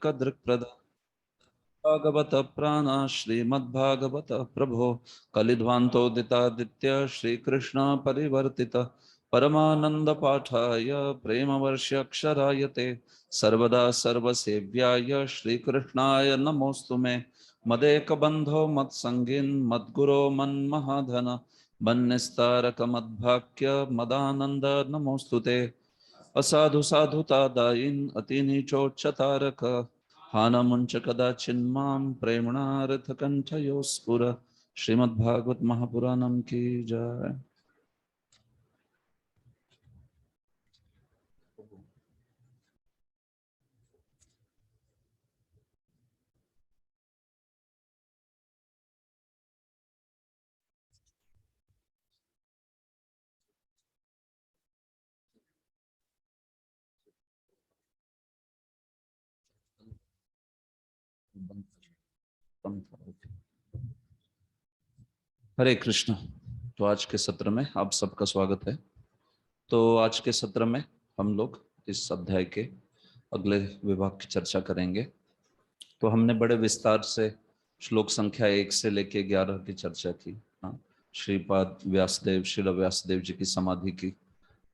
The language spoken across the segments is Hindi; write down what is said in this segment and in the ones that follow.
कदृक्प्रद भागवत प्राण श्रीमद्भागवत प्रभो कलिध्वान्तोदितादित्य श्रीकृष्ण परिवर्तित परमानंद पाठाय प्रेमवर्ष्यक्षराय ते सर्वदा सर्वसेव्याय श्रीकृष्णाय नमोस्तु मे मदेकबन्धो मत्सङ्गिन् मद्गुरो मन्महाधन मन्निस्तारक मद्भाक्य मदानंद नमोस्तु ते असाधु साधुतादायिन् अतिनीचोच्चतारक हानमुंच कदाचिन्मां प्रेमणारथकण्ठयोस्फुर श्रीमद्भागवत महापुराणम की जय। हरे कृष्ण। तो आज के सत्र में आप सबका स्वागत है। तो आज के सत्र में हम लोग इस अध्याय के अगले विभाग की चर्चा करेंगे। तो हमने बड़े विस्तार से श्लोक संख्या 1 से लेके 11 की चर्चा की। श्रीपाद व्यासदेव श्रील व्यासदेव जी की समाधि की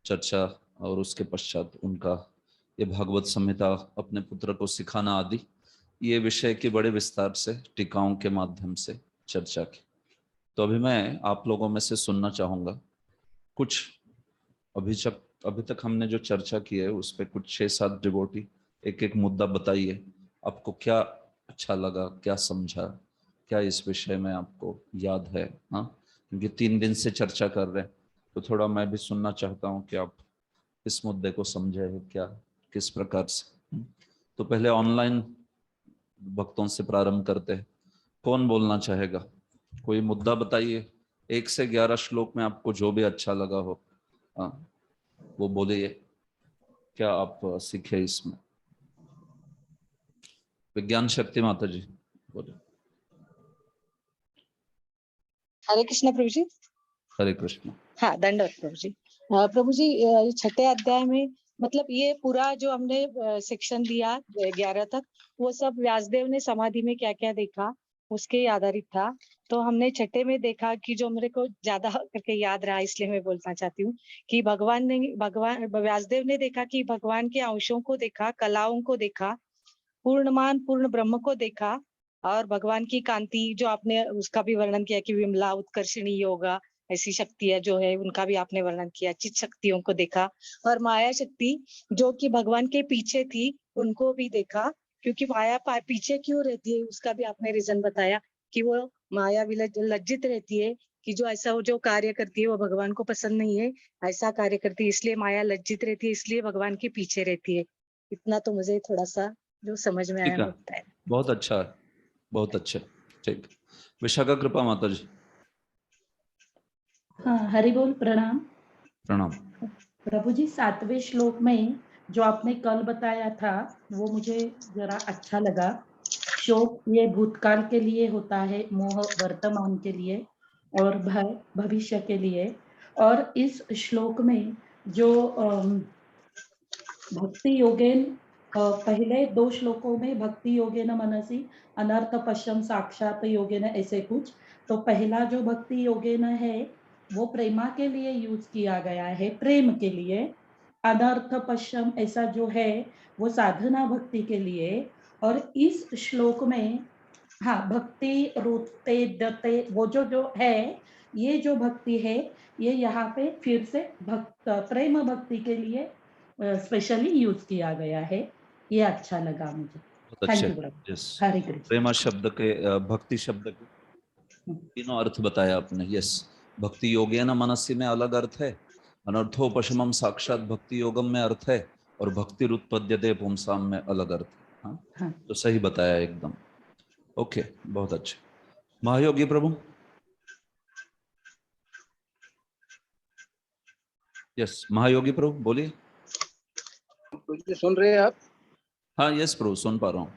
चर्चा और उसके पश्चात उनका ये भागवत संहिता अपने पुत्र को सिखाना आदि ये विषय की बड़े विस्तार से टीकाओं के माध्यम से चर्चा की। तो अभी मैं आप लोगों में से सुनना चाहूंगा कुछ अभी तक हमने जो चर्चा की है उस पर कुछ 6-7 डिवोटी एक एक मुद्दा बताइए। आपको क्या अच्छा लगा, क्या समझा, क्या इस विषय में आपको याद है। हाँ, क्योंकि 3 दिन से चर्चा कर रहे हैं तो थोड़ा मैं भी सुनना चाहता हूँ कि आप इस मुद्दे को समझे है क्या, किस प्रकार से। तो पहले ऑनलाइन भक्तों से प्रारंभ करते हैं। कौन बोलना चाहेगा? कोई मुद्दा बताइए। 1 से 11 श्लोक में आपको जो भी अच्छा लगा हो, हाँ वो बोलिए। क्या आप सीखे इसमें? विज्ञान शक्ति माता जी बोले। हरे कृष्ण प्रभु जी। हरे कृष्ण। हाँ, दंडवत प्रभु जी। प्रभु जी, छठे अध्याय में मतलब ये पूरा जो हमने सेक्शन दिया 11 तक, वो सब व्यासदेव ने समाधि में क्या क्या देखा उसके आधारित था। तो हमने छठे में देखा कि जो मेरे को ज्यादा करके याद रहा, इसलिए मैं बोलना चाहती हूँ कि भगवान व्यासदेव ने देखा कि भगवान के अंशों को देखा, कलाओं को देखा, पूर्णमान पूर्ण ब्रह्म को देखा, और भगवान की कांति जो आपने उसका भी वर्णन किया कि विमला उत्कर्षणी योगा ऐसी शक्तियां जो है उनका भी आपने वर्णन किया। चित शक्तियों को देखा और माया शक्ति जो कि भगवान के पीछे थी उनको भी देखा। क्योंकि माया पीछे क्यों रहती है उसका भी आपने रीजन बताया कि वो माया लज्जित रहती है कि जो ऐसा जो कार्य करती है वो भगवान को पसंद नहीं है, ऐसा कार्य करती है, इसलिए माया लज्जित रहती है, इसलिए भगवान के पीछे रहती है। इतना तो मुझे थोड़ा सा जो समझ में आया होता है। बहुत अच्छा है, बहुत अच्छा। ठीक, विशाखा कृपा माता जी। हाँ, हरि बोल। प्रणाम। प्रणाम। प्रभु जी, 7वें श्लोक में जो आपने कल बताया था वो मुझे जरा अच्छा लगा। शोक ये भूतकाल के लिए होता है, मोह वर्तमान के लिए और भय भविष्य के लिए। और इस श्लोक में जो भक्ति योगेन, पहले 2 श्लोकों में भक्ति योगेन मनसि अनर्थ पश्यम साक्षात योगेन ऐसे कुछ। तो पहला जो भक्ति योगेन है वो प्रेमा के लिए यूज किया गया है, प्रेम के लिए। अनर्थ पश्यम ऐसा जो है वो साधना भक्ति के लिए। और इस श्लोक में हाँ, भक्ति रूते दते वो जो है, ये जो भक्ति है ये यहाँ पे फिर से प्रेम भक्ति के लिए स्पेशली यूज किया गया है। ये अच्छा लगा मुझे। थैंक यू प्रभु। हरे कृष्ण। प्रेमा शब्द के, भक्ति शब्द के तीनों अर्थ बताया आपने। यस, भक्ति योगेन मनसि में अलग अर्थ है, अनर्थोपशमम साक्षात भक्ति योगम में अर्थ है, और भक्ति रुत्पद्यते पुंसाम में अलग अर्थ है। हाँ? तो सही बताया एकदम। ओके, बहुत अच्छा। महायोगी प्रभु। यस, महायोगी प्रभु बोलिए। सुन रहे हैं आप? हाँ यस प्रभु, सुन पा रहा हूँ।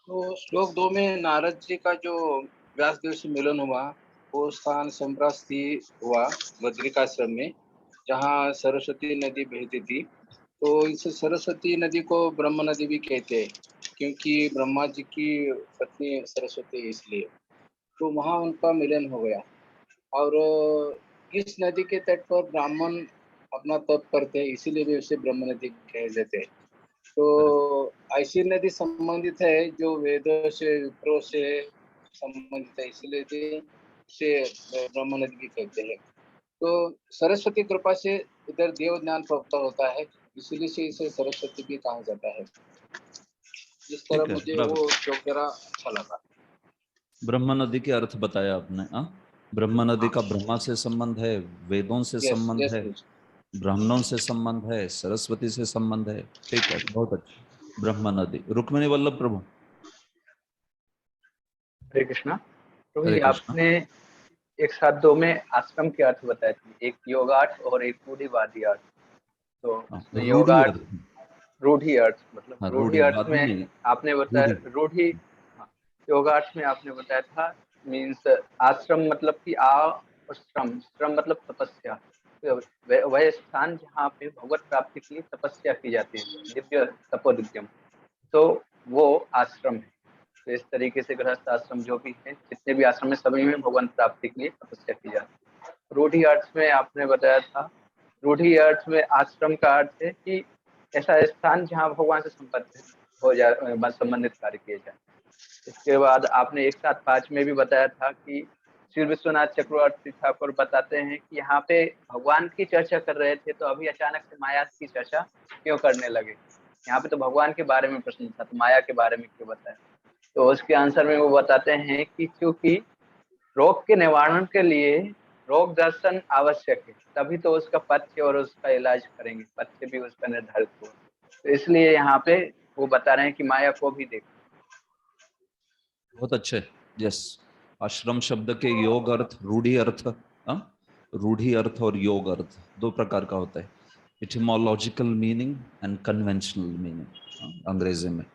तो श्लोक 2 में नारद जी का जो व्यासदेव से मिलन हुआ वो स्थान संप्रास्ति हुआ बद्रिकाश्रम में, जहाँ सरस्वती नदी बहती थी। तो इस सरस्वती नदी को ब्रह्म नदी भी कहते हैं। क्योंकि ब्रह्मा जी की पत्नी सरस्वती इसलिए, तो वहाँ उनका मिलन हो गया। और इस नदी के तट पर ब्राह्मण अपना तप करते हैं, इसीलिए भी उसे ब्रह्म नदी कह देते हैं। तो ऐसी नदी संबंधित है जो वेदों से, विप्रों से संबंधित है, इसलिए भी इसे ब्रह्म नदी भी कहते हैं। तो सरस्वती कृपा से इधर देव ज्ञान प्राप्त होता है, इसीलिए से इसे सरस्वती भी कहा जाता है। जिस ठीक तरह है, मुझे बराबर। वो श्लोक जरा अच्छा लगा। ब्रह्म नदी के अर्थ बताया आपने। हाँ, ब्रह्म नदी हाँ, का ब्रह्मा से संबंध है, वेदों से यस संबंध यस है, प्लीज। ब्राह्मणों से संबंध है, सरस्वती से संबंध है। ठीक है, बहुत अच्छा। ब्रह्म नदी। रुक्मिणी वल्लभ प्रभु। हरे कृष्णा। तो हरे ये कृष्णा। आपने एक साथ दो में आश्रम के अर्थ बताए थे, एक योगार्थ और एक रूढ़िवादी अर्थ। तो हाँ, इसमें रूढ़ि योगार्थ, अर्थ। रूढ़ी अर्थ मतलब हाँ, रूढ़ी रूढ़ि अर्थ वादी में नहीं, आपने रूढ़ि। बताया रूढ़ी। हाँ, योगार्थ में आपने बताया था मीन्स आश्रम मतलब कि आ और श्रम, श्रम मतलब तपस्या। तो वह स्थान जहाँ पे भगवत प्राप्ति के लिए तपस्या की जाती है, दिव्य तपोदिव्यम, तो वो आश्रम है। तो इस तरीके से गृहस्थ आश्रम जो भी है, जितने भी आश्रम है, सभी में भगवान प्राप्ति के लिए तपस्या की जाती है। रूढ़ी अर्थ में आपने बताया था, रूढ़ी अर्थ में आश्रम का अर्थ है कि ऐसा स्थान जहाँ भगवान से संबंधित हो जाए, संबंधित कार्य किए जाए। इसके बाद आपने एक साथ 5 में भी बताया था कि श्री विश्वनाथ चक्रवर्ती ठाकुर बताते हैं कि यहाँ पे भगवान की चर्चा कर रहे थे, तो अभी अचानक से माया की चर्चा क्यों करने लगे। यहाँ पे तो भगवान के बारे में प्रश्न था, तो माया के बारे में क्यों बताया। तो उसके आंसर में वो बताते हैं कि क्योंकि रोग के निवारण के लिए रोग दर्शन आवश्यक है, तभी तो उसका पथ्य और उसका इलाज करेंगे, पथ्य भी उसका निर्धारित हुआ। तो इसलिए यहाँ पे वो बता रहे हैं कि माया को भी देखो। बहुत अच्छे। यस, आश्रम शब्द के योग अर्थ, रूढ़ि अर्थ। हाँ, रूढ़ि अर्थ और योग अर्थ दो प्रकार का होता है, इटिमोलॉजिकल मीनिंग एंड कन्वेंशनल मीनिंग अंग्रेजी में।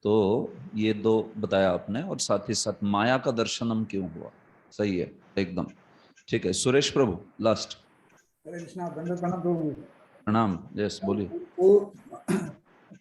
तो ये दो बताया आपने, और साथ ही साथ माया का दर्शनम क्यों हुआ। सही है, एकदम ठीक है। सुरेश प्रभु लास्ट। हरे कृष्णा, दंडवत प्रणाम प्रभु। प्रणाम। यस, बोलिए। वो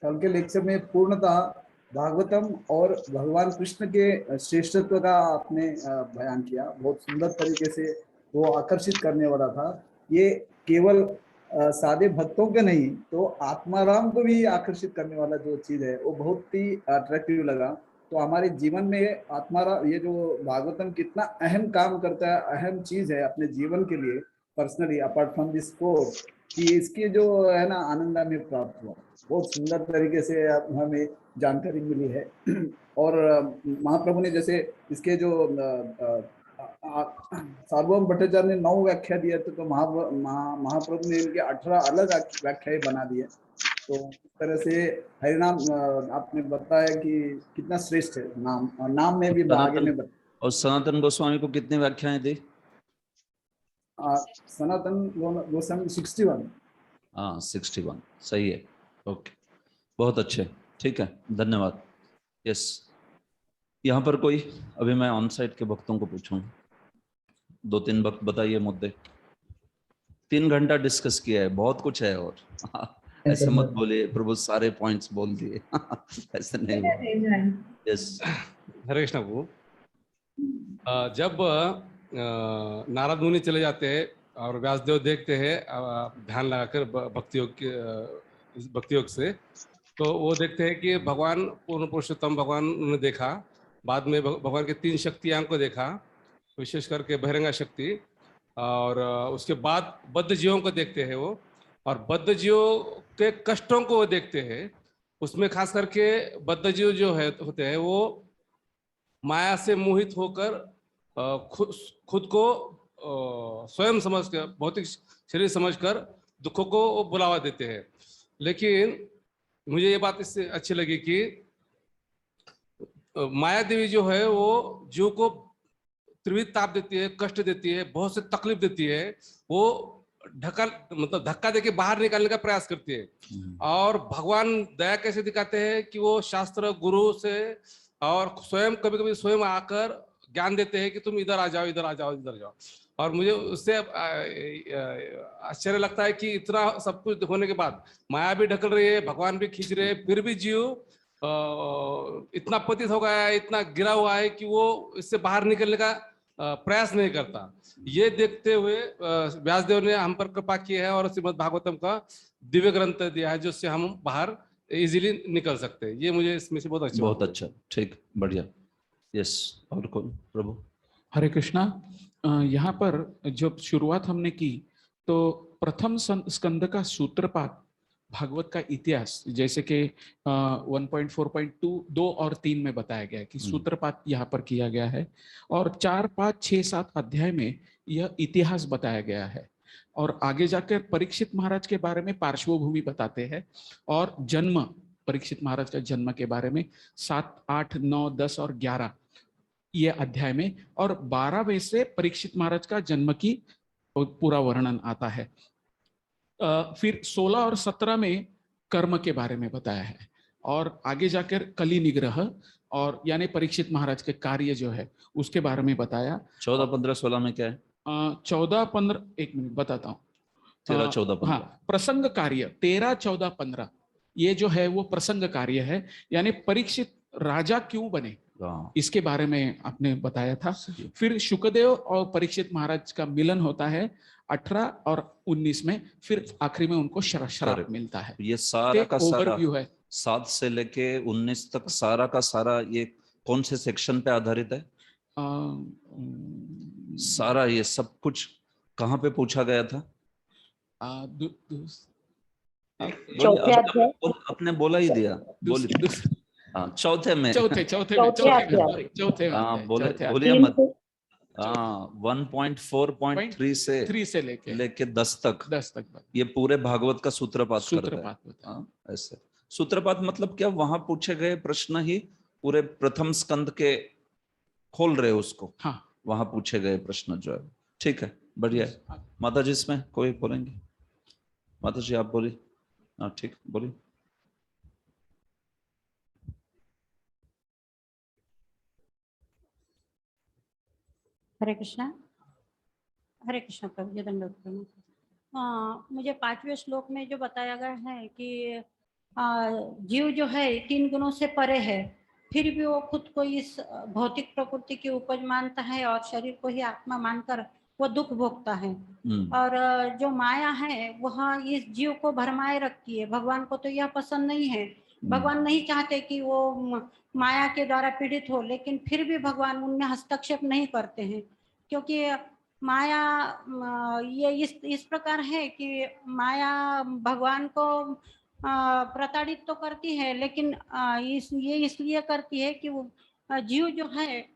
कल के लेक्चर में पूर्णतः भागवतम और भगवान कृष्ण के श्रेष्ठत्व का आपने बयान किया, बहुत सुंदर तरीके से। वो आकर्षित करने वाला था। ये केवल सादे भक्तों के नहीं, तो आत्माराम को भी आकर्षित करने वाला जो चीज है, वो बहुत ही अट्रैक्टिव लगा। तो हमारे जीवन में आत्माराम, ये जो भागवतम कितना अहम काम करता है, अहम चीज है अपने जीवन के लिए personally, apart from this course, कि इसके जो है ना आनंद हमें प्राप्त हुआ। बहुत सुंदर तरीके से हमें जानकारी मिली है। और महाप्रभु ने जैसे इसके जो सार्वभौम भट्टाचार्य ने 9 व्याख्या दिए थे, तो महाप्रभु ने इनके 18 अलग व्याख्याएं बना दी है। तो इस तरह से हरिनाम आपने बताया कि कितना श्रेष्ठ है नाम, और नाम में भी आगे में और सनातन गोस्वामी को कितनी व्याख्याएं दी। सनातन गोस्वामी 61। हाँ, 61 सही है। ओके, बहुत अच्छे, ठीक है, धन्यवाद। यस, यहाँ पर कोई, अभी मैं ऑन साइड के भक्तों को पूछूंगा, 2-3 भक्त बताइए मुद्दे। 3 घंटा डिस्कस किया है, बहुत कुछ है। और ऐसे मत बोलिए प्रभु सारे पॉइंट्स बोल दिए। ऐसे नहीं हुआ। यस, हरे कृष्ण प्रभु। जब नारद मुनि चले जाते हैं और व्यासदेव देखते हैं ध्यान लगाकर भक्ति योग से, तो वो देखते हैं कि भगवान पूर्ण पुरुषोत्तम भगवान उन्होंने देखा। बाद में भगवान के 3 शक्तियां को देखा, विशेष करके बहिरंगा शक्ति। और उसके बाद बद्ध जीवों को देखते हैं वो, और बद्ध जीवों के कष्टों को वो देखते हैं। उसमें खास करके बद्ध जीव जो है होते हैं, वो माया से मोहित होकर खुद को स्वयं समझकर, भौतिक शरीर समझकर दुखों को वो बुलावा देते हैं। लेकिन मुझे ये बात इससे अच्छी लगी कि माया देवी जो है वो जीव को त्रिविध ताप देती है, कष्ट देती है, बहुत से तकलीफ देती है। वो धक्का देके बाहर निकालने का प्रयास करती है। और भगवान दया कैसे दिखाते हैं कि वो शास्त्र गुरु से और स्वयं कभी कभी स्वयं आकर ज्ञान देते हैं कि तुम इधर आ जाओ, इधर आ जाओ, इधर जाओ। और मुझे उससे आश्चर्य लगता है कि इतना सब कुछ होने के बाद माया भी ढकल रही है, भगवान भी खींच रहे हैं, फिर भी जीव इतना पतित हो गया है, इतना गिरा हुआ है कि वो इससे बाहर निकलने का प्रयास नहीं करता। ये देखते हुए व्यासदेव ने हम पर कृपा की है और श्रीमद् भागवतम का दिव्य ग्रंथ दिया है जिससे हम बाहर इजीली निकल सकते हैं। ये मुझे इसमें से बहुत अच्छा बहुत अच्छा, ठीक, बढ़िया। यस, और कौन प्रभु? हरे कृष्णा। यहाँ पर जब शुरुआत हमने की तो प्रथम स्कंद का सूत्रपात, भागवत का इतिहास, जैसे कि 1.4.2 2 और 3 में बताया गया है कि सूत्रपात यहाँ पर किया गया है, और 4, 5, 6, 7 अध्याय में यह इतिहास बताया गया है, और आगे जाकर परीक्षित महाराज के बारे में पार्श्वभूमि बताते हैं, और जन्म, परीक्षित महाराज का जन्म के बारे में 7, 8, 9, 10 और 11 ये अध्याय में, और 12वें से परीक्षित महाराज का जन्म की पूरा वर्णन आता है। फिर 16 और 17 में कर्म के बारे में बताया है, और आगे जाकर कली निग्रह और यानी परीक्षित महाराज के कार्य जो है उसके बारे में बताया। 14, 15, 16 में क्या है? 14, 15, एक मिनट बताता हूँ। 13, 14, 15। हाँ, प्रसंग कार्य 13, 14, 15 ये जो है वो प्रसंग कार्य है, यानी परीक्षित राजा क्यों बने इसके बारे में आपने बताया था। फिर शुकदेव और परीक्षित महाराज का मिलन होता है 18 और 19 में, फिर आखिरी में उनको श्राप मिलता है। ये सारा का सारा ओवरव्यू है, 7 से लेके 19 तक सारा का सारा ये कौन से सेक्शन पे आधारित है? सारा ये सब कुछ कहाँ पे पूछा गया था? अपने बोला ही दिया, बोलिए। चौथे में, चौथे बोलिए मत। 1.4.3 से लेके 10 तक ये पूरे भागवत का सूत्रपात करता है। ऐसे सूत्रपात मतलब क्या? वहां पूछे गए प्रश्न ही पूरे प्रथम स्कंद के खोल रहे उसको। हाँ, वहां पूछे गए प्रश्न जो है। ठीक है, बढ़िया है। माता जी इसमें कोई बोलेंगे? माता जी आप बोलिए। हाँ ठीक, बोलिए। हरे कृष्णा प्रभु जी, दंडवत प्रणाम। मुझे 5वें श्लोक में जो बताया गया है कि जीव जो है 3 गुणों से परे है, फिर भी वो खुद को इस भौतिक प्रकृति की उपज मानता है और शरीर को ही आत्मा मानकर वो दुख भोगता है। और जो माया है वह इस जीव को भरमाए रखती है। भगवान को तो यह पसंद नहीं है, भगवान नहीं चाहते कि वो माया के द्वारा पीड़ित हो, लेकिन फिर भी भगवान उनमें हस्तक्षेप नहीं करते हैं, क्योंकि माया ये इस प्रकार है कि माया भगवान को प्रताड़ित तो करती है, लेकिन ये इसलिए करती है कि वो जीव जो है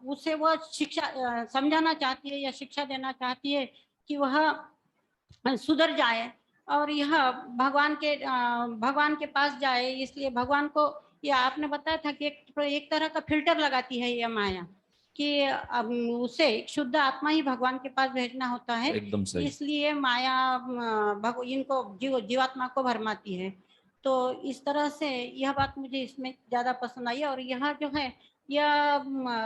उसे वह शिक्षा समझाना चाहती है या शिक्षा देना चाहती है कि वह सुधर जाए और यह भगवान के पास जाए। इसलिए भगवान को, यह आपने बताया था कि एक तरह का फिल्टर लगाती है यह माया कि अब उसे शुद्ध आत्मा ही भगवान के पास भेजना होता है। एकदम सही। इसलिए माया इनको जीवात्मा को भरमाती है। तो इस तरह से यह बात मुझे इसमें ज्यादा पसंद आई। और यह जो है यह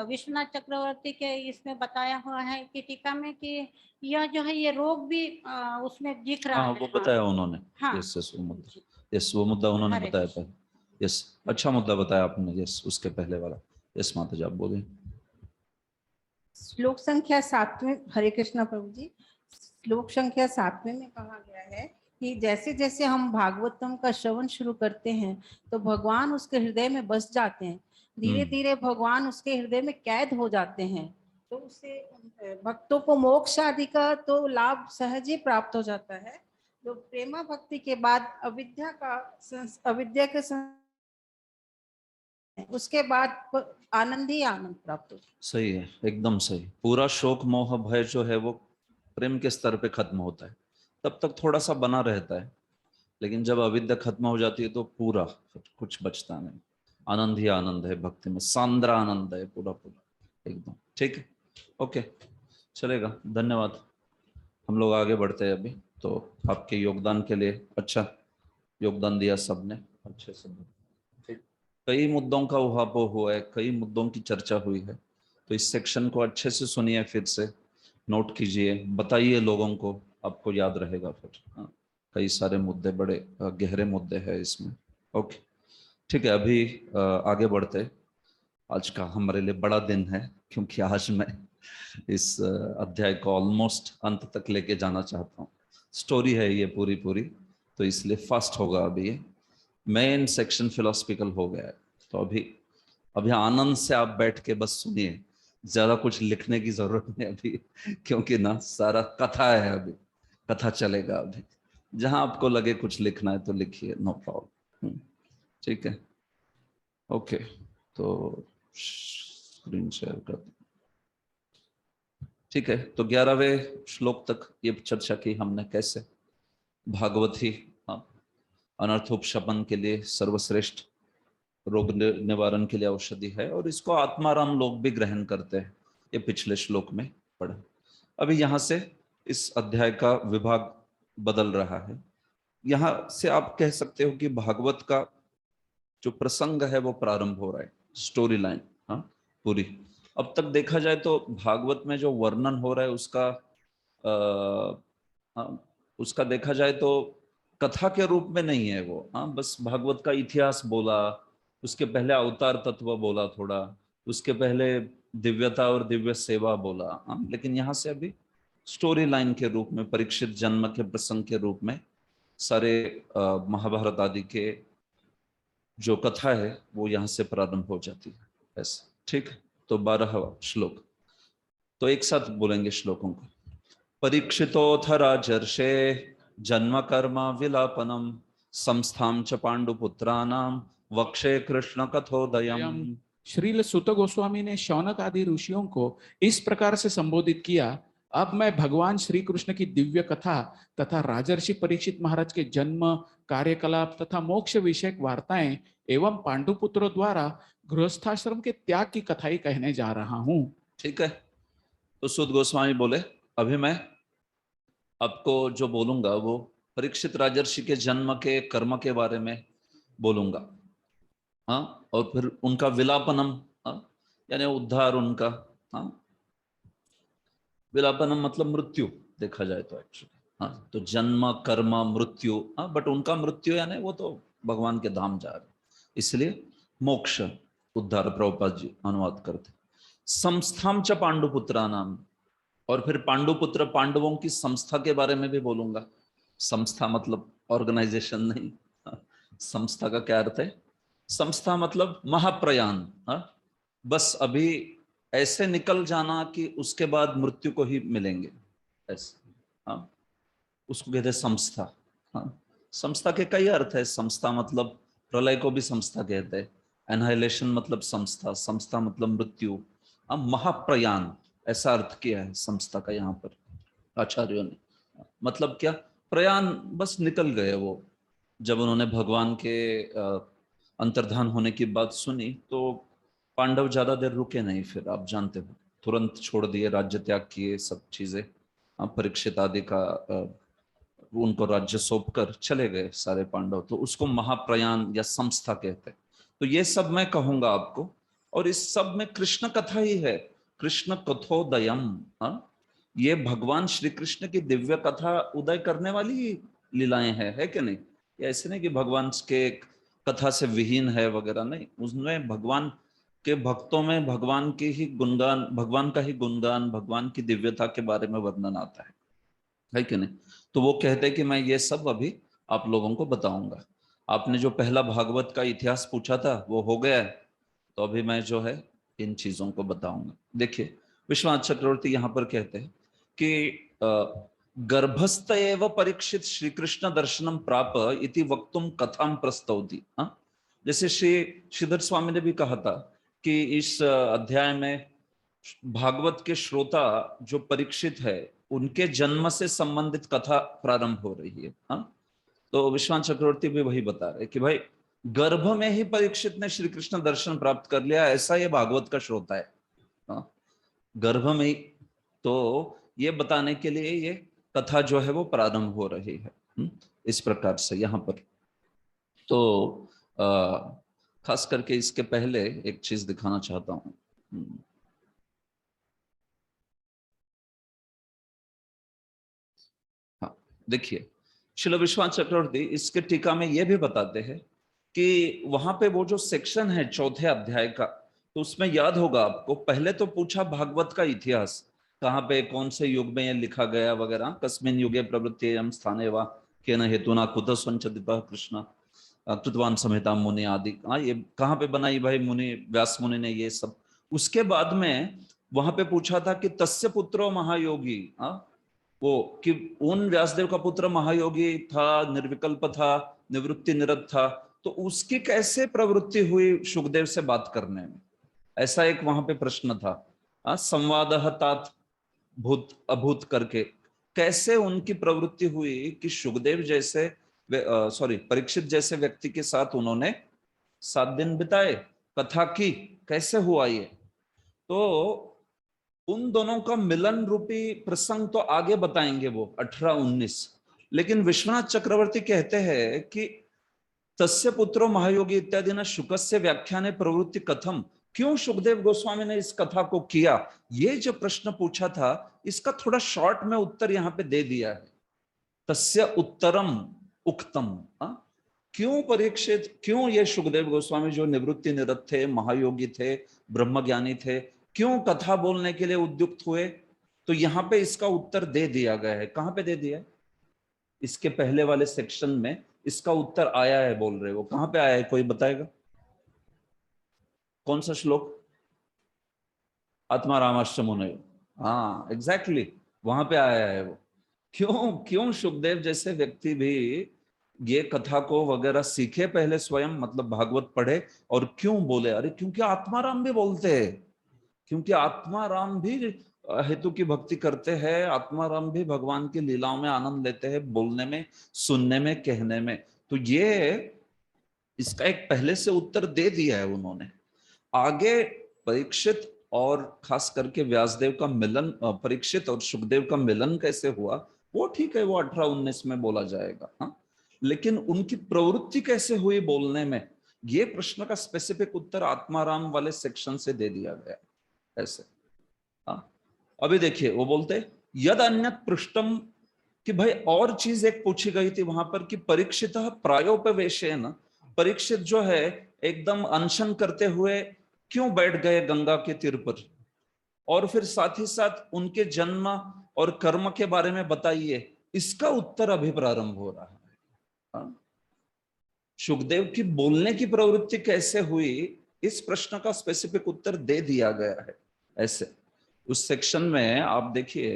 विश्वनाथ चक्रवर्ती के इसमें बताया हुआ है कि टीका में कि यह जो है ये रोग भी उसमें दिख रहा है। वो बताया उन्होंने। हाँ, यस वो मुद्दा उन्होंने बताया था। यस, अच्छा मुद्दा बताया आपने। यस, उसके पहले वाला। यस माता जी आप बोलिए। श्लोक संख्या 7वें, हरे कृष्णा प्रभु जी, श्लोक संख्या 7वें में कहा गया है कि जैसे जैसे हम भागवतम का श्रवण शुरू करते हैं तो भगवान उसके हृदय में बस जाते हैं, धीरे धीरे भगवान उसके हृदय में कैद हो जाते हैं। तो उससे भक्तों को मोक्ष आदि का तो लाभ सहज ही प्राप्त हो जाता है। जो प्रेमा भक्ति के बाद अविद्या के उसके बाद आनंद ही आनंद प्राप्त हो। सही है, एकदम सही। पूरा शोक मोह भय जो है वो प्रेम के स्तर पे खत्म होता है। तब तक थोड़ा सा बना रहता है, लेकिन जब अविद्या खत्म हो जाती है तो पूरा कुछ बचता नहीं। आनंद ही आनंद है भक्ति में, सांद्र आनंद है पूरा एकदम। ठीक है, ओके, चलेगा। धन्यवाद। हम लोग आगे बढ़ते हैं अभी। तो आपके योगदान के लिए अच्छा योगदान दिया सबने, अच्छे से। कई मुद्दों का उहापोह हुआ है, कई मुद्दों की चर्चा हुई है। तो इस सेक्शन को अच्छे से सुनिए, फिर से नोट कीजिए, बताइए लोगों को, आपको याद रहेगा फिर। कई सारे मुद्दे, बड़े गहरे मुद्दे हैं इसमें। ओके, ठीक है, अभी आगे बढ़ते। आज का हमारे लिए बड़ा दिन है, क्योंकि आज मैं इस अध्याय को ऑलमोस्ट अंत तक लेके जाना चाहता हूँ। स्टोरी है ये पूरी पूरी, तो इसलिए फास्ट होगा। अभी ये मेन सेक्शन फिलोसफिकल हो गया है, तो अभी आनंद से आप बैठ के बस सुनिए, ज्यादा कुछ लिखने की जरूरत नहीं अभी, क्योंकि ना सारा कथा है, अभी कथा चलेगा। अभी जहां आपको लगे कुछ लिखना है तो लिखिए, नो प्रॉब्लम। ठीक है, ओके। तो स्क्रीन शेयर कर दो। ठीक है, तो 11वें श्लोक तक ये चर्चा की हमने, कैसे भागवत ही अनर्थोपशमन के लिए सर्वश्रेष्ठ रोग निवारण के लिए औषधि है, और इसको आत्माराम लोग भी ग्रहण करते हैं। ये पिछले श्लोक में पढ़ा। अभी यहां से इस अध्याय का विभाग बदल रहा है। यहां से आप कह सकते हो कि भागवत का जो प्रसंग है वो प्रारंभ हो रहा है, स्टोरी लाइन पूरी। अब तक देखा जाए तो भागवत में जो वर्णन हो रहा है उसका देखा जाए तो कथा के रूप में नहीं है वो। बस भागवत का इतिहास बोला, उसके पहले अवतार तत्व बोला थोड़ा, उसके पहले दिव्यता और दिव्य सेवा बोला। लेकिन यहाँ से अभी स्टोरी लाइन के रूप में, परीक्षित जन्म के प्रसंग के रूप में सारे महाभारत आदि के जो कथा है वो यहाँ से प्रारंभ हो जाती है ऐसे। ठीक है, तो 12वां श्लोक, तो एक साथ बोलेंगे श्लोकों को। परीक्षितोऽथ राजर्षे जन्म कर्म विलापनम संस्थां च पांडुपुत्राणां वक्षे कृष्ण कथोदयम्। श्रील सुत गोस्वामी ने शौनक आदि ऋषियों को इस प्रकार से संबोधित किया। अब मैं भगवान श्री कृष्ण की दिव्य कथा तथा राजर्षि परीक्षित महाराज के जन्म, कार्यकलाप तथा मोक्ष विषयक वार्ताएं एवं पांडुपुत्रों द्वारा गृहस्थाश्रम के त्याग की कथाई कहने जा रहा हूं। ठीक है, तो सुत गोस्वामी बोले, अभी मैं आपको जो बोलूंगा वो परीक्षित राजर्षि के जन्म के कर्म के बारे में बोलूंगा। और फिर उनका विलापनम, यानी उद्धार उनका। विलापनम मतलब मृत्यु, देखा जाए तो एक्चुअली। तो जन्म कर्म मृत्यु, बट उनका मृत्यु यानी वो तो भगवान के धाम जा रहे, इसलिए मोक्ष उद्धार प्रभुपाद जी अनुवाद करते। संस्थाम च पांडुपुत्रा नाम, और फिर पांडुपुत्र पांडवों की संस्था के बारे में भी बोलूंगा। संस्था मतलब ऑर्गेनाइजेशन नहीं। संस्था का क्या अर्थ है? संस्था मतलब महाप्रयाण। बस अभी ऐसे निकल जाना कि उसके बाद मृत्यु को ही मिलेंगे, ऐसे। उसको कहते हैं संस्था। संस्था के कई अर्थ है। संस्था मतलब प्रलय को भी संस्था कहते हैं। एनहाइलेशन मतलब संस्था, संस्था मतलब मृत्यु। महाप्रयाण ऐसा अर्थ किया है संस्था का यहाँ पर आचार्यों ने। मतलब क्या? प्रयाण, बस निकल गए वो। जब उन्होंने भगवान के अंतर्धान होने की बात सुनी तो पांडव ज्यादा देर रुके नहीं, फिर आप जानते हो, तुरंत छोड़ दिए, राज्य त्याग किए, सब चीजें। परीक्षित आदि का उनको राज्य सौंप कर चले गए सारे पांडव। तो उसको महाप्रयाण या संस्था कहते हैं। तो ये सब मैं कहूंगा आपको, और इस सब में कृष्ण कथा ही है। कृष्ण कथोदयम, ये भगवान श्री कृष्ण की दिव्य कथा उदय करने वाली लीलाएं है कि नहीं? या ऐसे नहीं कि भगवान के कथा से विहीन है वगैरह, नहीं। उसमें भगवान के भक्तों में भगवान की ही गुणगान, भगवान का ही गुणगान, भगवान की दिव्यता के बारे में वर्णन आता है कि नहीं? तो वो कहते हैं कि मैं ये सब अभी आप लोगों को बताऊंगा। आपने जो पहला भागवत का इतिहास पूछा था वो हो गया है, तो अभी मैं जो है इन चीजों को बताऊंगा। देखिए, विश्वनाथ चक्रवर्ती यहाँ पर कहते हैं कि गर्भस्थ एव परीक्षित श्री कृष्ण दर्शनम प्राप इति वक्तुम कथाम प्रस्तौति। जैसे श्रीधर स्वामी ने भी कहा था कि इस अध्याय में भागवत के श्रोता जो परीक्षित है उनके जन्म से संबंधित कथा प्रारंभ हो रही है। तो विश्वनाथ चक्रवर्ती भी वही बता रहे कि भाई गर्भ में ही परीक्षित ने श्री कृष्ण दर्शन प्राप्त कर लिया, ऐसा ये भागवत का श्रोता है। गर्भ में ही, तो ये बताने के लिए ये कथा जो है वो प्रारंभ हो रही है इस प्रकार से यहाँ पर। तो खास करके इसके पहले एक चीज दिखाना चाहता हूँ। हाँ, देखिए, श्रील विश्वनाथ चक्रवर्ती इसके टीका में ये भी बताते हैं कि वहां पे वो जो सेक्शन है चौथे अध्याय का, तो उसमें याद होगा आपको, पहले तो पूछा भागवत का इतिहास, कहाँ पे कौन से युग में ये लिखा गया वगैरह, कस्मिन युगे प्रवृत्ति स्थाने वा केन हेतुना कुतः संचदितः कृष्ण कृतवान संहिता मुनि आदि, ये कहाँ पे बनाई भाई मुनि, व्यास मुनि ने ये सब। उसके बाद में वहां पे पूछा था कि तस्य पुत्रो महायोगी, वो कि उन व्यासदेव का पुत्र महायोगी था, निर्विकल्प था, निवृत्ति निरत था, तो उसकी कैसे प्रवृत्ति हुई सुखदेव से बात करने में, ऐसा एक वहां पे प्रश्न था। संवादः तात भूत अभूत करके, कैसे उनकी प्रवृत्ति हुई कि सुखदेव जैसे परीक्षित जैसे व्यक्ति के साथ उन्होंने 7 दिन बिताए, कथा की, कैसे हुआ ये। तो उन दोनों का मिलन रूपी प्रसंग तो आगे बताएंगे वो 18-19, लेकिन विश्वनाथ चक्रवर्ती कहते हैं कि तस्य पुत्रो महायोगी इत्यादि न शुकस्य व्याख्याने प्रवृत्ति कथम, क्यों सुखदेव गोस्वामी ने इस कथा को किया, ये जो प्रश्न पूछा था इसका थोड़ा शॉर्ट में उत्तर यहाँ पे दे दिया है। तस्य उत्तरम उक्तम, क्यों परीक्षित, क्यों ये सुखदेव गोस्वामी जो निवृत्ति निरत थे, महायोगी थे, ब्रह्मज्ञानी थे, क्यों कथा बोलने के लिए उद्युक्त हुए, तो यहाँ पे इसका उत्तर दे दिया गया है। कहाँ पे दे दिया है? इसके पहले वाले सेक्शन में इसका उत्तर आया है, बोल रहे हो, कहाँ पे आया है, कोई बताएगा? कौन सा श्लोक? आत्मा रामाश्च मुनयो, हाँ एग्जैक्टली, वहां पे आया है वो। क्यों सुखदेव जैसे व्यक्ति भी ये कथा को वगैरह सीखे पहले स्वयं, मतलब भागवत पढ़े, और क्यों बोले? अरे क्योंकि आत्माराम भी बोलते हैं, क्योंकि आत्माराम भी हेतु की भक्ति करते हैं, आत्माराम भी भगवान की लीलाओं में आनंद लेते हैं, बोलने में, सुनने में, कहने में। तो ये इसका एक पहले से उत्तर दे दिया है उन्होंने। आगे परीक्षित और खास करके व्यासदेव का मिलन, परीक्षित और सुखदेव का मिलन कैसे हुआ, वो ठीक है, वो 18-19 में बोला जाएगा। हाँ, लेकिन उनकी प्रवृत्ति कैसे हुई बोलने में, ये प्रश्न का स्पेसिफिक उत्तर आत्माराम वाले सेक्शन से दे दिया गया ऐसे। हाँ, अभी देखिए वो बोलते यद अन्यत पृष्ठम, कि भाई और चीज एक पूछी गई थी वहां पर कि परीक्षित प्रायोपवेशेन, परीक्षित जो है एकदम अनशन करते हुए क्यों बैठ गए गंगा के तीर पर, और फिर साथ ही साथ उनके जन्म और कर्म के बारे में बताइए, इसका उत्तर अभी प्रारंभ हो रहा है। हाँ? सुखदेव की बोलने की प्रवृत्ति कैसे हुई, इस प्रश्न का स्पेसिफिक उत्तर दे दिया गया है ऐसे। उस सेक्शन में आप देखिए,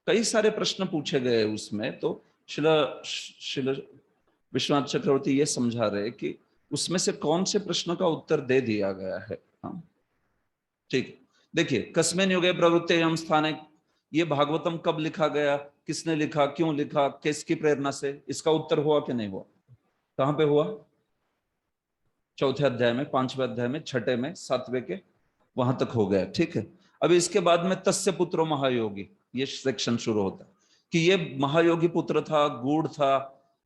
कई सारे प्रश्न पूछे गए उसमें, तो श्रील विश्वनाथ चक्रवर्ती ये समझा रहे कि उसमें से कौन से प्रश्न का उत्तर दे दिया गया है। हाँ ठीक, देखिए कस्मिन युगे प्रवृत्ति स्थाने, ये भागवतम कब लिखा गया, किसने लिखा, क्यों लिखा, किसकी प्रेरणा से, इसका उत्तर हुआ कि नहीं हुआ? कहां पे हुआ? चौथे अध्याय में, 5वें अध्याय में, 6ठे में, 7वें के वहां तक हो गया। ठीक है, अभी इसके बाद में तस्य पुत्रो महायोगी, ये सेक्शन शुरू होता है कि ये महायोगी पुत्र था, गूढ़ था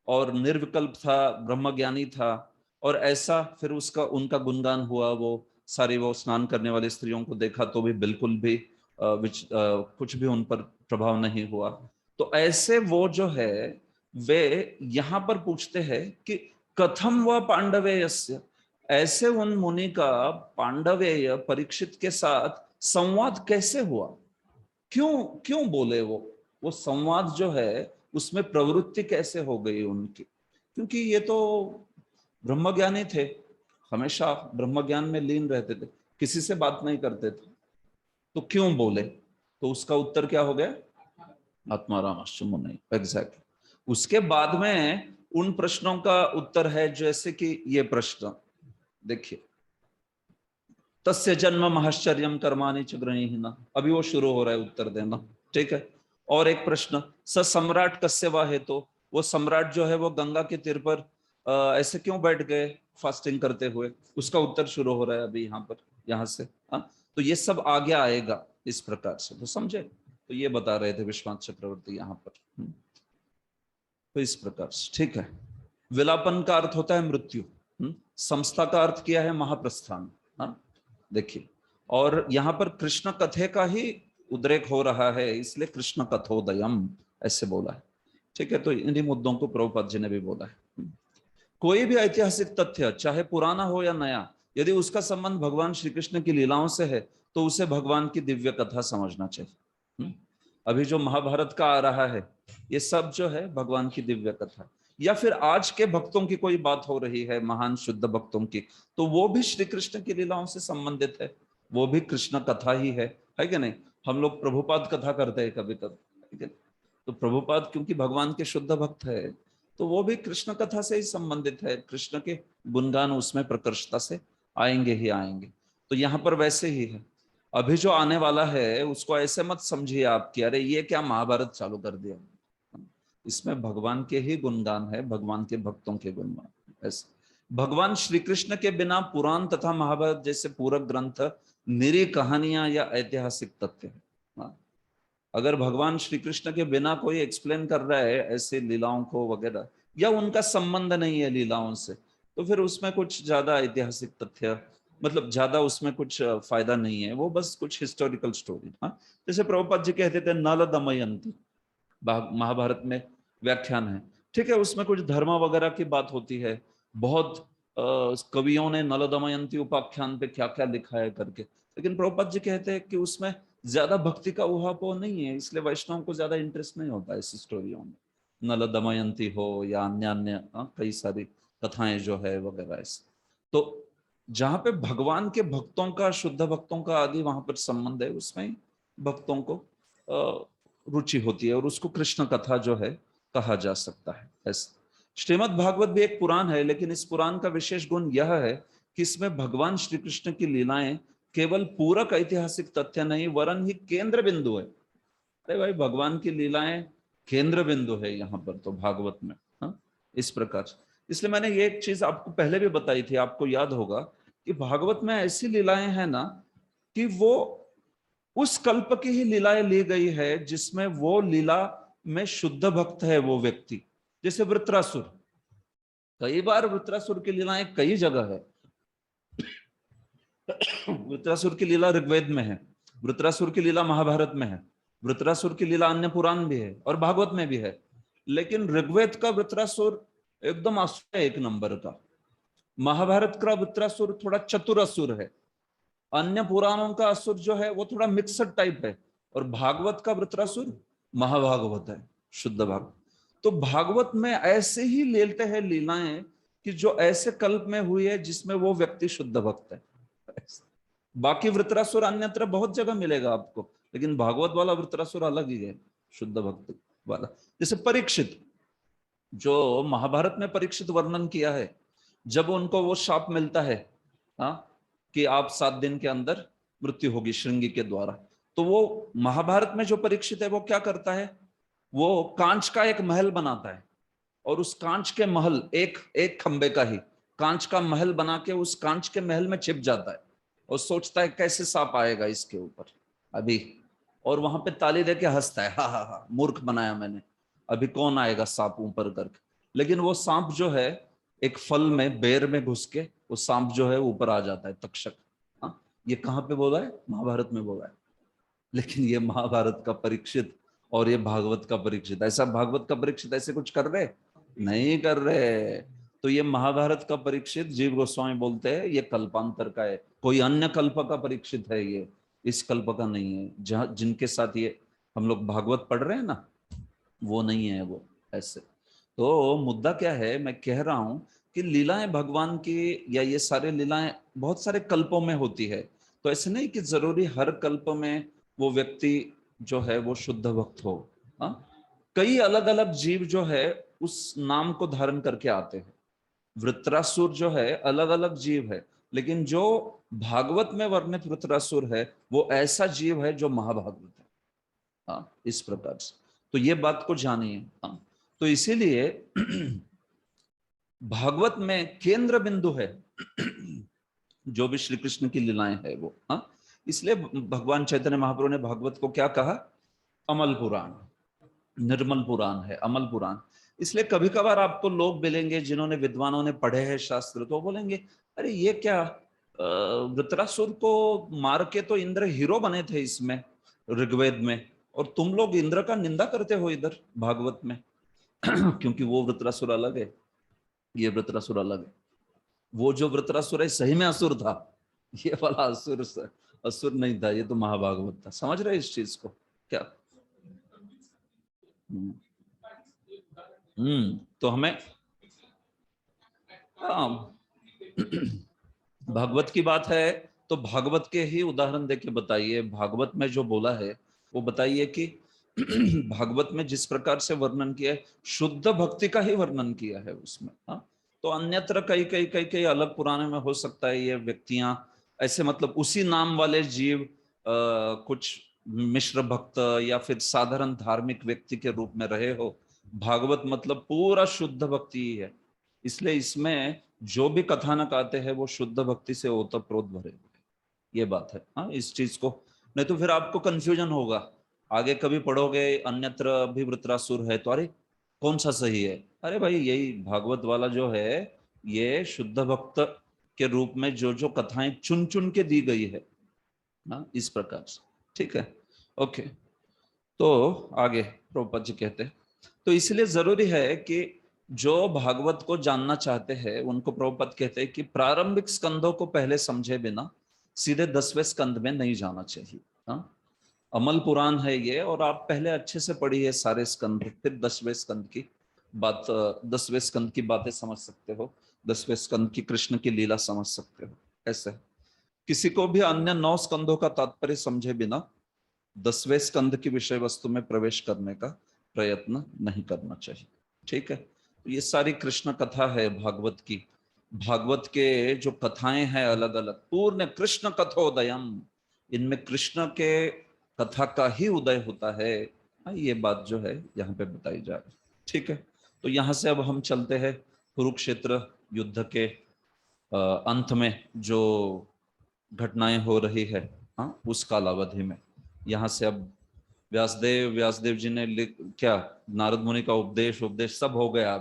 और निर्विकल्प था, ब्रह्मज्ञानी था, और ऐसा फिर उसका उनका गुणगान हुआ। वो सारी वो स्नान करने वाली स्त्रियों को देखा तो भी बिल्कुल भी कुछ भी उन पर प्रभाव नहीं हुआ। तो ऐसे वो जो है वे यहाँ पर पूछते हैं कि कथम व पांडवेयस्य, ऐसे उन मुनि का पांडवेय परीक्षित के साथ संवाद कैसे हुआ, क्यों बोले वो संवाद जो है उसमें प्रवृत्ति कैसे हो गई उनकी, क्योंकि ये तो ब्रह्मज्ञानी थे, हमेशा ब्रह्मज्ञान में लीन रहते थे, किसी से बात नहीं करते थे, तो क्यों बोले? तो उसका उत्तर क्या हो गया? आत्मारामाश्च मुनय, एग्जैक्टली। उसके बाद में उन प्रश्नों का उत्तर है, जैसे कि ये प्रश्न देखिए, तस्य जन्म महश्चर्यम कर्माणि च गृहीण, अभी वो शुरू हो रहा है उत्तर देना। ठीक है, और एक प्रश्न, स सम्राट कस्य वा हेतु, वो सम्राट जो है वो गंगा के तीर पर ऐसे क्यों बैठ गए फास्टिंग करते हुए, उसका उत्तर शुरू हो रहा है अभी यहाँ पर, यहाँ से। तो ये सब आगे आएगा इस प्रकार से, तो समझे? तो ये बता रहे थे विश्वनाथ चक्रवर्ती यहाँ पर। तो इस प्रकार से, ठीक है। विलापन का अर्थ होता है मृत्यु, संस्था का अर्थ किया है महाप्रस्थान। देखिए, और यहाँ पर कृष्ण कथे का ही उद्रेक हो रहा है, इसलिए कृष्ण कथोदयम ऐसे बोला है। ठीक है, तो इन्हीं मुद्दों को प्रभुपाद जी ने भी बोला है। कोई भी ऐतिहासिक तथ्य चाहे पुराना हो या नया, यदि उसका संबंध भगवान श्री कृष्ण की लीलाओं से है तो उसे भगवान की दिव्य कथा समझना चाहिए। अभी जो महाभारत का आ रहा है ये सब जो है भगवान की दिव्य कथा, या फिर आज के भक्तों की कोई बात हो रही है, महान शुद्ध भक्तों की, तो वो भी श्री कृष्ण की लीलाओं से संबंधित है, वो भी कृष्ण कथा ही है कि नहीं। हम लोग प्रभुपाद कथा करते हैं कभी कभी, तो प्रभुपाद क्योंकि भगवान के शुद्ध भक्त है तो वो भी कृष्ण कथा से ही संबंधित है, कृष्ण के गुणगान उसमें प्रकर्षता से आएंगे ही आएंगे। तो यहाँ पर वैसे ही है, अभी जो आने वाला है उसको ऐसे मत समझिए आप कि अरे ये क्या महाभारत चालू कर दिया, इसमें भगवान के ही गुणगान है, भगवान के भक्तों के गुणगान। ऐसे भगवान श्री कृष्ण के बिना पुराण तथा महाभारत जैसे पूरक ग्रंथ निरी कहानियां या ऐतिहासिक तथ्य है। अगर भगवान श्री कृष्ण के बिना कोई एक्सप्लेन कर रहा है ऐसे लीलाओं को वगैरह, या उनका संबंध नहीं है लीलाओं से, तो फिर उसमें कुछ ज्यादा ऐतिहासिक तथ्य, मतलब ज्यादा उसमें कुछ फायदा नहीं है, वो बस कुछ हिस्टोरिकल स्टोरी। हाँ, जैसे प्रभुपाद जी कहते थे नल दमयंती महाभारत में व्याख्यान है, ठीक है, उसमें कुछ धर्म वगैरह की बात होती है, बहुत कवियों ने नल दमयंती उपाख्यान पे क्या क्या लिखा है करके, लेकिन प्रभुपाद जी कहते हैं कि उसमें ज्यादा भक्ति का उहापोह नहीं है, इसलिए वैष्णव को ज्यादा इंटरेस्ट नहीं होता इस स्टोरियों में, नल दमयंती हो या अन्य अन्य कई सारी कथाएं जो है वगैरह ऐसे। तो जहां पे भगवान के भक्तों का, शुद्ध भक्तों का आदि वहां पर संबंध है, उसमें भक्तों को रुचि होती है और उसको कृष्ण कथा जो है कहा जा सकता है ऐसे। श्रीमद् भागवत भी एक पुराण है, लेकिन इस पुराण का विशेष गुण यह है कि इसमें भगवान श्री कृष्ण की लीलाएं केवल पूरक ऐतिहासिक तथ्य नहीं वरन ही केंद्र बिंदु है। अरे भाई, भगवान की लीलाएं केंद्र बिंदु है यहाँ पर तो भागवत में। हाँ, इस प्रकार। इसलिए मैंने ये एक चीज आपको पहले भी बताई थी, आपको याद होगा कि भागवत में ऐसी लीलाएं हैं ना कि वो उस कल्प की ही लीलाएं ली गई है जिसमें वो लीला में शुद्ध भक्त है वो व्यक्ति। जैसे वृत्रासुर, कई बार वृत्रासुर की लीलाएं कई जगह है। वृत्रासुर की लीला ऋग्वेद में है, वृत्रासुर की लीला महाभारत में है, वृत्रासुर की लीला अन्य पुराण भी है और भागवत में भी है। लेकिन ऋग्वेद का वृत्रासुर एकदम असुर है, एक नंबर का। महाभारत का वृत्रासुर थोड़ा चतुर असुर है। अन्य पुराणों का असुर जो है वो थोड़ा मिक्सड टाइप है, और भागवत का वृत्रासुर महाभागवत है, शुद्ध भाग। तो भागवत में ऐसे ही लेते हैं लीलाएं कि जो ऐसे कल्प में हुई है जिसमें वो व्यक्ति शुद्ध भक्त है। बाकी वृत्रासुर अन्यत्र बहुत जगह मिलेगा आपको, लेकिन भागवत वाला वृत्रासुर अलग ही है, शुद्ध भक्त वाला। जैसे परीक्षित, जो महाभारत में परीक्षित वर्णन किया है, जब उनको वो शाप मिलता है कि आप 7 दिन के अंदर मृत्यु होगी श्रृंगी के द्वारा, तो वो महाभारत में जो परीक्षित है वो क्या करता है, वो कांच का एक महल बनाता है और उस कांच के महल, एक खंबे का ही कांच का महल बना के उस कांच के महल में छिप जाता है और सोचता है कैसे सांप आएगा इसके ऊपर अभी, और वहां पे ताली दे के हंसता है, हा हा हा, मूर्ख बनाया मैंने, अभी कौन आएगा सांप ऊपर करके। लेकिन वो सांप जो है एक फल में, बेर में घुस के वो सांप जो है ऊपर आ जाता है, तक्षक। हाँ, ये कहाँ पे बोला है, महाभारत में बोला है। लेकिन ये महाभारत का परीक्षित और ये भागवत का परीक्षित, ऐसा भागवत का परीक्षित ऐसे कुछ कर रहे नहीं कर रहे। तो ये महाभारत का परीक्षित जीव गोस्वामी बोलते हैं ये कल्पांतर का है, कोई अन्य कल्प का परीक्षित है, ये इस कल्प का नहीं है। जहां जिनके साथ ये हम लोग भागवत पढ़ रहे हैं ना, वो नहीं है वो ऐसे। तो मुद्दा क्या है, मैं कह रहा हूं कि लीलाएं भगवान की, या ये सारे लीलाएं बहुत सारे कल्पों में होती है, तो ऐसे नहीं कि जरूरी हर कल्प में वो व्यक्ति जो है वो शुद्ध भक्त हो। कई अलग अलग जीव जो है उस नाम को धारण करके आते हैं। वृत्रासुर जो है अलग अलग जीव है, लेकिन जो भागवत में वर्णित वृत्रासुर है वो ऐसा जीव है जो महाभागवत है। हाँ, इस प्रकार से तो ये बात को जानिए। हाँ, तो इसीलिए भागवत में केंद्र बिंदु है जो भी श्री कृष्ण की लीलाएं है वो। हाँ, इसलिए भगवान चैतन्य महाप्रभु ने भागवत को क्या कहा, अमल पुराण, निर्मल पुराण है, अमल पुराण। इसलिए कभी कभार आपको लोग मिलेंगे जिन्होंने, विद्वानों ने पढ़े हैं शास्त्र, तो बोलेंगे अरे ये क्या, वृत्रासुर को मार के तो इंद्र हीरो बने थे इसमें ऋग्वेद में, और तुम लोग इंद्र का निंदा करते हो इधर भागवत में। क्योंकि वो वृत्रासुर अलग है, ये वृत्रासुर अलग है। वो जो वृत्रासुर है सही में असुर था, ये वाला असुर नहीं था, ये तो महाभागवत था। समझ रहे इस चीज को क्या? तो हमें भागवत की बात है तो भागवत के ही उदाहरण देके बताइए। भागवत में जो बोला है वो बताइए कि भागवत में जिस प्रकार से वर्णन किया है, शुद्ध भक्ति का ही वर्णन किया है उसमें। हाँ, तो अन्यत्र कई अलग पुराने में हो सकता है ये व्यक्तियां ऐसे, मतलब उसी नाम वाले जीव कुछ मिश्र भक्त या फिर साधारण धार्मिक व्यक्ति के रूप में रहे हो। भागवत मतलब पूरा शुद्ध भक्ति ही है, इसलिए इसमें जो भी कथानक आते हैं वो शुद्ध भक्ति से ओतप्रोत भरे हुए, ये बात है। हाँ, इस चीज को, नहीं तो फिर आपको कंफ्यूजन होगा। आगे कभी पढ़ोगे अन्यत्र भी वृत्रासुर है तो अरे कौन सा सही है? अरे भाई यही भागवत वाला जो है ये शुद्ध भक्त के रूप में जो जो कथाएं चुन चुन के दी गई है ना, इस प्रकार से। ठीक है, ओके। तो आगे प्रभुपाद जी कहते हैं, तो इसलिए जरूरी है कि जो भागवत को जानना चाहते हैं उनको प्रभुपाद कहते हैं कि प्रारंभिक स्कंदों को पहले समझे बिना सीधे 10वें स्कंद में नहीं जाना चाहिए। हाँ, अमल पुराण है ये, और आप पहले अच्छे से पढ़िए सारे स्कंद, फिर 10वें स्कंद की बात, 10वें स्कंद की बातें समझ सकते हो, 10वें स्कंद की कृष्ण की लीला समझ सकते हो। ऐसे किसी को भी अन्य 9 स्कंदों का तात्पर्य समझे बिना 10वें स्कंद की विषय वस्तु में प्रवेश करने का प्रयत्न नहीं करना चाहिए। ठीक है, ये सारी कृष्ण कथा है भागवत की। भागवत के जो कथाएं हैं अलग अलग, पूर्ण कृष्ण कथोदयम, इनमें कृष्ण के कथा का ही उदय होता है। ये बात जो है यहाँ पे बताई जा रही है। ठीक है, तो यहाँ से अब हम चलते हैं कुरुक्षेत्र युद्ध के अंत में जो घटनाएं हो रही है, हाँ, उस कालावधि में। यहाँ से अब व्यासदेव जी ने क्या नारद मुनि का उपदेश सब हो गया।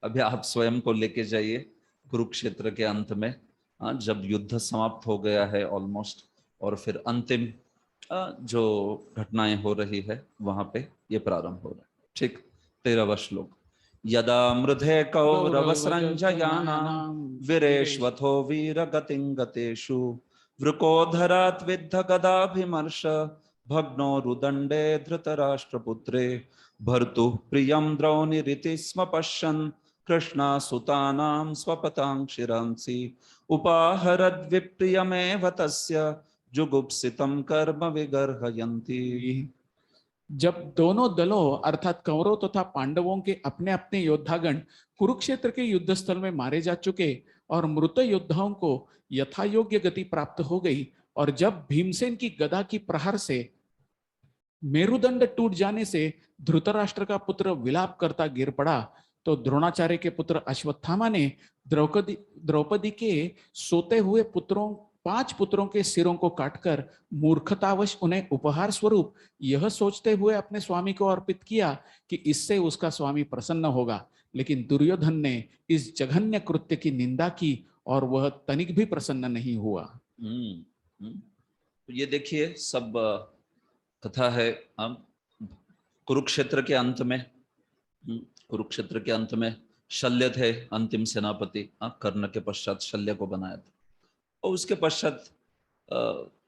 अभी आप स्वयं को लेके जाइए कुरुक्षेत्र के अंत में, हाँ, जब युद्ध समाप्त हो गया है ऑलमोस्ट, और फिर अंतिम जो घटनाएं हो रही है वहां पे ये प्रारंभ हो रहा है। ठीक, 13वां श्लोक। यदा मृधे कौरवसृञ्जयानां वीरेष्वथो वीरगतिं गतेषु वृकोधरात् विद्ध गदाभिमर्श भग्नो रुदण्डे धृतराष्ट्रपुत्रे भर्तुः प्रियं द्रौणीरिति स्म पश्यन् कृष्णासुतानां स्वपतां शिरांसि उपाहरद्विप्रियमेव तस्य जुगुप्सितं कर्म विगर्हयन्ति। जब दोनों दलों अर्थात कौरव तथा पांडवों के अपने अपने योद्धागण कुरुक्षेत्र के युद्ध स्थल में मारे जा चुके और मृत योद्धाओं को यथायोग्य गति प्राप्त हो गई, और जब भीमसेन की गदा की प्रहार से मेरुदंड टूट जाने से धृतराष्ट्र का पुत्र विलाप करता गिर पड़ा, तो द्रोणाचार्य के पुत्र अश्वत्थामा ने द्रौपदी के सोते हुए 5 पुत्रों के सिरों को काटकर मूर्खतावश उन्हें उपहार स्वरूप यह सोचते हुए अपने स्वामी को अर्पित किया कि इससे उसका स्वामी प्रसन्न होगा। लेकिन दुर्योधन ने इस जघन्य कृत्य की निंदा की और वह तनिक भी प्रसन्न नहीं हुआ। तो ये देखिए सब कथा है। हम कुरुक्षेत्र के अंत में शल्य थे अंतिम सेनापति, कर्ण के पश्चात शल्य को बनाया था, और उसके पश्चात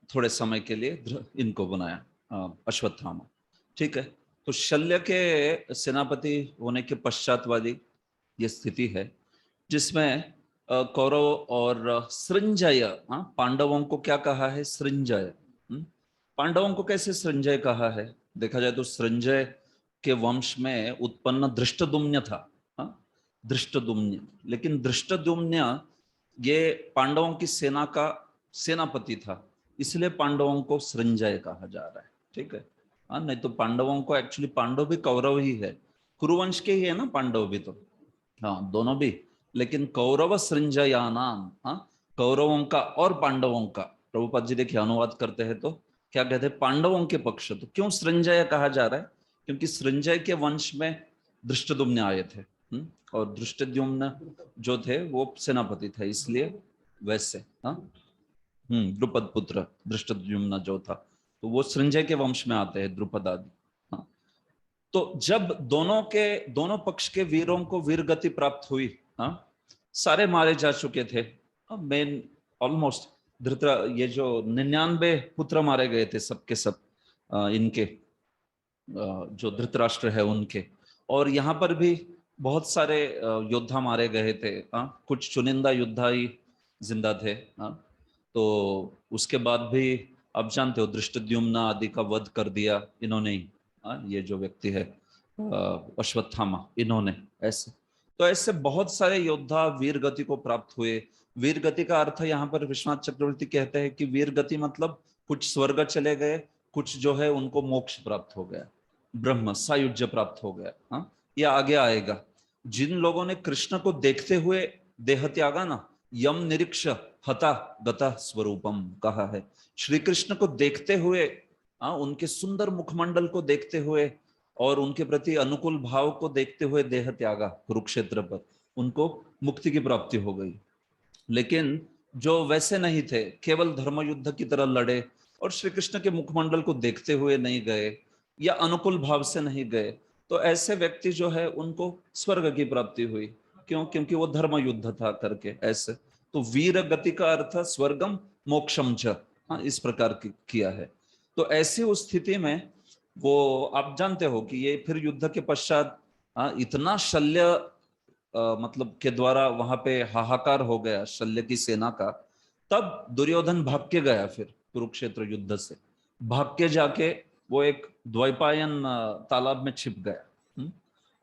थोड़े समय के लिए इनको बनाया अश्वत्थामा। ठीक है, तो शल्य के सेनापति होने के पश्चात वाली ये स्थिति है जिसमें कौरव और सृंजय, पांडवों को क्या कहा है? सृंजय। पांडवों को कैसे सृंजय कहा है? देखा जाए तो सृंजय के वंश में उत्पन्न धृष्टद्युम्न था, धृष्टद्युम्न। लेकिन धृष्टद्युम्न ये पांडवों की सेना का सेनापति था, इसलिए पांडवों को सृंजय कहा जा रहा है। ठीक है, नहीं तो पांडवों को एक्चुअली, पांडव भी कौरव ही है, कुरुवंश के ही है ना पांडव भी, तो हाँ दोनों भी। लेकिन कौरव सृंजयानाम, कौरवों का और पांडवों का, प्रभुपाद जी देखिए अनुवाद करते हैं तो क्या कहते हैं? पांडवों के पक्ष। तो क्यों सृंजय कहा जा रहा है? क्योंकि सृंजय के वंश में धृष्टद्युम्न आए थे, और धृष्टद्युम्न जो थे वो सेनापति थे, इसलिए वैसे द्रुपद पुत्र धृष्टद्युम्न जो था, तो वो सृंजय के वंश में आते हैं, द्रुपद आदि। तो जब दोनों पक्ष के वीरों को वीर गति प्राप्त हुई, हाँ, सारे मारे जा चुके थे, मेन ऑलमोस्ट ये जो 99 पुत्र मारे गए थे सबके सब, इनके जो धृतराष्ट्र है उनके, और यहाँ पर भी बहुत सारे योद्धा मारे गए थे, कुछ चुनिंदा योद्धा ही जिंदा थे, तो उसके बाद भी आप जानते हो धृष्टद्युम्न आदि का वध कर दिया इन्होंने ही, ये जो व्यक्ति है अश्वत्थामा, इन्होंने। ऐसे तो ऐसे बहुत सारे योद्धा वीर गति को प्राप्त हुए। वीर गति का अर्थ यहाँ पर विश्वनाथ चक्रवर्ती कहते हैं कि वीर गति मतलब कुछ स्वर्ग चले गए, कुछ जो है उनको मोक्ष प्राप्त हो गया, ब्रह्म सायुज्य प्राप्त हो गया। हाँ, यह आगे आएगा। जिन लोगों ने कृष्ण को देखते हुए देह त्यागा ना, यम निरीक्ष हता गता स्वरूपम कहा है। श्री कृष्ण को देखते हुए, उनके सुंदर मुखमंडल को देखते हुए और उनके प्रति अनुकूल भाव को देखते हुए देह त्यागा कुरुक्षेत्र पर, उनको मुक्ति की प्राप्ति हो गई। लेकिन जो वैसे नहीं थे, केवल धर्म युद्ध की तरह लड़े और श्री कृष्ण के मुखमंडल को देखते हुए नहीं गए या अनुकूल भाव से नहीं गए, तो ऐसे व्यक्ति जो है उनको स्वर्ग की प्राप्ति हुई। क्यों? क्योंकि वो धर्म युद्ध था करके। ऐसे तो वीर गति का अर्थ स्वर्गम मोक्षम च, इस प्रकार की किया है। तो ऐसी उस स्थिति में वो आप जानते हो कि ये फिर युद्ध के पश्चात इतना शल्य मतलब के द्वारा वहां पे हाहाकार हो गया शल्य की सेना का, तब दुर्योधन भाग के गया फिर कुरुक्षेत्र युद्ध से, भाग के जाके वो एक द्वैपायन तालाब में छिप गया।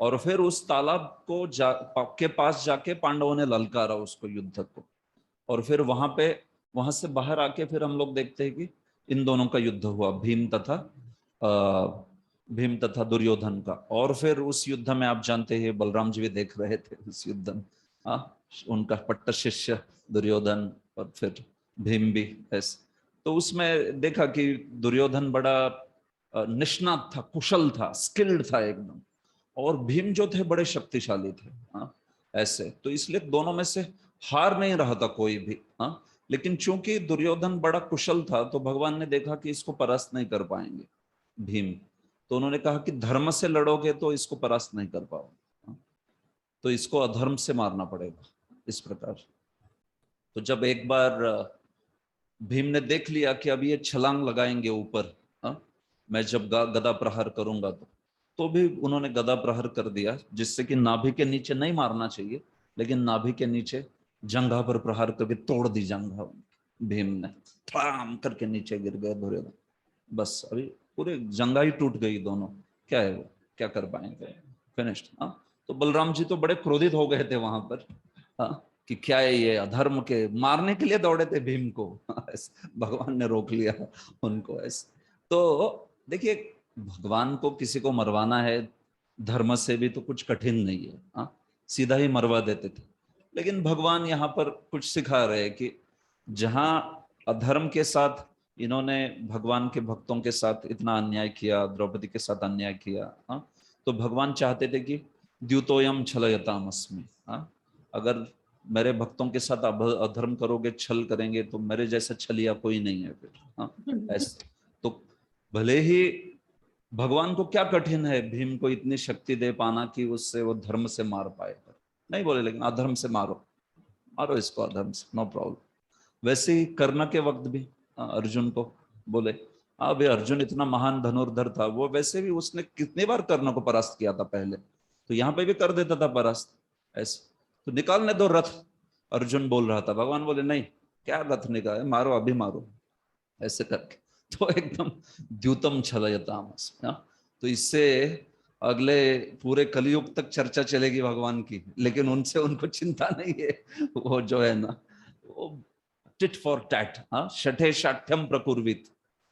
और फिर उस तालाब को के पास जाके पांडवों ने ललकारा उसको, युद्ध को, और फिर वहां से बाहर आके फिर हम लोग देखते हैं कि इन दोनों का युद्ध हुआ, भीम तथा दुर्योधन का। और फिर उस युद्ध में आप जानते हैं बलराम जी भी देख रहे थे उस युद्ध में, उनका पट्ट शिष्य दुर्योधन और फिर भीम भी। ऐसे तो उसमें देखा कि दुर्योधन बड़ा निष्णात था, कुशल था, स्किल्ड था एकदम, और भीम जो थे बड़े शक्तिशाली थे। ऐसे तो इसलिए दोनों में से हार नहीं रहा था कोई भी। लेकिन चूंकि दुर्योधन बड़ा कुशल था तो भगवान ने देखा कि इसको परास्त नहीं कर पाएंगे भीम, तो उन्होंने कहा कि धर्म से लड़ोगे तो इसको परास्त नहीं कर पाओगे, तो इसको अधर्म से मारना पड़ेगा। इस प्रकार तो जब एक बार भीम ने देख लिया कि अब ये छलांग लगाएंगे ऊपर, मैं जब गदा प्रहार करूंगा तो भी उन्होंने गदा प्रहार कर दिया, जिससे कि नाभि के नीचे नहीं मारना चाहिए, लेकिन नाभि के नीचे जंघा पर प्रहार करके तोड़ दी जंघा। भीम ने ठाम करके नीचे गिर गए दुर्योधन, बस अभी पूरे जंघा ही टूट गई दोनों। क्या है वो, क्या कर पाएंगे, फिनिश्ड। तो बलराम जी तो बड़े क्रोधित हो गए थे वहां पर, कि क्या है ये, अधर्म के मारने के लिए दौड़े थे भीम को। भगवान ने रोक लिया उनको। ऐसे तो देखिए, भगवान को किसी को मरवाना है धर्म से भी तो कुछ कठिन नहीं है, सीधा ही मरवा देते थे। लेकिन भगवान यहाँ पर कुछ सिखा रहे हैं कि जहां अधर्म के साथ इन्होंने भगवान के भक्तों के साथ इतना अन्याय किया, द्रौपदी के साथ अन्याय किया, तो भगवान चाहते थे कि द्युतोयम छलयतामस्मि, अगर मेरे भक्तों के साथ अधर्म करोगे, छल करेंगे, तो मेरे जैसा छलिया कोई नहीं है फिर। ऐसे तो भले ही भगवान को क्या कठिन है भीम को इतनी शक्ति दे पाना कि उससे वो धर्म से मार पाए, नहीं बोले, लेकिन अधर्म से मारो इसको, अधर्म से, नो प्रॉब्लम। वैसे ही कर्ण के वक्त भी अर्जुन को बोले, भाई अर्जुन इतना महान धनुर्धर था, वो वैसे भी उसने कितनी बार कर्ण को परास्त किया था पहले, तो यहाँ पे भी कर देता था परास्त। ऐसे तो निकालने दो रथ, अर्जुन बोल रहा था, भगवान बोले नहीं, क्या रथ निकाले, मारो अभी मारो, ऐसे करके। तो एकदम द्युतम छलयताम। तो इससे अगले पूरे कलयुग तक चर्चा चलेगी भगवान की, लेकिन उनसे उनको चिंता नहीं है। वो जो है ना, वो टिट फॉर टैट, शठे शाठ्यम प्रकुर्वित,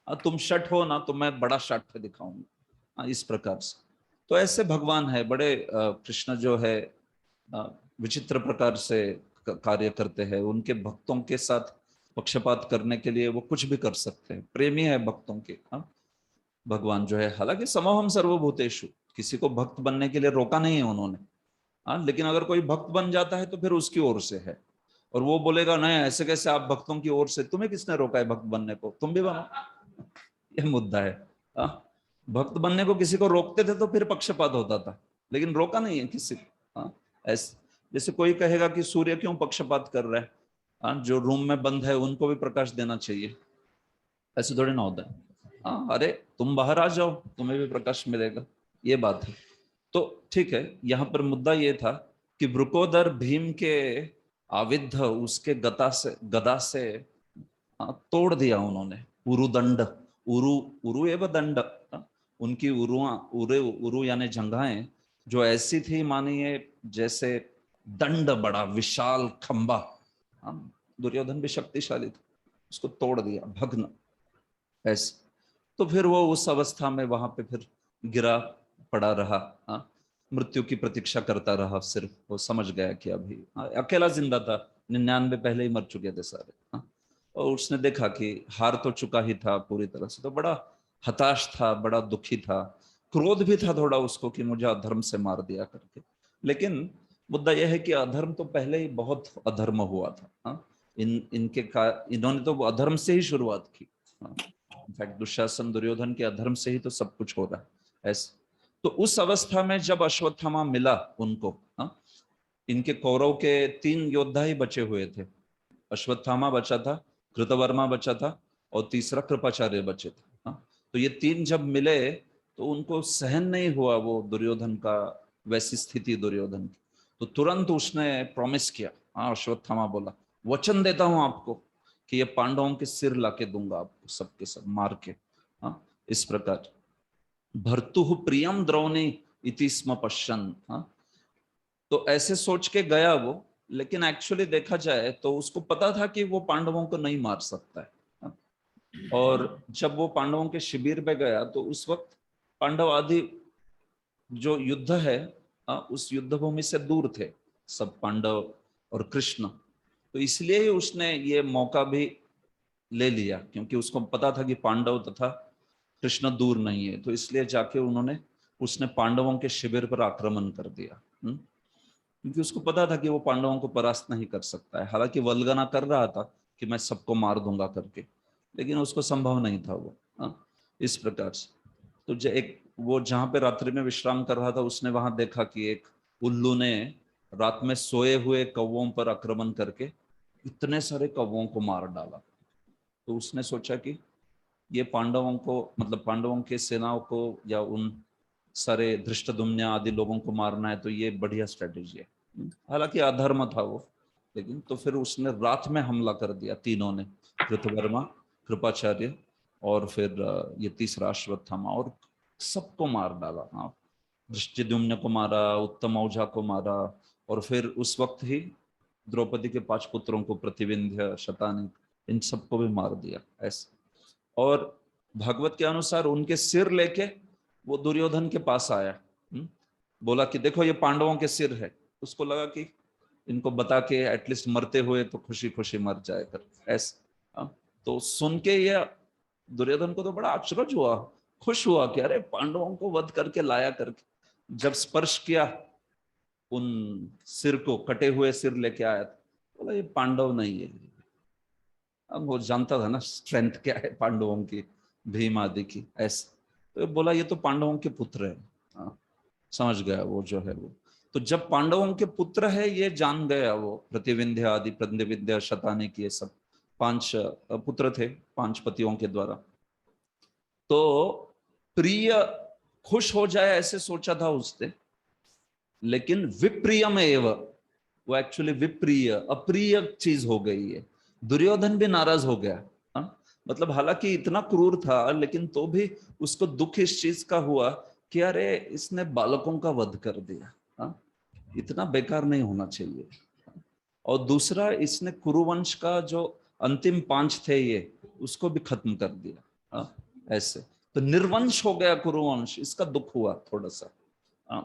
तुम शठ हो ना तो मैं बड़ा शाठ्य दिखाऊंगा, इस प्रकार से। तो ऐसे भगवान है बड़े, कृष्ण जो है विचित्र प्रकार से कार्य करते हैं। उनके भक्तों के साथ पक्षपात करने के लिए वो कुछ भी कर सकते हैं, प्रेमी है भक्तों के। भगवान जो है, हालांकि समोहम सर्वभूतेषु, किसी को भक्त बनने के लिए रोका नहीं है उन्होंने, लेकिन अगर कोई भक्त बन जाता है तो फिर उसकी ओर से है, और वो बोलेगा नहीं ऐसे कैसे आप भक्तों की ओर से, तुम्हें किसने रोका है भक्त बनने को, तुम भी बनो, यह मुद्दा है। भक्त बनने को किसी को रोकते थे तो फिर पक्षपात होता था, लेकिन रोका नहीं है किसी को। हाँ, ऐसे जैसे कोई कहेगा कि सूर्य क्यों पक्षपात कर रहा है, हाँ, जो रूम में बंद है उनको भी प्रकाश देना चाहिए, ऐसे थोड़ी ना होता है। हाँ, अरे तुम बाहर आ जाओ, तुम्हें भी प्रकाश मिलेगा, ये बात है। तो ठीक है, यहाँ पर मुद्दा ये था कि वृकोदर भीम के आविद्ध उसके गदा से तोड़ दिया उन्होंने। उरुदंड, उरु उरु एवं दंड, उनकी उरु यानी जंघाएं जो ऐसी थी मानिए जैसे दंड, बड़ा विशाल खंबा। दुर्योधन भी शक्तिशाली था, उसको तोड़ दिया, भग्न ऐसे। तो फिर वो उस अवस्था में वहां पे फिर गिरा पड़ा रहा, मृत्यु की प्रतीक्षा करता रहा। सिर्फ वो समझ गया कि अभी अकेला जिंदा था, 99 पहले ही मर चुके थे सारे। और उसने देखा कि हार तो चुका ही था पूरी तरह से, तो बड़ा हताश था, बड़ा दुखी था, क्रोध भी था थोड़ा उसको कि मुझे अधर्म से मार दिया करके। लेकिन मुद्दा यह है कि अधर्म तो पहले ही बहुत अधर्म हुआ था। इन्होंने तो अधर्म से ही शुरुआत की। इनफैक्ट दुशासन दुर्योधन के अधर्म से ही तो सब कुछ हो रहा है ऐसे। तो उस अवस्था में जब अश्वत्थामा मिला उनको, इनके कौरव के 3 योद्धा ही बचे हुए थे। अश्वत्थामा बचा था, कृतवर्मा बचा था और तीसरा कृपाचार्य बचे थे। तो ये 3 जब मिले तो उनको सहन नहीं हुआ वो दुर्योधन का, वैसी स्थिति दुर्योधन की। तो तुरंत उसने प्रॉमिस किया, अश्वत्थामा बोला वचन देता हूं आपको कि ये पांडवों के सिर लाके दूंगा आपको, सबके सब मार के। इस प्रकार भर्तुः प्रियम द्रौणी इति स्म पश्यन्। तो ऐसे सोच के गया वो, लेकिन एक्चुअली देखा जाए तो उसको पता था कि वो पांडवों को नहीं मार सकता है। और जब वो पांडवों के शिविर पे गया तो उस वक्त पांडव आदि जो युद्ध है उस युद्ध भूमि से दूर थे सब, पांडव और कृष्ण। तो इसलिए ही उसने ये मौका भी ले लिया, क्योंकि उसको पता था कि पांडव तथा कृष्ण दूर नहीं है। तो इसलिए जाके उसने पांडवों के शिविर पर आक्रमण कर दिया, क्योंकि उसको पता था कि वो पांडवों को परास्त नहीं कर सकता है। हालांकि वल्गना कर रहा था कि मैं सबको मार दूंगा करके, लेकिन उसको संभव नहीं था वो। इस प्रकार से तो वो जहां पे रात्रि में विश्राम कर रहा था, उसने वहां देखा कि एक उल्लू ने रात में सोए हुए कौवों पर आक्रमण करके इतने सारे कौवों को मार डाला। तो उसने सोचा कि ये पांडवों को, मतलब पांडवों के सेनाओं को या उन सारे धृष्टद्युम्न आदि लोगों को मारना है, तो ये बढ़िया स्ट्रेटेजी है। हालांकि अधर्म था वो, लेकिन तो फिर उसने रात में हमला कर दिया तीनों ने, कृतवर्मा, कृपाचार्य और फिर ये तीसरा अश्वत्थामा, और सबको मार डाला। धृष्टद्युम्न को मारा, उत्तम औजा को मारा, और फिर उस वक्त ही द्रौपदी के 5 पुत्रों को, प्रतिविंध्य, शतानिक, इन सबको भी मार दिया ऐसे। और भागवत के अनुसार उनके सिर लेके वो दुर्योधन के पास आया, बोला कि देखो ये पांडवों के सिर है। उसको लगा कि इनको बता के एटलीस्ट मरते हुए तो खुशी खुशी मर जाए कर ऐसे। तो सुन के ये दुर्योधन को तो बड़ा आश्चर्य हुआ, खुश हुआ कि अरे पांडवों को वध करके लाया करके। जब स्पर्श किया उन सिर को, कटे हुए सिर लेके आया था, बोला ये पांडव नहीं है। अब वो जानता था ना स्ट्रेंथ क्या है पांडवों की, भीम आदि की ऐसे। तो बोला ये तो पांडवों के पुत्र है। समझ गया वो जो है वो। तो जब पांडवों के पुत्र है ये जान गया वो, प्रतिविंध्य आदि, प्रतिविंध्य, शतानिक, ये सब 5 पुत्र थे 5 पतियों के द्वारा। तो प्रिय खुश हो जाए ऐसे सोचा था उसने, लेकिन विप्रियम एव, वो एक्चुअली विप्रिय, अप्रिय चीज हो गई है। दुर्योधन भी नाराज हो गया। मतलब हालांकि इतना क्रूर था, लेकिन तो भी उसको दुख इस चीज का हुआ कि अरे इसने बालकों का वध कर दिया, इतना बेकार नहीं होना चाहिए। और दूसरा, इसने कुरुवंश का जो अंतिम 5 थे ये, उसको भी खत्म कर दिया ऐसे। तो निर्वंश हो गया कुरुवंश, इसका दुख हुआ थोड़ा सा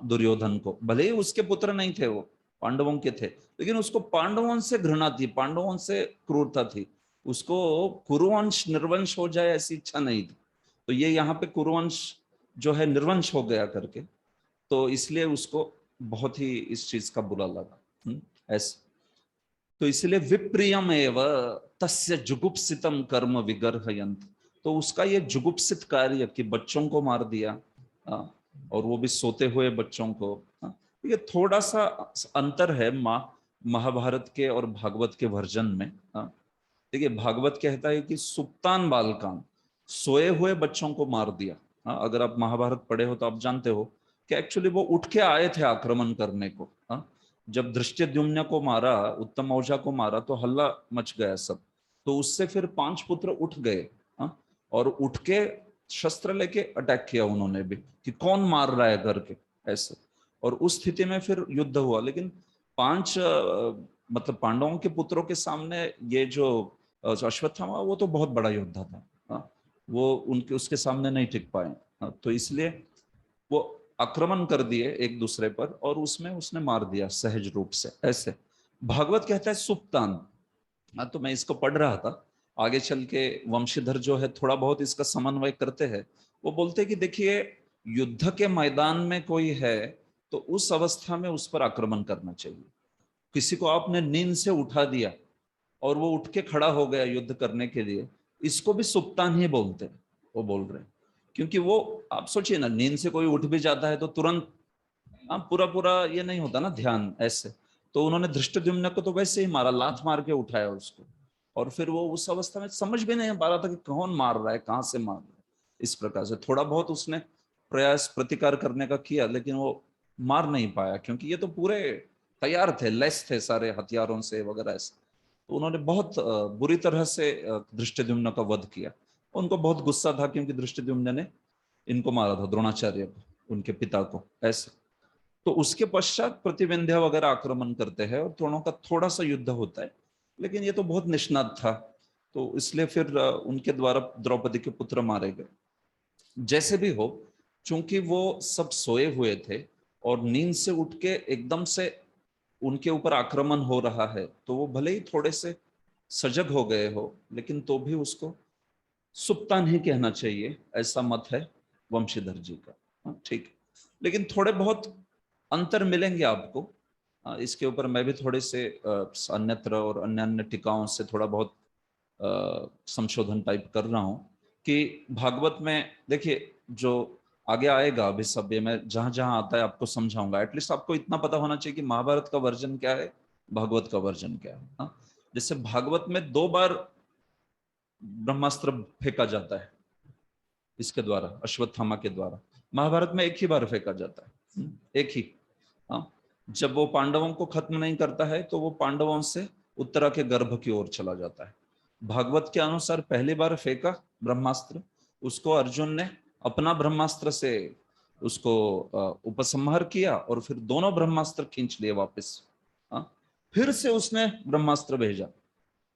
दुर्योधन को। भले ही उसके पुत्र नहीं थे वो, पांडवों के थे, लेकिन उसको पांडवों से घृणा थी, पांडवों से क्रूरता थी। उसको कुरुवंश निर्वंश हो जाए ऐसी इच्छा नहीं थी। तो ये यहाँ पे कुरुवंश जो है निर्वंश हो गया करके, तो इसलिए उसको बहुत ही इस चीज का बुरा लगा ऐसे। तो इसलिए विप्रियम एव तस्य जुगुप्सितम कर्म विगर्हयन्त। तो उसका ये जुगुप्सित कार्य कि बच्चों को मार दिया, और वो भी सोते हुए बच्चों को, ये थोड़ा सा अंतर है महाभारत के और भागवत के वर्जन में। देखिए भागवत कहता है कि सुप्तान बालकान, सोए हुए बच्चों को मार दिया। अगर आप महाभारत पढ़े हो तो आप जानते हो कि एक्चुअली वो उठ के आए थे आक्रमण करने को। जब धृष्टद्युम्न को मारा, उत्तम औजा को मारा, तो हल्ला मच गया सब। तो उससे फिर 5 पुत्र उठ गए, और उठ के शस्त्र लेके अटैक किया उन्होंने भी कि कौन मार रहा है करके ऐसे। और उस स्थिति में फिर युद्ध हुआ। लेकिन 5 मतलब पांडवों के पुत्रों के सामने ये जो अश्वत्थामा, वो तो बहुत बड़ा योद्धा था, वो उनके उसके सामने नहीं टिक पाए। तो इसलिए वो आक्रमण कर दिए एक दूसरे पर, और उसमें उसने मार दिया सहज रूप से ऐसे। भागवत कहता है सुप्तान। तो मैं इसको पढ़ रहा था, आगे चल के वंशीधर जो है थोड़ा बहुत इसका समन्वय करते हैं। वो बोलते हैं कि देखिए युद्ध के मैदान में कोई है तो उस अवस्था में उस पर आक्रमण करना चाहिए। किसी को आपने नींद से उठा दिया और वो उठ के खड़ा हो गया युद्ध करने के लिए, इसको भी सुप्तान ही बोलते हैं, वो बोल रहे हैं। क्योंकि वो आप सोचिए ना, नींद से कोई उठ भी जाता है तो तुरंत पूरा पूरा ये नहीं होता ना ध्यान ऐसे। तो उन्होंने धृष्टद्युम्न को तो वैसे ही मारा, लात मार के उठाया उसको, और फिर वो उस अवस्था में समझ भी नहीं पा रहा था कि कौन मार रहा है, कहाँ से मार रहा है। इस प्रकार से थोड़ा बहुत उसने प्रयास प्रतिकार करने का किया, लेकिन वो मार नहीं पाया, क्योंकि ये तो पूरे तैयार थे, लेस थे सारे हथियारों से वगैरह ऐसे। तो उन्होंने बहुत बुरी तरह से धृष्टद्युम्न का वध किया। उनको बहुत गुस्सा था, क्योंकि धृष्टद्युम्न ने इनको मारा था, द्रोणाचार्य को, उनके पिता को ऐसे। तो उसके पश्चात प्रतिविंध्य वगैरह आक्रमण करते हैं और दोनों का थोड़ा सा युद्ध होता है, लेकिन ये तो बहुत निष्णात था, तो इसलिए फिर उनके द्वारा द्रौपदी के पुत्र मारे गए। जैसे भी हो, चूंकि वो सब सोए हुए थे और नींद से उठ के एकदम से उनके ऊपर आक्रमण हो रहा है, तो वो भले ही थोड़े से सजग हो गए हो, लेकिन तो भी उसको सुप्तान ही कहना चाहिए, ऐसा मत है वंशीधर जी का। ठीक, लेकिन थोड़े बहुत अंतर मिलेंगे आपको। इसके ऊपर मैं भी थोड़े से अन्यत्र और अन्य अन्य टीकाओं से थोड़ा बहुत संशोधन टाइप कर रहा हूँ कि भागवत में देखिए जो आगे आएगा अभी सभ्य में जहां जहां आता है आपको समझाऊंगा। एटलीस्ट आपको इतना पता होना चाहिए कि महाभारत का वर्जन क्या है, भागवत का वर्जन क्या है। जैसे भागवत में 2 बार ब्रह्मास्त्र फेंका जाता है इसके द्वारा, अश्वत्थामा के द्वारा। महाभारत में एक ही बार फेंका जाता है, एक ही। जब वो पांडवों को खत्म नहीं करता है तो वो पांडवों से उत्तरा के गर्भ की ओर चला जाता है। भागवत के अनुसार पहली बार फेंका ब्रह्मास्त्र, उसको अर्जुन ने अपना ब्रह्मास्त्र से उसको उपसंहार किया, और फिर दोनों ब्रह्मास्त्र खींच लिए वापस। फिर से उसने ब्रह्मास्त्र भेजा,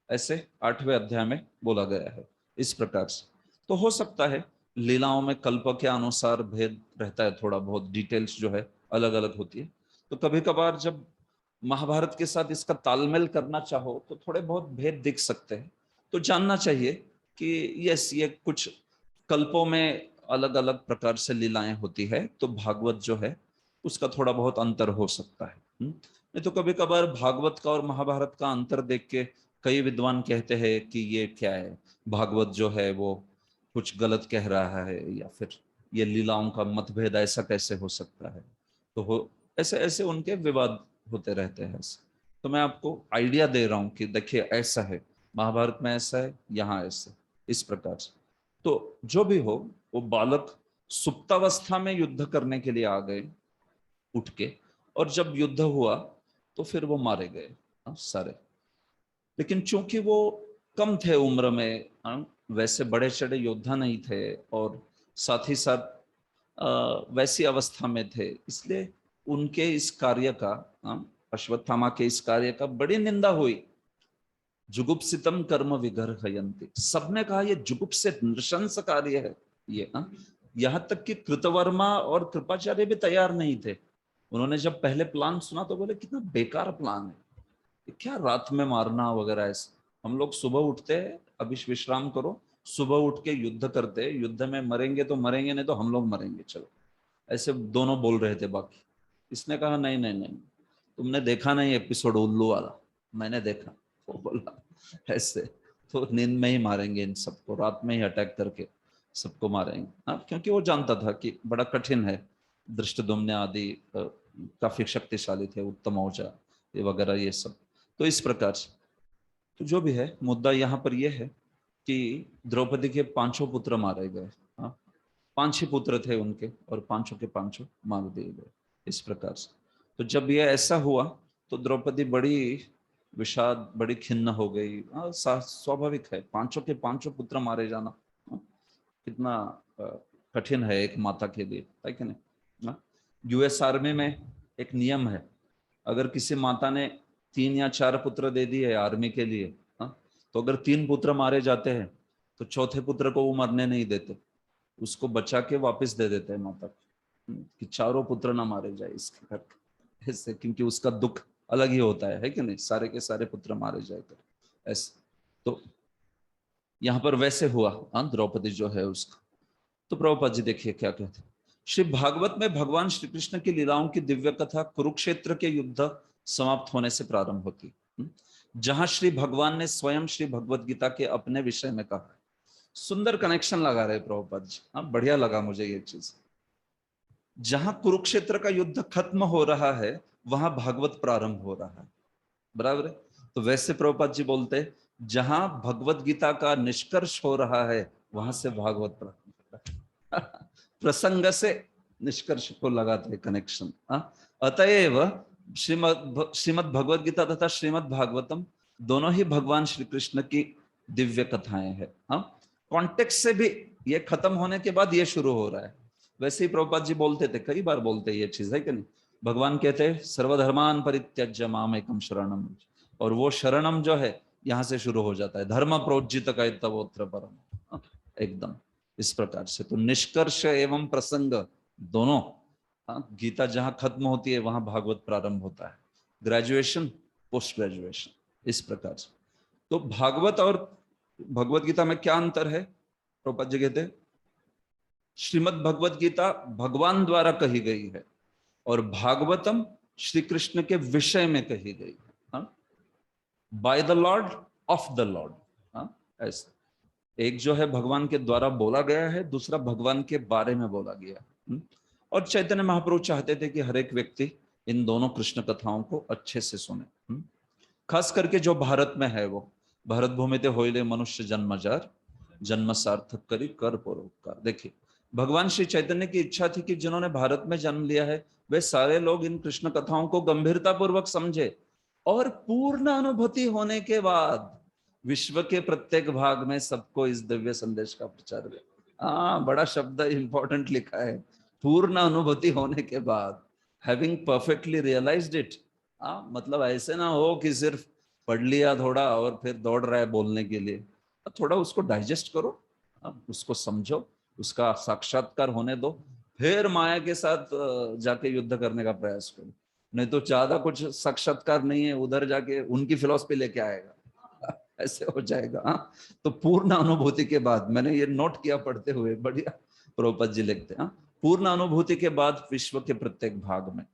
ऐसे 8वें अध्याय में बोला गया है इस प्रकार से। तो हो सकता है लीलाओं में कल्प के अनुसार भेद रहता है, थोड़ा बहुत डिटेल्स जो है अलग अलग होती है। तो कभी कभार जब महाभारत के साथ इसका तालमेल करना चाहो तो थोड़े बहुत भेद दिख सकते हैं। तो जानना चाहिए कि यस, ये कुछ कल्पों में अलग अलग प्रकार से लीलाएं होती है, तो भागवत जो है उसका थोड़ा बहुत अंतर हो सकता है। नहीं तो कभी कभार भागवत का और महाभारत का अंतर देख के कई विद्वान कहते हैं कि ये क्या है, भागवत जो है वो कुछ गलत कह रहा है, या फिर ये लीलाओं का मतभेद ऐसा कैसे हो सकता है। तो ऐसे ऐसे उनके विवाद होते रहते हैं। तो मैं आपको आइडिया दे रहा हूँ कि देखिए ऐसा है, महाभारत में ऐसा है, यहाँ ऐसे, इस प्रकार से। तो जो भी हो, वो बालक सुप्तावस्था में युद्ध करने के लिए आ गए उठ के, और जब युद्ध हुआ तो फिर वो मारे गए सारे। लेकिन चूंकि वो कम थे उम्र में, वैसे बड़े चढ़े योद्धा नहीं थे, और साथ ही साथ वैसी अवस्था में थे, इसलिए उनके इस कार्य का, अश्वत्थामा के इस कार्य का बड़ी निंदा हुई। जुगुप्सितम कर्म विगर्हयन्ति, सबने कहा ये जुगुप्सित नृशंस कार्य है ये। यहाँ तक कि कृतवर्मा और कृपाचार्य भी तैयार नहीं थे। उन्होंने जब पहले प्लान सुना तो बोले कितना बेकार प्लान है, क्या रात में मारना वगैरह ऐसे। हम लोग सुबह उठते हैं, अभी विश्राम करो, सुबह उठ के युद्ध करते, युद्ध में मरेंगे तो मरेंगे, नहीं तो हम लोग मरेंगे, चलो। ऐसे दोनों बोल रहे थे। बाकी इसने कहा नहीं नहीं नहीं, तुमने देखा नहीं एपिसोड उल्लू वाला, मैंने देखा, वो बोला ऐसे। तो नींद में ही मारेंगे इन सबको, रात में ही अटैक करके सबको मारेंगे। हाँ, क्योंकि वो जानता था कि बड़ा कठिन है। धृष्टद्युम्न आदि काफी शक्तिशाली थे, उत्तम औजा ये वगैरह ये सब। तो इस प्रकार से तो जो भी है मुद्दा यहाँ पर यह है कि द्रौपदी के 5 पुत्र मारे गए। हाँ, 5 ही पुत्र थे उनके और 5 के 5 मार दिए गए इस प्रकार से। तो जब यह ऐसा हुआ तो द्रौपदी बड़ी विषाद, बड़ी खिन्न हो गई। स्वाभाविक है, 5 के 5 पुत्र मारे जाना कितना कठिन है एक माता के लिए, है कि नहीं। यूएस आर्मी में एक नियम है, अगर किसी माता ने 3 या 4 पुत्र दे दिए आर्मी के लिए, तो अगर 3 पुत्र मारे जाते हैं तो चौथे पुत्र को वो मरने नहीं देते, उसको बचा के वापस दे देते हैं माता को कि 4 पुत्र ना मारे जाए इसके करके, इससे क्योंकि उसका दुख अलग ही होता है कि नहीं, सारे के सारे पुत्र मारे जाए कर ऐसे। तो यहाँ पर वैसे हुआ द्रौपदी जो है उसका। तो प्रभुपाद जी देखिए क्या कहते हैं। श्री भागवत में भगवान श्री कृष्ण की लीलाओं की दिव्य कथा कुरुक्षेत्र के युद्ध समाप्त होने से प्रारंभ होती, जहां श्री भगवान ने स्वयं श्री भगवत गीता के अपने विषय में कहा। सुंदर कनेक्शन लगा रहे प्रभुपाद जी, बढ़िया लगा मुझे ये चीज। जहां कुरुक्षेत्र का युद्ध खत्म हो रहा है वहां भागवत प्रारंभ हो रहा है, बराबर है। तो वैसे प्रभुपाद जी बोलते जहां भगवत गीता का निष्कर्ष हो रहा है वहां से भागवत प्रारंभ हो रहा है। प्रसंग से निष्कर्ष को लगाते कनेक्शन। अतएव श्रीमद् भगवत गीता तथा श्रीमद् भागवतम दोनों ही भगवान श्री कृष्ण की दिव्य कथाएं हैं। कॉन्टेक्स्ट से भी ये खत्म होने के बाद ये शुरू हो रहा है। वैसे ही प्रभुपाद जी बोलते थे, कई बार बोलते ये चीज है कि नहीं। भगवान कहते हैं सर्वधर्मान परित्यज्य माम एकम शरणम, और वो शरणम जो है यहाँ से शुरू हो जाता है, धर्म प्रोज्जित कैतवोत्र परम, एकदम इस प्रकार से। तो निष्कर्ष एवं प्रसंग दोनों, गीता जहां खत्म होती है वहां भागवत प्रारंभ होता है, ग्रेजुएशन पोस्ट ग्रेजुएशन इस प्रकार से। तो भागवत और भगवत गीता में क्या अंतर है? प्रभुपाद जी कहते हैं श्रीमद् भगवत गीता भगवान द्वारा कही गई है और भागवतम श्री कृष्ण के विषय में कही गई है, by the Lord of the Lord. ऐसा एक जो है भगवान के द्वारा बोला गया है, दूसरा भगवान के बारे में बोला गया। और चैतन्य महाप्रभु चाहते थे कि हर एक व्यक्ति इन दोनों कृष्ण कथाओं को अच्छे से सुने। खास करके जो भारत में है वो भारत भूमि ते होइले मनुष्य जन्मजार, जन्म सार्थक करी कर परोपकार। देखिए भगवान श्री चैतन्य की इच्छा थी कि जिन्होंने भारत में जन्म लिया है वे सारे लोग इन कृष्ण कथाओं को गंभीरता पूर्वक समझे और पूर्ण अनुभूति होने के बाद विश्व के प्रत्येक भाग में सबको इस दिव्य संदेश का प्रचार करें। बड़ा शब्द इंपॉर्टेंट लिखा है, पूर्ण अनुभूति होने के बाद, हैविंग परफेक्टली रियलाइज्ड इट। मतलब ऐसे ना हो कि सिर्फ पढ़ लिया थोड़ा और फिर दौड़ रहा है बोलने के लिए। थोड़ा उसको डाइजेस्ट करो, उसको समझो, उसका साक्षात्कार होने दो, फिर माया के साथ जाके युद्ध करने का प्रयास करो। नहीं तो ज्यादा कुछ साक्षात्कार नहीं है, उधर जाके उनकी फिलॉसफी लेके आएगा, ऐसे हो जाएगा। तो पूर्ण अनुभूति के बाद, मैंने ये नोट किया पढ़ते हुए, बढ़िया प्रभुपाद जी लिखते हैं, पूर्ण अनुभूति के बाद विश्व के प्रत्येक भाग में।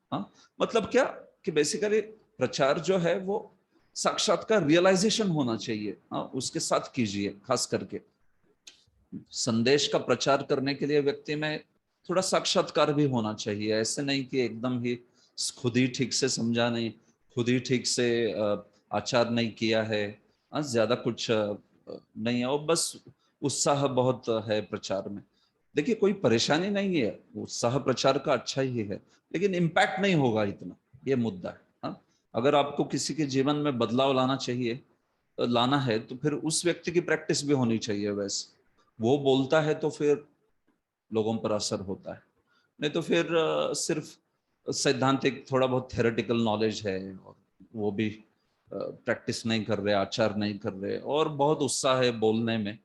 मतलब क्या कि बेसिकली प्रचार जो है वो साक्षात्कार रियलाइजेशन होना चाहिए, उसके साथ कीजिए। खास करके संदेश का प्रचार करने के लिए व्यक्ति में थोड़ा साक्षात्कार भी होना चाहिए। ऐसे नहीं कि एकदम ही खुद ही ठीक से समझा नहीं, खुद ही ठीक से आचार नहीं किया है, ज्यादा कुछ नहीं है, और बस उत्साह बहुत है प्रचार में। देखिए कोई परेशानी नहीं है, उत्साह प्रचार का अच्छा ही है, लेकिन इम्पैक्ट नहीं होगा इतना, ये मुद्दा है। अगर आपको किसी के जीवन में बदलाव लाना है तो फिर उस व्यक्ति की प्रैक्टिस भी होनी चाहिए। वैसे वो बोलता है तो फिर लोगों पर असर होता है, नहीं तो फिर सिर्फ सैद्धांतिक थोड़ा बहुत थ्योरेटिकल नॉलेज है और वो भी प्रैक्टिस नहीं कर रहे, आचार नहीं कर रहे, और बहुत उत्साह है बोलने में,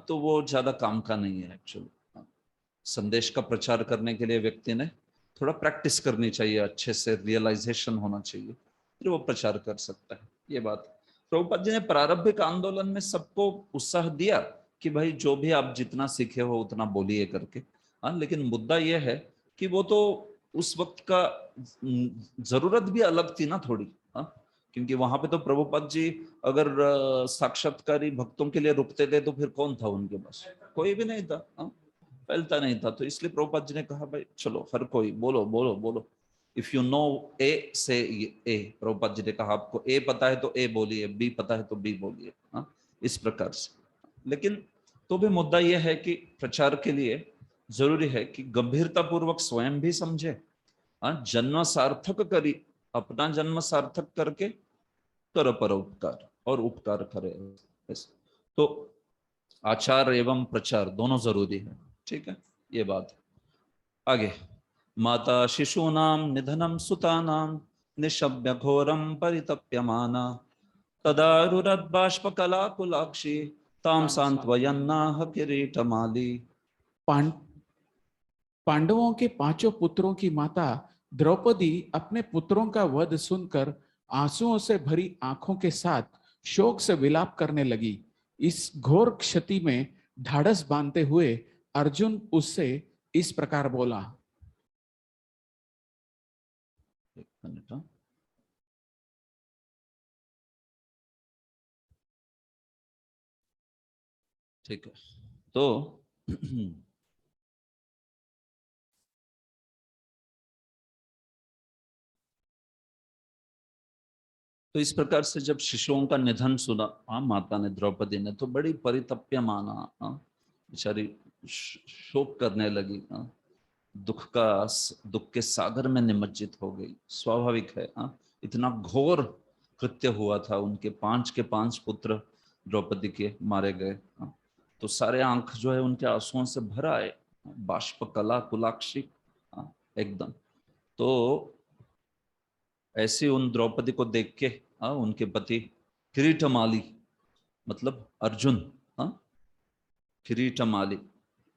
तो वो ज्यादा काम का नहीं है एक्चुअली। संदेश का प्रचार करने के लिए व्यक्ति ने थोड़ा प्रैक्टिस करनी चाहिए, अच्छे से रियलाइजेशन होना चाहिए, फिर वो प्रचार कर सकता है। ये बात प्रभुपाद जी ने प्रारंभिक आंदोलन में सबको उत्साह दिया कि भाई जो भी आप जितना सीखे हो उतना बोलिए करके। लेकिन मुद्दा यह है कि वो तो उस वक्त का जरूरत भी अलग थी ना थोड़ी, क्योंकि वहां पे तो प्रभुपाद जी अगर साक्षात्कारी भक्तों के लिए रुकते थे तो फिर कौन था उनके पास? कोई भी नहीं था, फैलता नहीं था। तो इसलिए प्रभुपाद जी ने कहा भाई चलो हर कोई बोलो बोलो बोलो, इफ यू नो ए से ए। प्रभुपाद जी ने कहा आपको ए पता है तो ए बोलिए, बी पता है तो बी बोलिए, इस प्रकार से। लेकिन तो भी मुद्दा यह है कि प्रचार के लिए जरूरी है कि गंभीरता पूर्वक स्वयं भी समझे, जन्म सार्थक करी, अपना जन्म सार्थक करके कर परोपकार और उपकार करे। तो आचार एवं प्रचार दोनों जरूरी है, ठीक है, ये बात। आगे, माता शिशूनां निधनं सुतानां निशब्य घोरं परितप्यमाना तदा रुरद्बाष्पकलाकुलाक्षी तां सांत्वयन्नाह किरीटमाली। पांडवों के 5 पुत्रों की माता द्रौपदी अपने पुत्रों का वध सुनकर आंसुओं से भरी आंखों के साथ शोक से विलाप करने लगी। इस घोर क्षति में ढाढ़स बांधते हुए अर्जुन उससे इस प्रकार बोला। एक मिनट, ठीक है। तो तो इस प्रकार से जब शिशुओं का निधन सुना माता ने, द्रौपदी ने, तो बड़ी परितप्य माना, बेचारी शोक करने लगी, दुख के सागर में निमज्जित हो गई। स्वाभाविक है, इतना घोर कृत्य हुआ था, उनके 5 के 5 पुत्र द्रौपदी के मारे गए। तो सारे आंख जो है उनके आंसुओं से भर आए, बाष्प कला कुलाक्षी एकदम। तो ऐसे उन द्रौपदी को देख के उनके पति किरीटमाली, मतलब अर्जुन, किरीटमाली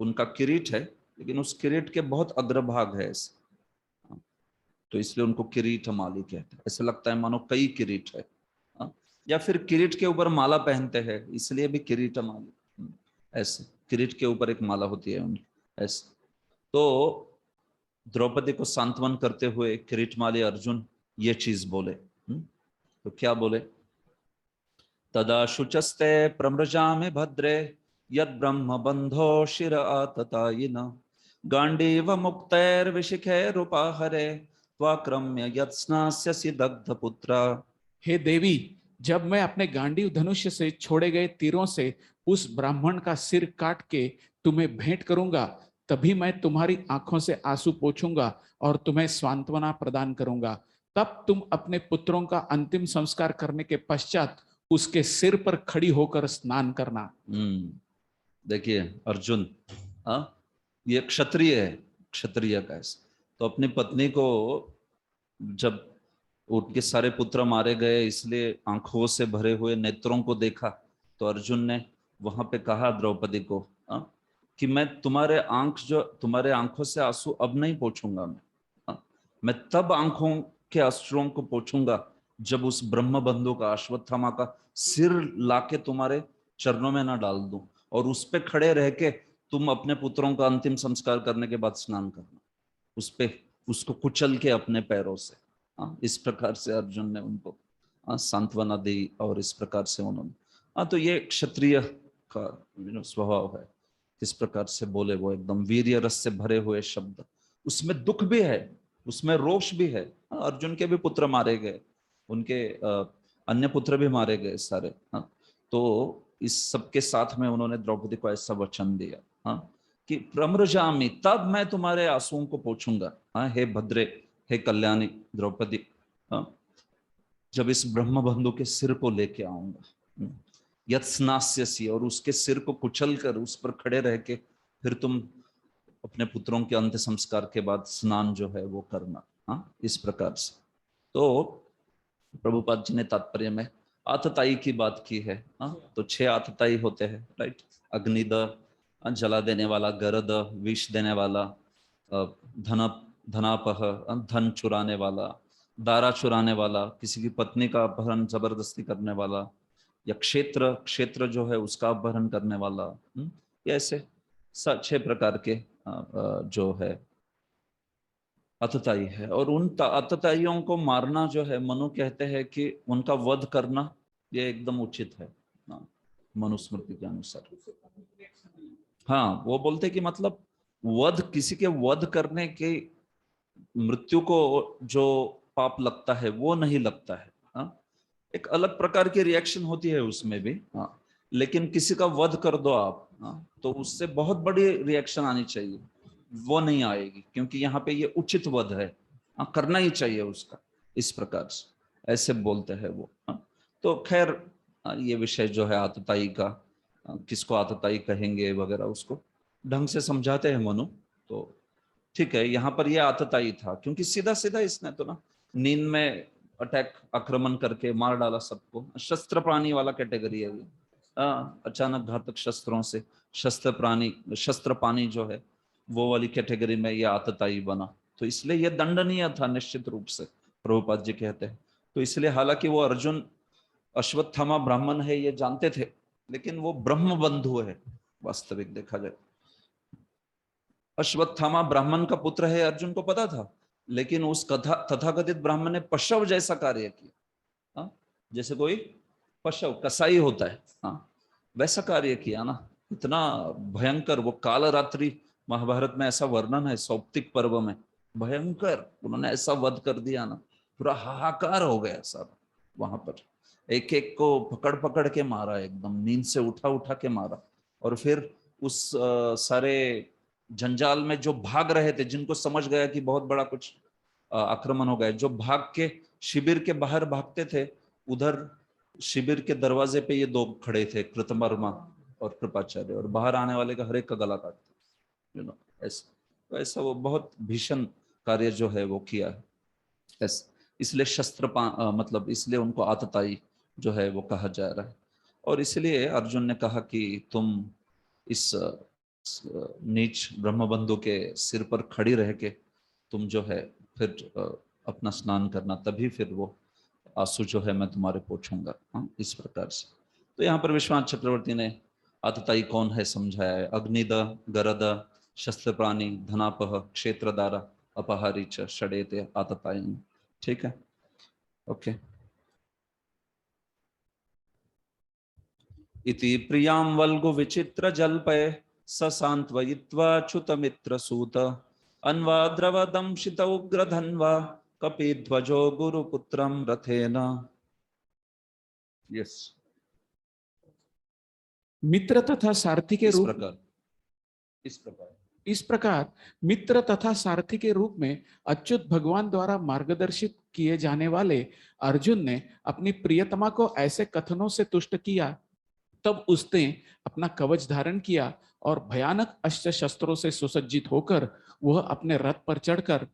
उनका किरीट है, लेकिन उस किरीट के बहुत अग्रभाग है ऐसे, तो इसलिए उनको किरीटमाली कहते हैं। ऐसा लगता है मानो कई किरीट है, या फिर किरीट के ऊपर माला पहनते हैं इसलिए भी किरीटमाली, ऐसे किरीट के ऊपर एक माला होती है उनकी, ऐसे। तो द्रौपदी को सांत्वन करते हुए किरीटमाली अर्जुन ये चीज बोले। तो क्या बोले? तदा शुचस्ते प्रमृजामि भद्रे यद ब्रह्म बंधो शिर आततायिन गांडीव मुक्तैर्विशिखैरुपाहरे त्वाक्रम्य यत्स्नास्यसि दग्धपुत्रा। हे देवी, जब मैं अपने गांडीव धनुष्य से छोड़े गए तीरों से उस ब्राह्मण का सिर काट के तुम्हें भेंट करूंगा, तभी मैं तुम्हारी आंखों से आंसू पोंछूंगा और तुम्हें सांत्वना प्रदान करूंगा। तब तुम अपने पुत्रों का अंतिम संस्कार करने के पश्चात उसके सिर पर खड़ी होकर स्नान करना। देखिए अर्जुन, ये क्षत्रिय है, क्षत्रिय का। तो अपनी पत्नी को जब उनके सारे पुत्र मारे गए इसलिए आंखों से भरे हुए नेत्रों को देखा, तो अर्जुन ने वहां पे कहा द्रौपदी को कि मैं तुम्हारे आंखों से आंसू अब नहीं पोंछूंगा, मैं तब आंखों के आंसुओं को पोंछूंगा जब उस ब्रह्म बंधु का, अश्वत्थामा का सिर लाके तुम्हारे चरणों में ना डाल दूं और उस पे खड़े रह के तुम अपने पुत्रों का अंतिम संस्कार करने के बाद स्नान करना, उस पे उसको कुचल के अपने पैरों से। इस प्रकार से अर्जुन ने उनको सांत्वना दी और इस प्रकार से उन्होंने तो ये क्षत्रिय का स्वभाव है, इस प्रकार से बोले वो एकदम वीर्य रस से भरे हुए शब्द। उसमें दुख भी है, उसमें रोष भी है। अर्जुन के भी पुत्र मारे गए, उनके अन्य पुत्र भी मारे गए सारे। तो इस सब के साथ में उन्होंने द्रौपदी को ऐसा वचन दिया कि प्रम्रजामि, तब मैं तुम्हारे आंसुओं को पोंछूंगा। हे भद्रे, हे कल्याणी द्रौपदी, जब इस ब्रह्म बंधु के सिर को लेके आऊंगा, यत्स्नास्यसि, और उसके सिर को कुचल कर उस पर खड़े रह के फिर तुम अपने पुत्रों के अंत्य संस्कार के बाद स्नान जो है वो करना, इस प्रकार से। तो प्रभुपाद जी ने तात्पर्य में आतताई की बात की है। तो 6 आतताई होते हैं, राइट? अग्निद, जला देने वाला, गरद, विष देने वाला, धनापह, धन चुराने वाला, दारा चुराने वाला, किसी की पत्नी का अपहरण जबरदस्ती करने वाला, या क्षेत्र जो है उसका अपहरण करने वाला। ये ऐसे 6 प्रकार के जो है आतताई है। और उन आतताइयों को मारना जो है, मनु कहते हैं कि उनका वध करना ये एकदम उचित है मनुस्मृति के अनुसार। हाँ, वो बोलते कि मतलब वध, किसी के वध करने के मृत्यु को जो पाप लगता है वो नहीं लगता है। हाँ, एक अलग प्रकार की रिएक्शन होती है उसमें भी। हाँ, लेकिन किसी का वध कर दो आप, हाँ, तो उससे बहुत बड़ी रिएक्शन आनी चाहिए, वो नहीं आएगी, क्योंकि यहाँ पे ये उचित वध है। हाँ, करना ही चाहिए उसका, इस प्रकार से ऐसे बोलते हैं वो। हाँ, तो खैर ये विषय जो है आतताई का, किसको आतताई कहेंगे वगैरह, उसको ढंग से समझाते हैं मनु। तो ठीक है, यहाँ पर ये आतताई था, क्योंकि सीधा सीधा इसने तो ना नींद में अटैक, आक्रमण करके मार डाला सबको। शस्त्र प्राणी वाला कैटेगरी है ये। अचानक घातक शस्त्रों से शस्त्र पानी जो है वो वाली कैटेगरी में ये आतताई बना। तो इसलिए ये दंडनीय था निश्चित रूप से, प्रभुपाद जी कहते हैं। तो इसलिए हालांकि वो अर्जुन अश्वत्थामा ब्राह्मण है ये जानते थे, लेकिन वो ब्रह्म बंधु है वास्तविक देखा जाए। अश्वत्थामा ब्राह्मण का पुत्र है, अर्जुन को पता था, लेकिन उस तथाकथित ब्राह्मण ने पशव जैसा कार्य किया। हाँ, जैसे कोई पशव कसाई होता है, हाँ, वैसा कार्य किया ना। इतना भयंकर, वो काल रात्रि महाभारत में ऐसा वर्णन है, सौप्तिक पर्व में, भयंकर उन्होंने ऐसा वध कर दिया ना, पूरा हाहाकार हो गया सब वहां पर। एक एक को पकड़ पकड़ के मारा, एकदम नींद से उठा उठा के मारा। और फिर उस सारे जंजाल में जो भाग रहे थे, जिनको समझ गया कि बहुत बड़ा कुछ आक्रमण हो गया, जो भाग के शिविर के बाहर भागते थे, उधर शिविर के दरवाजे पे ये दो खड़े थे, कृतवर्मा और कृपाचार्य, और बाहर आने वाले का हर एक का गला काटते, ऐसा। तो ऐसा वो बहुत भीषण कार्य जो है वो किया है। इसलिए मतलब इसलिए उनको आतताई जो है वो कहा जा रहा है। और इसलिए अर्जुन ने कहा कि तुम इस नीच ब्रह्मबंधु के सिर पर खड़ी रह के तुम जो है फिर अपना स्नान करना, तभी फिर वो आंसू जो है मैं तुम्हारे पोंछूंगा। इस प्रकार से। तो यहाँ पर विश्वनाथ चक्रवर्ती ने आतताई कौन है समझाया है। अग्निद, गरद, शस्त्र प्राणी, धनापह, क्षेत्रदारा, अपहारी च षडेते आततायन। ठीक है, ओके। इति प्रियां वल्गु विचित्र जल्पये ससान्त्वयित्वा च्युतमित्रसूत अन्वाद्रवदंशित उग्रधन्वा कपिध्वजो गुरुपुत्रं रथेन। यस, मित्र तथा सारथी के रूप इस प्रकार मित्र तथा सारथी के रूप में अच्युत भगवान द्वारा मार्गदर्शित किए जाने वाले अर्जुन ने अपनी प्रियतमा को ऐसे कथनों से तुष्ट किया। तब उसने अपना कवच धारण किया और भयानक अस्त्र शस्त्रों से सुसज्जित होकर वह अपने रथ पर चढ़कर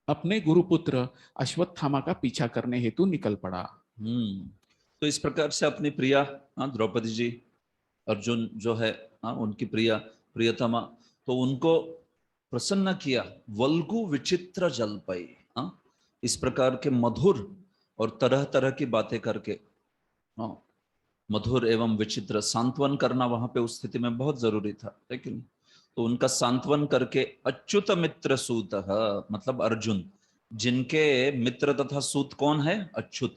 अपने गुरुपुत्र अश्वत्थामा का पीछा करने हेतु निकल पड़ा। तो इस प्रकार से अपनी प्रिया द्रौपदी जी, अर्जुन जो है उनकी प्रियतमा, तो उनको प्रसन्न किया। वल्गु विचित्र जल्पई, इस प्रकार के मधुर और तरह तरह की बातें करके, मधुर एवं विचित्र सांत्वन करना वहां पे उस स्थिति में बहुत जरूरी था, लेकिन तो उनका सांत्वन करके अच्युत मित्र सूत, मतलब अर्जुन, जिनके मित्र तथा सूत कौन है? अच्युत,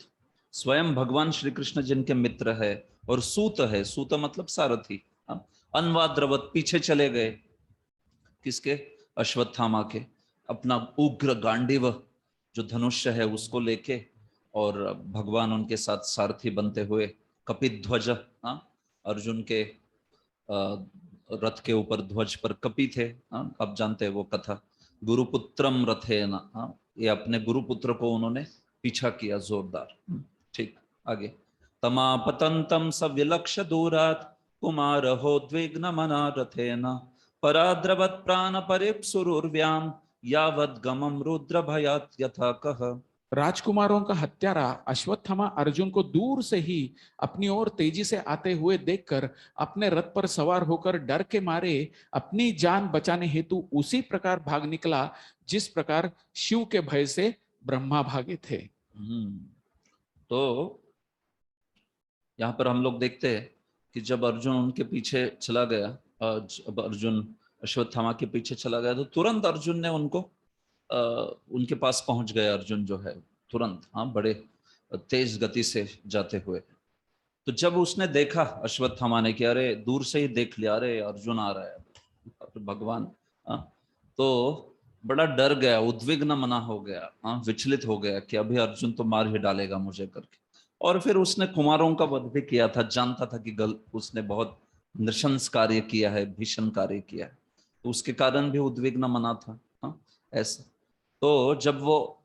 स्वयं भगवान श्री कृष्ण जिनके मित्र है, और सूत है, सूत मतलब सारथी। अन्वाद्रवत, पीछे चले गए किसके? अश्वत्थामा के, अपना उग्र गांडीव जो धनुष्य है उसको लेके, और भगवान उनके साथ सारथी बनते हुए कपिध्वज, अर्जुन के रथ के ऊपर ध्वज पर कपि थे। अब जानते हैं वो कथा। गुरुपुत्रम रथेन, ये अपने गुरुपुत्र को उन्होंने पीछा किया जोरदार। ठीक, आगे। तमापतंतम सविलक्ष दूरात् कुमारहोद्विग्न मना रथेन पराद्रवत् प्राण परिप्सुरुर्व्याम यावद् गमं रुद्र भयात् यथा कह। राजकुमारों का हत्यारा अश्वत्थामा अर्जुन को दूर से ही अपनी ओर तेजी से आते हुए देखकर अपने रथ पर सवार होकर डर के मारे अपनी जान बचाने हेतु उसी प्रकार भाग निकला जिस प्रकार शिव के भय से ब्रह्मा भागे थे। तो यहाँ पर हम लोग देखते हैं कि जब अर्जुन उनके पीछे चला गया, जब अर्जुन अश्वत्थामा के पीछे चला गया, तो तुरंत अर्जुन ने उनको उनके पास पहुंच गए अर्जुन जो है तुरंत, हाँ, बड़े तेज गति से जाते हुए। तो जब उसने देखा अश्वत्थामा ने कि अरे दूर से ही देख लिया, अरे अर्जुन आ रहा है भगवान, हाँ, तो बड़ा डर गया, उद्विग्न मना हो गया, हाँ, विचलित हो गया कि अभी अर्जुन तो मार ही डालेगा मुझे करके। और फिर उसने कुमारों का वध भी किया था, जानता था कि उसने बहुत नृशंस कार्य किया है, भीषण कार्य किया है, तो उसके कारण भी उद्विग्न मना था, हाँ, ऐसा। तो जब वो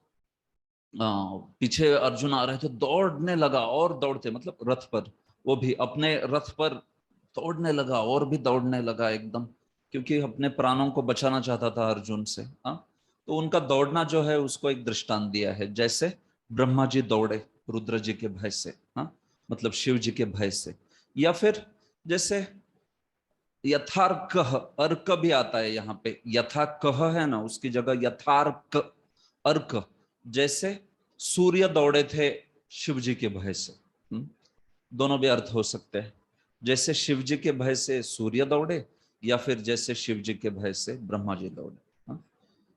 पीछे अर्जुन आ रहे थे, दौड़ने लगा, और दौड़ते मतलब रथ पर, वो भी अपने रथ पर दौड़ने लगा और भी दौड़ने लगा एकदम, क्योंकि अपने प्राणों को बचाना चाहता था अर्जुन से, हाँ। तो उनका दौड़ना जो है उसको एक दृष्टांत दिया है, जैसे ब्रह्मा जी दौड़े रुद्र जी के भय से, हाँ, मतलब शिव जी के भय से, या फिर जैसे यथार्क, अर्क भी आता है यहाँ पे, यथा कह है ना, उसकी जगह यथार्क अर्क, जैसे सूर्य दौड़े थे शिव जी के भय से, दोनों भी अर्थ हो सकते हैं, जैसे शिव जी के भय से सूर्य दौड़े, या फिर जैसे शिव जी के भय से ब्रह्मा जी दौड़े, हाँ?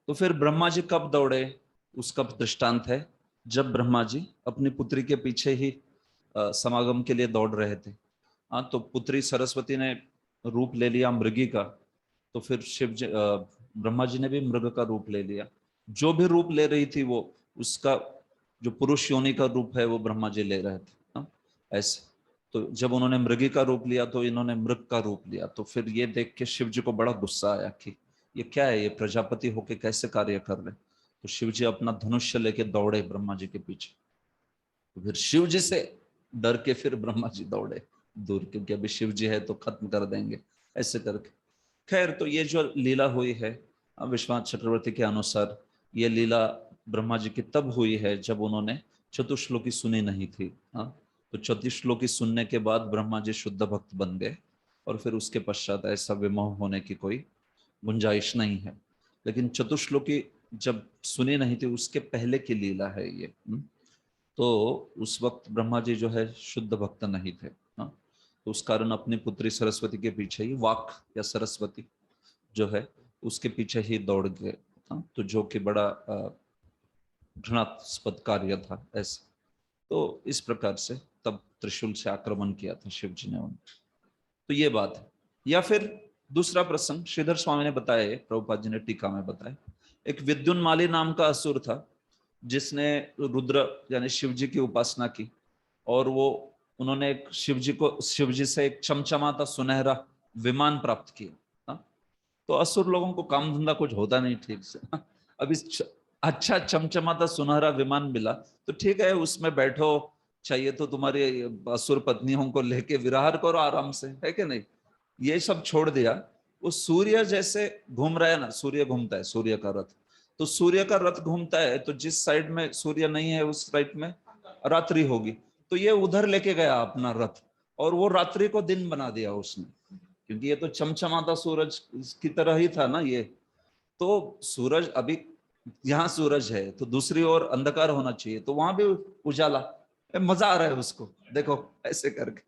तो फिर ब्रह्मा जी कब दौड़े, उसका दृष्टांत है जब ब्रह्मा जी अपनी पुत्री के पीछे ही समागम के लिए दौड़ रहे थे, हाँ, तो पुत्री सरस्वती ने रूप ले लिया मृगी का, तो फिर शिव जी ब्रह्मा जी ने भी मृग का रूप ले लिया, जो भी रूप ले रही थी वो, उसका जो पुरुष योनि का रूप है वो ब्रह्मा जी ले रहे थे, हाँ, ऐसे। तो जब उन्होंने मृगी का रूप लिया तो इन्होंने मृग का रूप लिया, तो फिर ये देख के शिव जी को बड़ा गुस्सा आया कि ये क्या है, ये प्रजापति होके कैसे कार्य कर रहे। तो शिव जी अपना धनुष्य लेके दौड़े ब्रह्मा जी के पीछे, तो फिर शिव जी से डर के फिर ब्रह्मा जी दौड़े दूर, क्योंकि अभी शिव जी है तो खत्म कर देंगे, ऐसे करके। खैर, तो ये जो लीला हुई है विश्वनाथ चक्रवर्ती के अनुसार, ये लीला ब्रह्मा जी की तब हुई है जब उन्होंने चतुश्लोकी सुनी नहीं थी, हाँ। तो चतुश्लोकी सुनने के बाद ब्रह्मा जी शुद्ध भक्त बन गए, और फिर उसके पश्चात ऐसा विमोह होने की कोई गुंजाइश नहीं है। लेकिन चतुश्लोकी जब सुनी नहीं थी उसके पहले की लीला है ये, तो उस वक्त ब्रह्मा जी जो है शुद्ध भक्त नहीं थे, हाँ। तो उस कारण अपनी पुत्री सरस्वती के पीछे ही, वाक या सरस्वती जो है उसके पीछे ही दौड़ गए, हाँ, तो जो कि बड़ा घृणास्पद कार्य था, ऐसे। तो इस प्रकार से तब त्रिशूल से आक्रमण किया था शिव जी ने उन, तो ये बात है। या फिर दूसरा प्रसंग श्रीधर स्वामी ने बताया, प्रभुपाद जी ने टीका में बताया, एक विद्युन्माली नाम का असुर था जिसने रुद्र यानी शिव जी की उपासना की, और वो उन्होंने एक शिव जी से एक चमचमाता सुनहरा विमान प्राप्त किया, हाँ? तो असुर लोगों को काम धंधा कुछ होता नहीं ठीक से, हाँ? अभी अच्छा चमचमाता सुनहरा विमान मिला तो ठीक है, उसमें बैठो, चाहिए तो तुम्हारी असुर पत्नियों को लेके विहार करो आराम से, है कि नहीं। ये सब छोड़ दिया, वो सूर्य जैसे घूम रहा है ना, सूर्य घूमता है, सूर्य का रथ, तो सूर्य का रथ घूमता है, तो जिस साइड में सूर्य नहीं है उस साइड में रात्रि होगी, तो ये उधर लेके गया अपना रथ, और वो रात्रि को दिन बना दिया उसने, क्योंकि ये तो चमचमाता सूरज की तरह ही था ना ये। तो सूरज, अभी यहाँ सूरज है तो दूसरी ओर अंधकार होना चाहिए, तो वहां भी उजाला, मजा आ रहा है उसको, देखो ऐसे करके,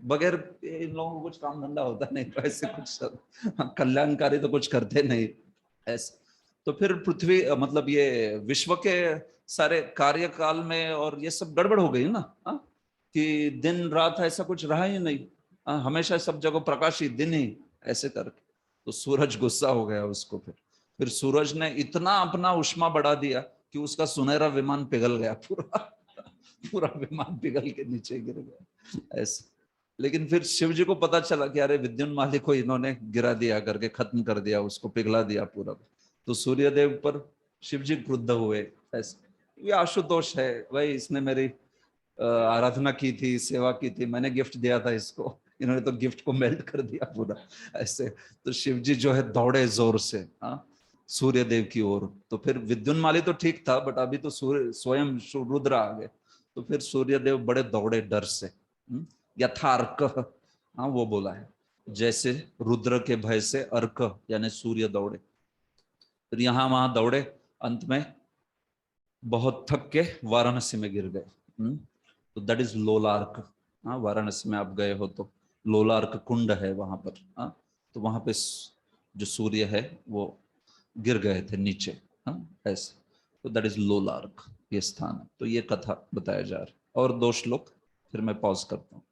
बगैर इन लोगों को कुछ काम धंधा होता नहीं, तो ऐसे कुछ कल्याणकारी तो कुछ करते नहीं ऐसे। तो फिर पृथ्वी मतलब ये विश्व के सारे कार्यकाल में और ये सब गड़बड़ हो गई ना, कि दिन रात ऐसा कुछ रहा ही नहीं, हमेशा सब जगह प्रकाशी दिन ही, ऐसे करके। तो सूरज गुस्सा हो गया उसको, फिर सूरज ने इतना अपना उष्मा बढ़ा दिया कि उसका सुनहरा विमान पिघल गया, पूरा विमान पिघल के नीचे गिर गया ऐसे। लेकिन फिर शिव जी को पता चला कि अरे विद्युन्माली को इन्होंने गिरा दिया करके, खत्म कर दिया उसको, पिघला दिया पूरा। तो सूर्यदेव पर शिव जी क्रुद्ध हुए ऐसे, ये आशुतोष है भाई, इसने मेरी आराधना की थी, सेवा की थी, मैंने गिफ्ट दिया था इसको, इन्होंने तो गिफ्ट को मेल्ट कर दिया पूरा ऐसे। तो शिव जी जो है दौड़े जोर से, हाँ, सूर्य देव की ओर। तो फिर विद्युन्माली तो ठीक था, बट अभी तो सूर्य स्वयं रुद्र आ गए, तो फिर सूर्य देव बड़े दौड़े डर से, यथार्क, हाँ वो बोला है, जैसे रुद्र के भय से अर्क यानी सूर्य दौड़े। फिर यहाँ वहां दौड़े, अंत में बहुत थक के वाराणसी में गिर गए, तो दैट इज लोलार्क, हाँ, वाराणसी में आप गए हो तो लोलार्क कुंड है वहां पर, हाँ, तो वहां पे जो सूर्य है वो गिर गए थे नीचे, हाँ ऐसे, तो दैट इज लोलार्क, ये स्थान है। तो ये कथा बताया जा रहा है। और 2 श्लोक फिर मैं पॉज करता हूँ।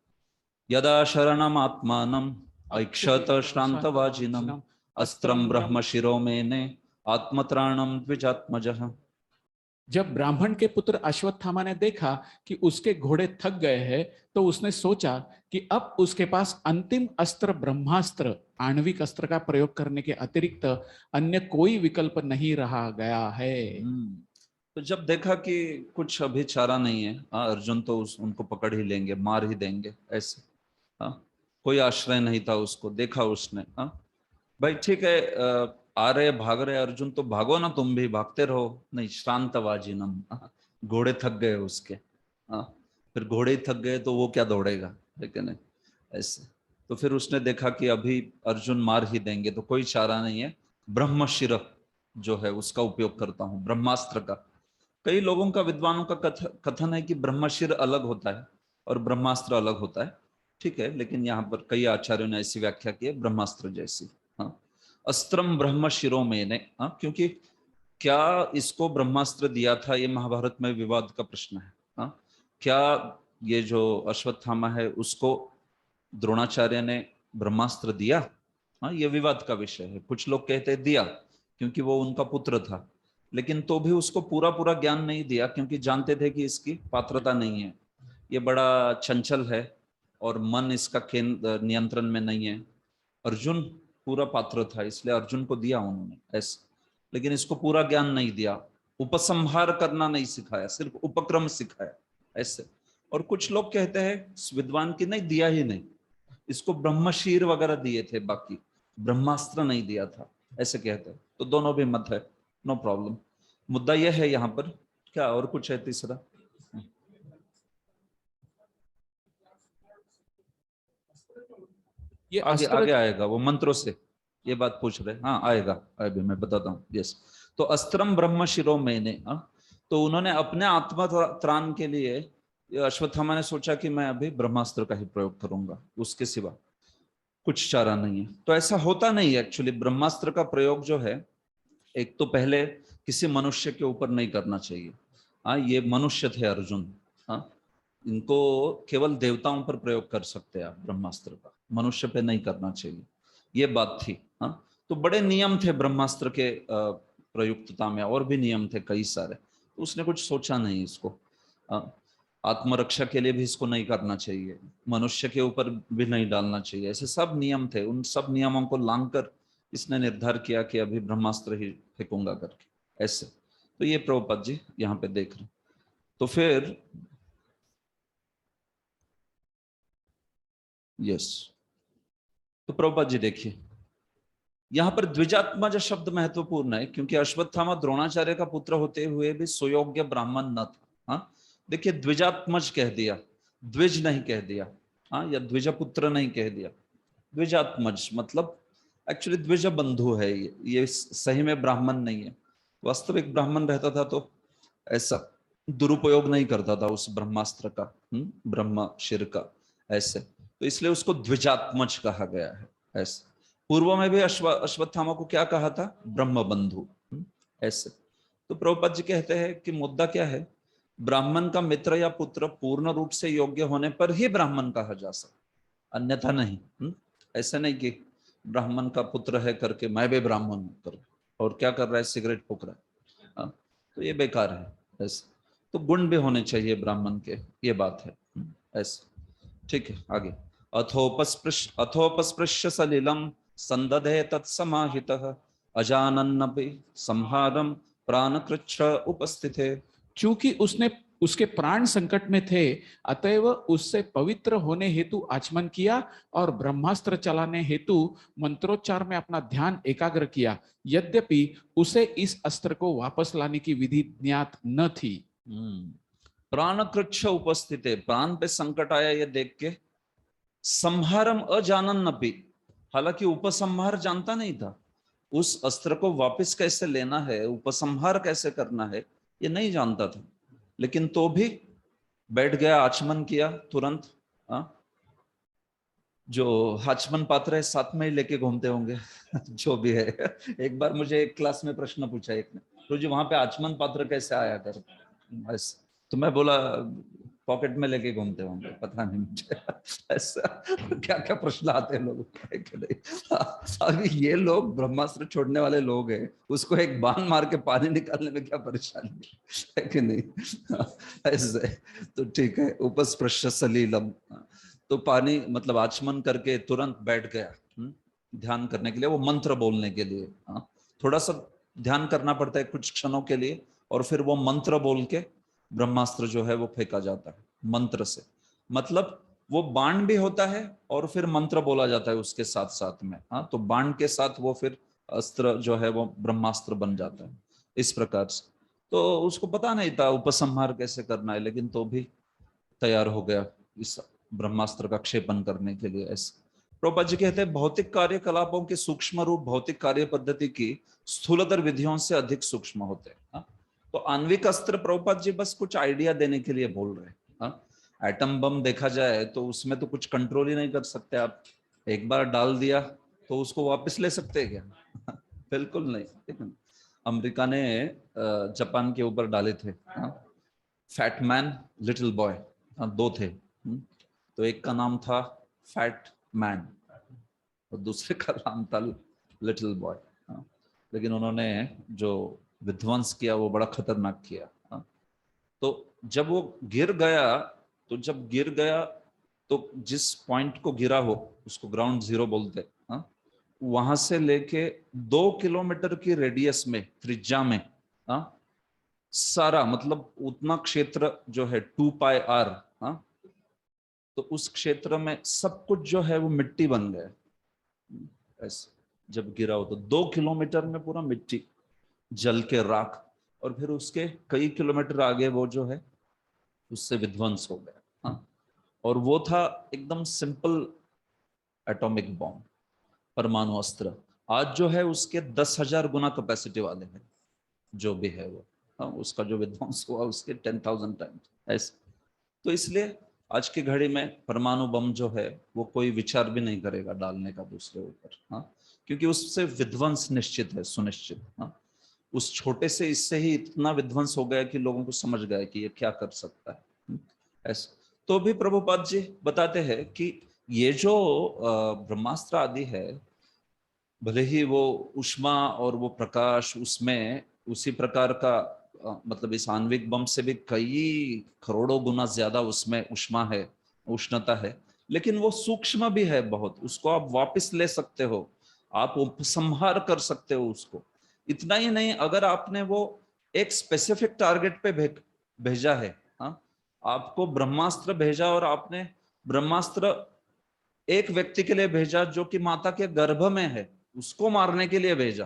यदा शरणम आत्मानम ऐक्षत श्रांतवाजिनम अस्त्रम ब्रह्म शिरो मेने आत्मत्राणम द्विजात्मजः। जब ब्राह्मण के पुत्र अश्वत्थामा ने देखा कि उसके घोड़े थक गए हैं, तो उसने सोचा कि अब उसके पास अंतिम अस्त्र ब्रह्मास्त्र, आणविक अस्त्र का प्रयोग करने के अतिरिक्त अन्य कोई विकल्प नहीं रहा गया है। तो जब देखा कि कुछ अभी चारा नहीं है, अर्जुन तो उनको पकड़ ही लेंगे, मार ही देंगे ऐसे, कोई आश्रय नहीं था उसको, देखा उसने, भाई ठीक है, आ रहे भाग रहे अर्जुन, तो भागो ना, तुम भी भागते रहो। नहीं, श्रांतवाजिनम, घोड़े थक गए उसके, फिर घोड़े ही थक गए तो वो क्या दौड़ेगा, लेकिन ऐसे। तो फिर उसने देखा कि अभी अर्जुन मार ही देंगे, तो कोई चारा नहीं है, ब्रह्मशिर जो है उसका उपयोग करता हूँ, ब्रह्मास्त्र का। कई लोगों का, विद्वानों का कथन है कि ब्रह्मशिर अलग होता है और ब्रह्मास्त्र अलग होता है, ठीक है, लेकिन यहाँ पर कई आचार्यों ने ऐसी व्याख्या की है, ब्रह्मास्त्र जैसी। अस्त्रम ब्रह्म शिरो मेने, क्योंकि क्या इसको ब्रह्मास्त्र दिया था, ये महाभारत में विवाद का प्रश्न है। क्या ये जो अश्वत्थामा है उसको द्रोणाचार्य ने ब्रह्मास्त्र दिया? ये विवाद का विषय है। कुछ लोग कहते हैं दिया क्योंकि वो उनका पुत्र था, लेकिन तो भी उसको पूरा पूरा ज्ञान नहीं दिया, क्योंकि जानते थे कि इसकी पात्रता नहीं है, ये बड़ा चंचल है और मन इसका केंद्र नियंत्रण में नहीं है। अर्जुन पूरा पात्र था, इसलिए अर्जुन को दिया उन्होंने ऐसे, लेकिन इसको पूरा ज्ञान नहीं दिया, उपसंहार करना नहीं सिखाया, सिर्फ उपक्रम सिखाया ऐसे। और कुछ लोग कहते हैं विद्वान की नहीं दिया ही नहीं, इसको ब्रह्मशीर वगैरह दिए थे, बाकी ब्रह्मास्त्र नहीं दिया था, ऐसे कहते हैं। तो दोनों भी मत है, नो प्रॉब्लम। मुद्दा यह है यहाँ पर, क्या और कुछ है तीसरा? ये आगे आगे आएगा, वो मंत्रों से ये बात पूछ रहे, हाँ आएगा, अभी मैं बताता हूँ। यस, तो अस्त्रम ब्रह्म शिरो मैंने, तो उन्होंने अपने आत्मा त्राण के लिए, अश्वत्थामा ने सोचा कि मैं अभी ब्रह्मास्त्र का ही प्रयोग करूंगा, उसके सिवा कुछ चारा नहीं है। तो ऐसा होता नहीं है एक्चुअली। ब्रह्मास्त्र का प्रयोग जो है, एक तो पहले किसी मनुष्य के ऊपर नहीं करना चाहिए। ये मनुष्य थे अर्जुन, इनको केवल देवताओं पर प्रयोग कर सकते हैं आप ब्रह्मास्त्र का, मनुष्य पे नहीं करना चाहिए, ये बात थी। तो बड़े नियम थे ब्रह्मास्त्र के प्रयुक्तता में, और भी नियम थे कई सारे, तो उसने कुछ सोचा नहीं इसको। आत्मरक्षा के लिए भी इसको नहीं करना चाहिए, मनुष्य के ऊपर भी नहीं डालना चाहिए, ऐसे सब नियम थे। उन सब नियमों को लांघकर इसने निर्धार किया कि अभी ब्रह्मास्त्र ही फेंकूंगा करके ऐसे। तो ये प्रभुपाद जी यहाँ पे देख रहे। तो फिर यस, तो प्रभुपाद जी देखिए, यहाँ पर द्विजात्मज शब्द महत्वपूर्ण है, क्योंकि अश्वत्थामा द्रोणाचार्य का पुत्र होते हुए भी सुयोग्य ब्राह्मण न था। देखिए, द्विजात्मज कह दिया, द्विज नहीं कह दिया, या द्विज पुत्र नहीं कह दिया, द्विजात्मज मतलब एक्चुअली द्विज बंधु है। ये सही में ब्राह्मण नहीं है। वास्तविक ब्राह्मण रहता था तो ऐसा दुरुपयोग नहीं करता था उस ब्रह्मास्त्र का, ब्रह्मशिर का ऐसे, तो इसलिए उसको द्विजात्मज कहा गया है ऐसे। पूर्व में भी अश्वत्थामा को क्या कहा था? ब्रह्म बंधु ऐसे। तो प्रभुपाद जी कहते हैं कि मुद्दा क्या है, ब्राह्मण का मित्र या पुत्र पूर्ण रूप से योग्य होने पर ही ब्राह्मण कहा जा सकता, अन्यथा नहीं। ऐसे नहीं कि ब्राह्मण का पुत्र है करके मैं भी ब्राह्मण हूं कर, और क्या कर रहा है, सिगरेट फूक रहा है, तो ये बेकार है ऐसे। तो गुण भी होने चाहिए ब्राह्मण के, ये बात है ऐसे। ठीक है, आगे। अथोपस्पृश्य सलिलम संदधे तत्समाहितः अजानन्नपि संहारम प्राणकृच्छ उपस्थिते। चूंकि उसके प्राण संकट में थे, अतएव उससे पवित्र होने हेतु आचमन किया और ब्रह्मास्त्र चलाने हेतु मंत्रोच्चार में अपना ध्यान एकाग्र किया। यद्यपि उसे इस अस्त्र को वापस लाने की विधि ज्ञात न थी। प्राणकृच्छ उपस्थिते, प्राण पे संकट आया ये देख के, संहारम अजानन्नपि, हालांकि उपसंहार जानता नहीं था, उस अस्त्र को वापस कैसे लेना है, उपसंहार कैसे करना है, ये नहीं जानता था, लेकिन तो भी बैठ गया, आचमन किया तुरंत। जो आचमन पात्र है साथ में ही लेके घूमते होंगे जो भी है। एक बार मुझे एक क्लास में प्रश्न पूछा एक ने, तो जी वहां पे आचमन पात्र कैसे आया कर, बस तो मैं बोला पॉकेट में लेके घूमते होंगे, पता नहीं मुझे ऐसा क्या क्या प्रश्न आते हैं लोगों को कि नहीं। अभी ये लोग ब्रह्मास्त्र छोड़ने वाले लोग हैं, उसको एक बाण मार के पानी निकालने में क्या परेशानी है कि नहीं। ऐसे तो ठीक है, उपस्पृश्य सलीलम, तो पानी मतलब आचमन करके तुरंत बैठ गया ध्यान करने के लिए, वो मंत्र बोलने के लिए। थोड़ा सा ध्यान करना पड़ता है कुछ क्षणों के लिए, और फिर वो मंत्र बोल के ब्रह्मास्त्र जो है वो फेंका जाता है मंत्र से। मतलब वो बाण भी होता है और फिर मंत्र बोला जाता है उसके साथ साथ में। हाँ, तो बाण के साथ वो फिर अस्त्र जो है वो ब्रह्मास्त्र बन जाता है इस प्रकार से। तो उसको पता नहीं था उपसंहार कैसे करना है, लेकिन तो भी तैयार हो गया इस ब्रह्मास्त्र का क्षेपण करने के लिए। ऐसे प्रभुपाद जी कहते हैं भौतिक कार्यकलापों के सूक्ष्म रूप भौतिक कार्य पद्धति की स्थूलतर विधियों से अधिक सूक्ष्म होते हैं। तो आणविक अस्त्र प्रभुपाद जी बस कुछ आइडिया देने के लिए बोल रहे हैं। एटम बम देखा जाए तो उसमें तो कुछ कंट्रोल ही नहीं कर सकते आप, एक बार डाल दिया तो उसको वापस ले सकते हैं क्या? बिल्कुल नहीं। अमेरिका ने जापान के ऊपर डाले थे फैट मैन लिटिल बॉय, दो थे। तो एक का नाम था फैट मैन और दूसरे का नाम था लिटिल बॉय। लेकिन उन्होंने जो विध्वंस किया वो बड़ा खतरनाक किया। तो जब वो गिर गया तो जिस पॉइंट को गिरा हो उसको ग्राउंड जीरो बोलते। वहां से लेके 2 किलोमीटर की रेडियस में, त्रिज्या में सारा मतलब उतना क्षेत्र जो है 2πr, तो उस क्षेत्र में सब कुछ जो है वो मिट्टी बन गया। ऐसे जब गिरा हो तो 2 किलोमीटर में पूरा मिट्टी जल के राख, और फिर उसके कई किलोमीटर आगे वो जो है उससे विध्वंस हो गया। और वो था एकदम सिंपल एटॉमिक बॉम्ब, परमाणु अस्त्र। आज जो है उसके 10,000 गुना कैपेसिटी वाले हैं जो भी है वो। उसका जो विध्वंस हुआ उसके 10,000 टाइम्स ऐसे। तो इसलिए आज की घड़ी में परमाणु बम जो है वो कोई विचार भी नहीं करेगा डालने का दूसरे ऊपर, क्योंकि उससे विध्वंस निश्चित है, सुनिश्चित। उस छोटे से इससे ही इतना विध्वंस हो गया कि लोगों को समझ गया कि ये क्या कर सकता है ऐसे। तो भी प्रभुपाद जी बताते हैं कि ये जो ब्रह्मास्त्र आदि है, भले ही वो उष्मा और वो प्रकाश उसमें उसी प्रकार का मतलब इस आणविक बम से भी कई करोड़ों गुना ज्यादा उसमें उष्मा है, उष्णता है, लेकिन वो सूक्ष्म भी है बहुत। उसको आप वापस ले सकते हो, आप उपसंहार कर सकते हो उसको। इतना ही नहीं, अगर आपने वो एक स्पेसिफिक टारगेट पे भेजा है, आपको ब्रह्मास्त्र भेजा और आपने ब्रह्मास्त्र एक व्यक्ति के लिए भेजा जो कि माता के गर्भ में है, उसको मारने के लिए भेजा,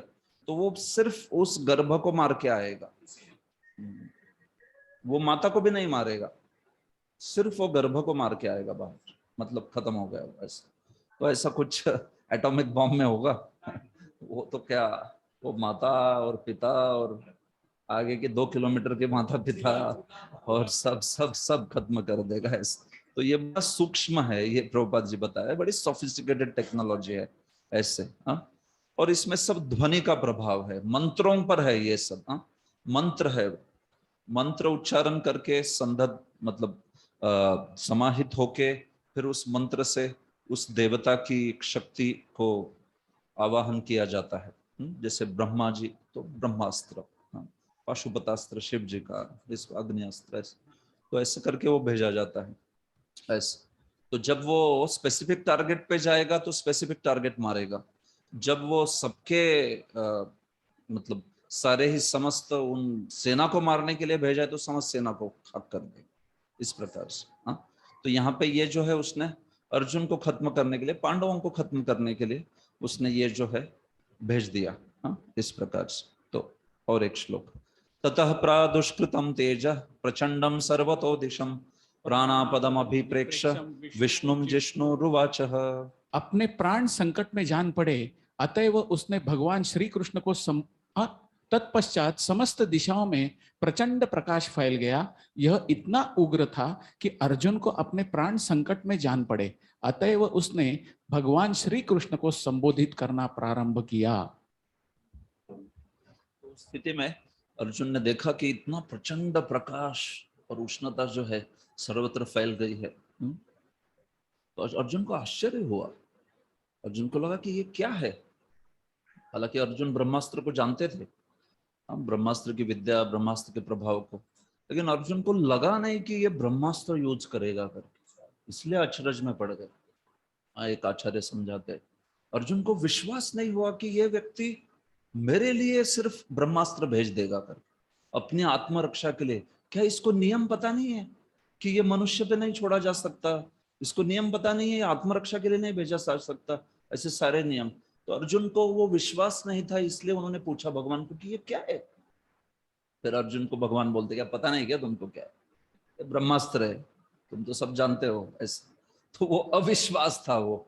तो वो सिर्फ उस गर्भ को मार के आएगा, वो माता को भी नहीं मारेगा, सिर्फ वो गर्भ को मार के आएगा बाहर, मतलब खत्म हो गया ऐसा। तो ऐसा कुछ एटॉमिक बॉम्ब में होगा? वो तो क्या, वो माता और पिता और आगे के 2 किलोमीटर के माता पिता और सब सब सब खत्म कर देगा ऐसा। तो ये बड़ा सूक्ष्म है, ये प्रभुपाद जी बताया, बड़ी सोफिस्टिकेटेड टेक्नोलॉजी है ऐसे। और इसमें सब ध्वनि का प्रभाव है, मंत्रों पर है ये सब। मंत्र है, मंत्र उच्चारण करके संदत मतलब समाहित होके फिर उस मंत्र से उस देवता की शक्ति को आवाहन किया जाता है। जैसे ब्रह्मा जी तो ब्रह्मास्त्र, पाशुपतास्त्र शिव जी का, इसको अग्निअस्त्र, तो ऐसे करके वो भेजा जाता है ऐसे। तो जब वो स्पेसिफिक टारगेट पे जाएगा तो स्पेसिफिक टारगेट मारेगा, जब वो सबके मतलब सारे ही समस्त उन सेना को मारने के लिए भेजा है तो समस्त सेना को खाक कर देगा, इस प्रकार से। तो यहाँ पे ये जो है उसने अर्जुन को खत्म करने के लिए, पांडवों को खत्म करने के लिए उसने ये जो है भेज दिया, इस प्रकार से। तो और एक श्लोक, ततः प्रादुष्कृतम तेज प्रचंडम सर्वतो दिशम प्राणापदम अभिप्रेक्ष विष्णुम जिष्णुरुवाचः। अपने प्राण संकट में जान पड़े, अतएव उसने भगवान श्री कृष्ण को तत्पश्चात समस्त दिशाओं में प्रचंड प्रकाश फैल गया। यह इतना उग्र था कि अर्जुन को अपने प्राण संकट में जान पड़े, अतएव उसने भगवान श्री कृष्ण को संबोधित करना प्रारंभ किया। स्थिति में अर्जुन ने देखा कि इतना प्रचंड प्रकाश और उष्णता जो है सर्वत्र फैल गई है। तो अर्जुन को आश्चर्य हुआ। अर्जुन को लगा कि ये क्या है। हालांकि अर्जुन ब्रह्मास्त्र को जानते थे, ब्रह्मास्त्र की विद्या, ब्रह्मास्त्र के प्रभाव को, लेकिन अर्जुन को लगा नहीं कि ये ब्रह्मास्त्र यूज करेगा करके, इसलिए अचरज में पड़ गए। एक आचार्य समझाते, अर्जुन को विश्वास नहीं हुआ कि ये व्यक्ति मेरे लिए सिर्फ ब्रह्मास्त्र भेज देगा कर, अपनी आत्मरक्षा के लिए। क्या इसको नियम पता नहीं है कि ये मनुष्य पे नहीं छोड़ा जा सकता? इसको नियम पता नहीं है, आत्मरक्षा के लिए नहीं भेजा जा सकता, ऐसे सारे नियम। तो अर्जुन को वो विश्वास नहीं था, इसलिए उन्होंने पूछा भगवान को कि ये क्या है। फिर अर्जुन को भगवान बोलते, क्या पता नहीं क्या तुमको क्या है? ये ब्रह्मास्त्र है, तुम तो सब जानते हो, ऐसे। तो वो अविश्वास था, वो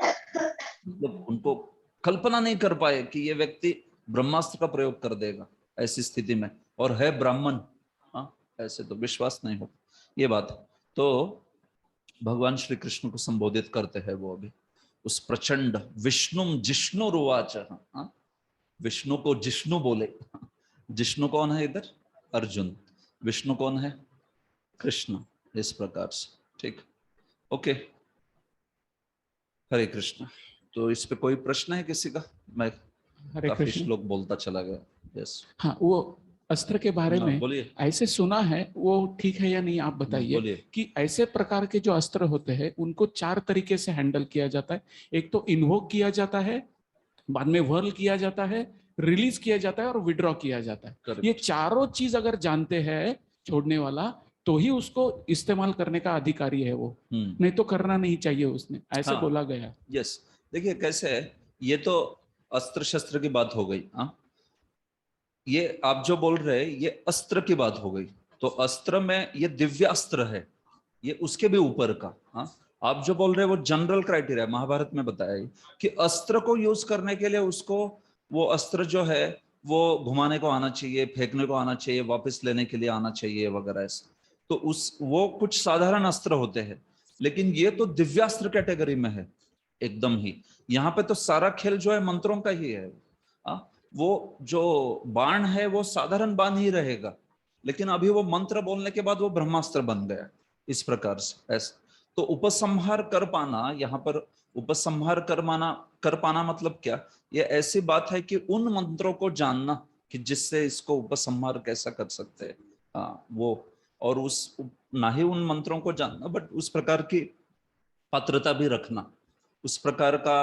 मतलब उनको कल्पना नहीं कर पाए कि ये व्यक्ति ब्रह्मास्त्र का प्रयोग कर देगा ऐसी स्थिति में, और है ब्राह्मण। हाँ, ऐसे तो विश्वास नहीं हो, ये बात। तो भगवान श्री कृष्ण को संबोधित करते हैं वो अभी उस प्रचंड विष्णुम जिष्णुरुवाच। विष्णु को जिष्णु बोले। जिष्णु कौन है इधर? अर्जुन। विष्णु कौन है? कृष्ण। इस प्रकार से, ठीक, ओके। हरे कृष्ण। तो इस पे कोई प्रश्न है किसी का? मैं काफी श्लोक बोलता चला गया। यस। हाँ, वो अस्त्र के बारे में ऐसे सुना है, वो ठीक है या नहीं आप बताइए। कि ऐसे प्रकार के जो अस्त्र होते हैं उनको 4 तरीके से हैंडल किया जाता है। एक तो इन्वोक किया जाता है, बाद में व्हर्ल किया जाता है, रिलीज किया जाता है और विड्रॉ किया जाता है। Correct. ये चारों चीज अगर जानते हैं छोड़ने वाला, तो ही उसको इस्तेमाल करने का अधिकारी है वो, नहीं तो करना नहीं चाहिए उसने, ऐसे बोला गया। यस, देखिए कैसे है, ये तो अस्त्र शस्त्र की बात हो गई। ये आप जो बोल रहे हैं ये अस्त्र की बात हो गई। तो अस्त्र में ये दिव्यास्त्र है, ये उसके भी ऊपर का। आप जो बोल रहे हैं वो जनरल क्राइटेरिया महाभारत में बताया है कि अस्त्र को यूज करने के लिए उसको वो अस्त्र जो है वो घुमाने को आना चाहिए, फेंकने को आना चाहिए, वापस लेने के लिए आना चाहिए वगैरह ऐसा। तो वो कुछ साधारण अस्त्र होते हैं, लेकिन ये तो दिव्यास्त्र कैटेगरी में है एकदम ही। यहाँ पे तो सारा खेल जो है मंत्रों का ही है। वो जो बाण है वो साधारण बाण ही रहेगा, लेकिन अभी वो मंत्र बोलने के बाद वो ब्रह्मास्त्र बन गया, इस प्रकार से ऐसा। तो उपसंहार कर पाना, यहाँ पर उपसंहार कर पाना मतलब क्या? ये ऐसी बात है कि उन मंत्रों को जानना कि जिससे इसको उपसंहार कैसा कर सकते हैं वो, और उस ना ही उन मंत्रों को जानना बट उस प्रकार की पात्रता भी रखना, उस प्रकार का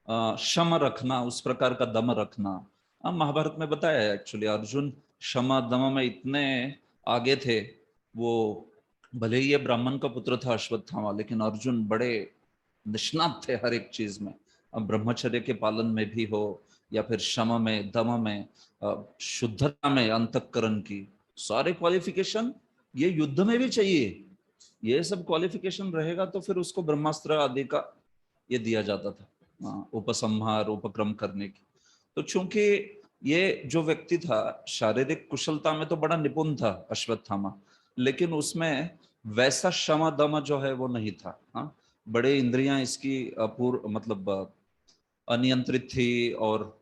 क्षम रखना, उस प्रकार का दम रखना। महाभारत में बताया है एक्चुअली, अर्जुन क्षमा दम में इतने आगे थे। वो भले ही ये ब्राह्मण का पुत्र था अश्वत्थामा, लेकिन अर्जुन बड़े निष्णात थे हर एक चीज में। अब ब्रह्मचर्य के पालन में भी हो, या फिर क्षमा में, दम में, शुद्धता में, अंतःकरण की सारे क्वालिफिकेशन ये युद्ध में भी चाहिए। ये सब क्वालिफिकेशन रहेगा तो फिर उसको ब्रह्मास्त्र आदि का ये दिया जाता था, उपसंहार, उपक्रम करने की। तो चूंकि ये जो व्यक्ति था शारीरिक कुशलता में तो बड़ा निपुण था अश्वत्थामा, लेकिन उसमें वैसा क्षमा दम जो है वो नहीं था। बड़े इंद्रियां इसकी मतलब अनियंत्रित थी, और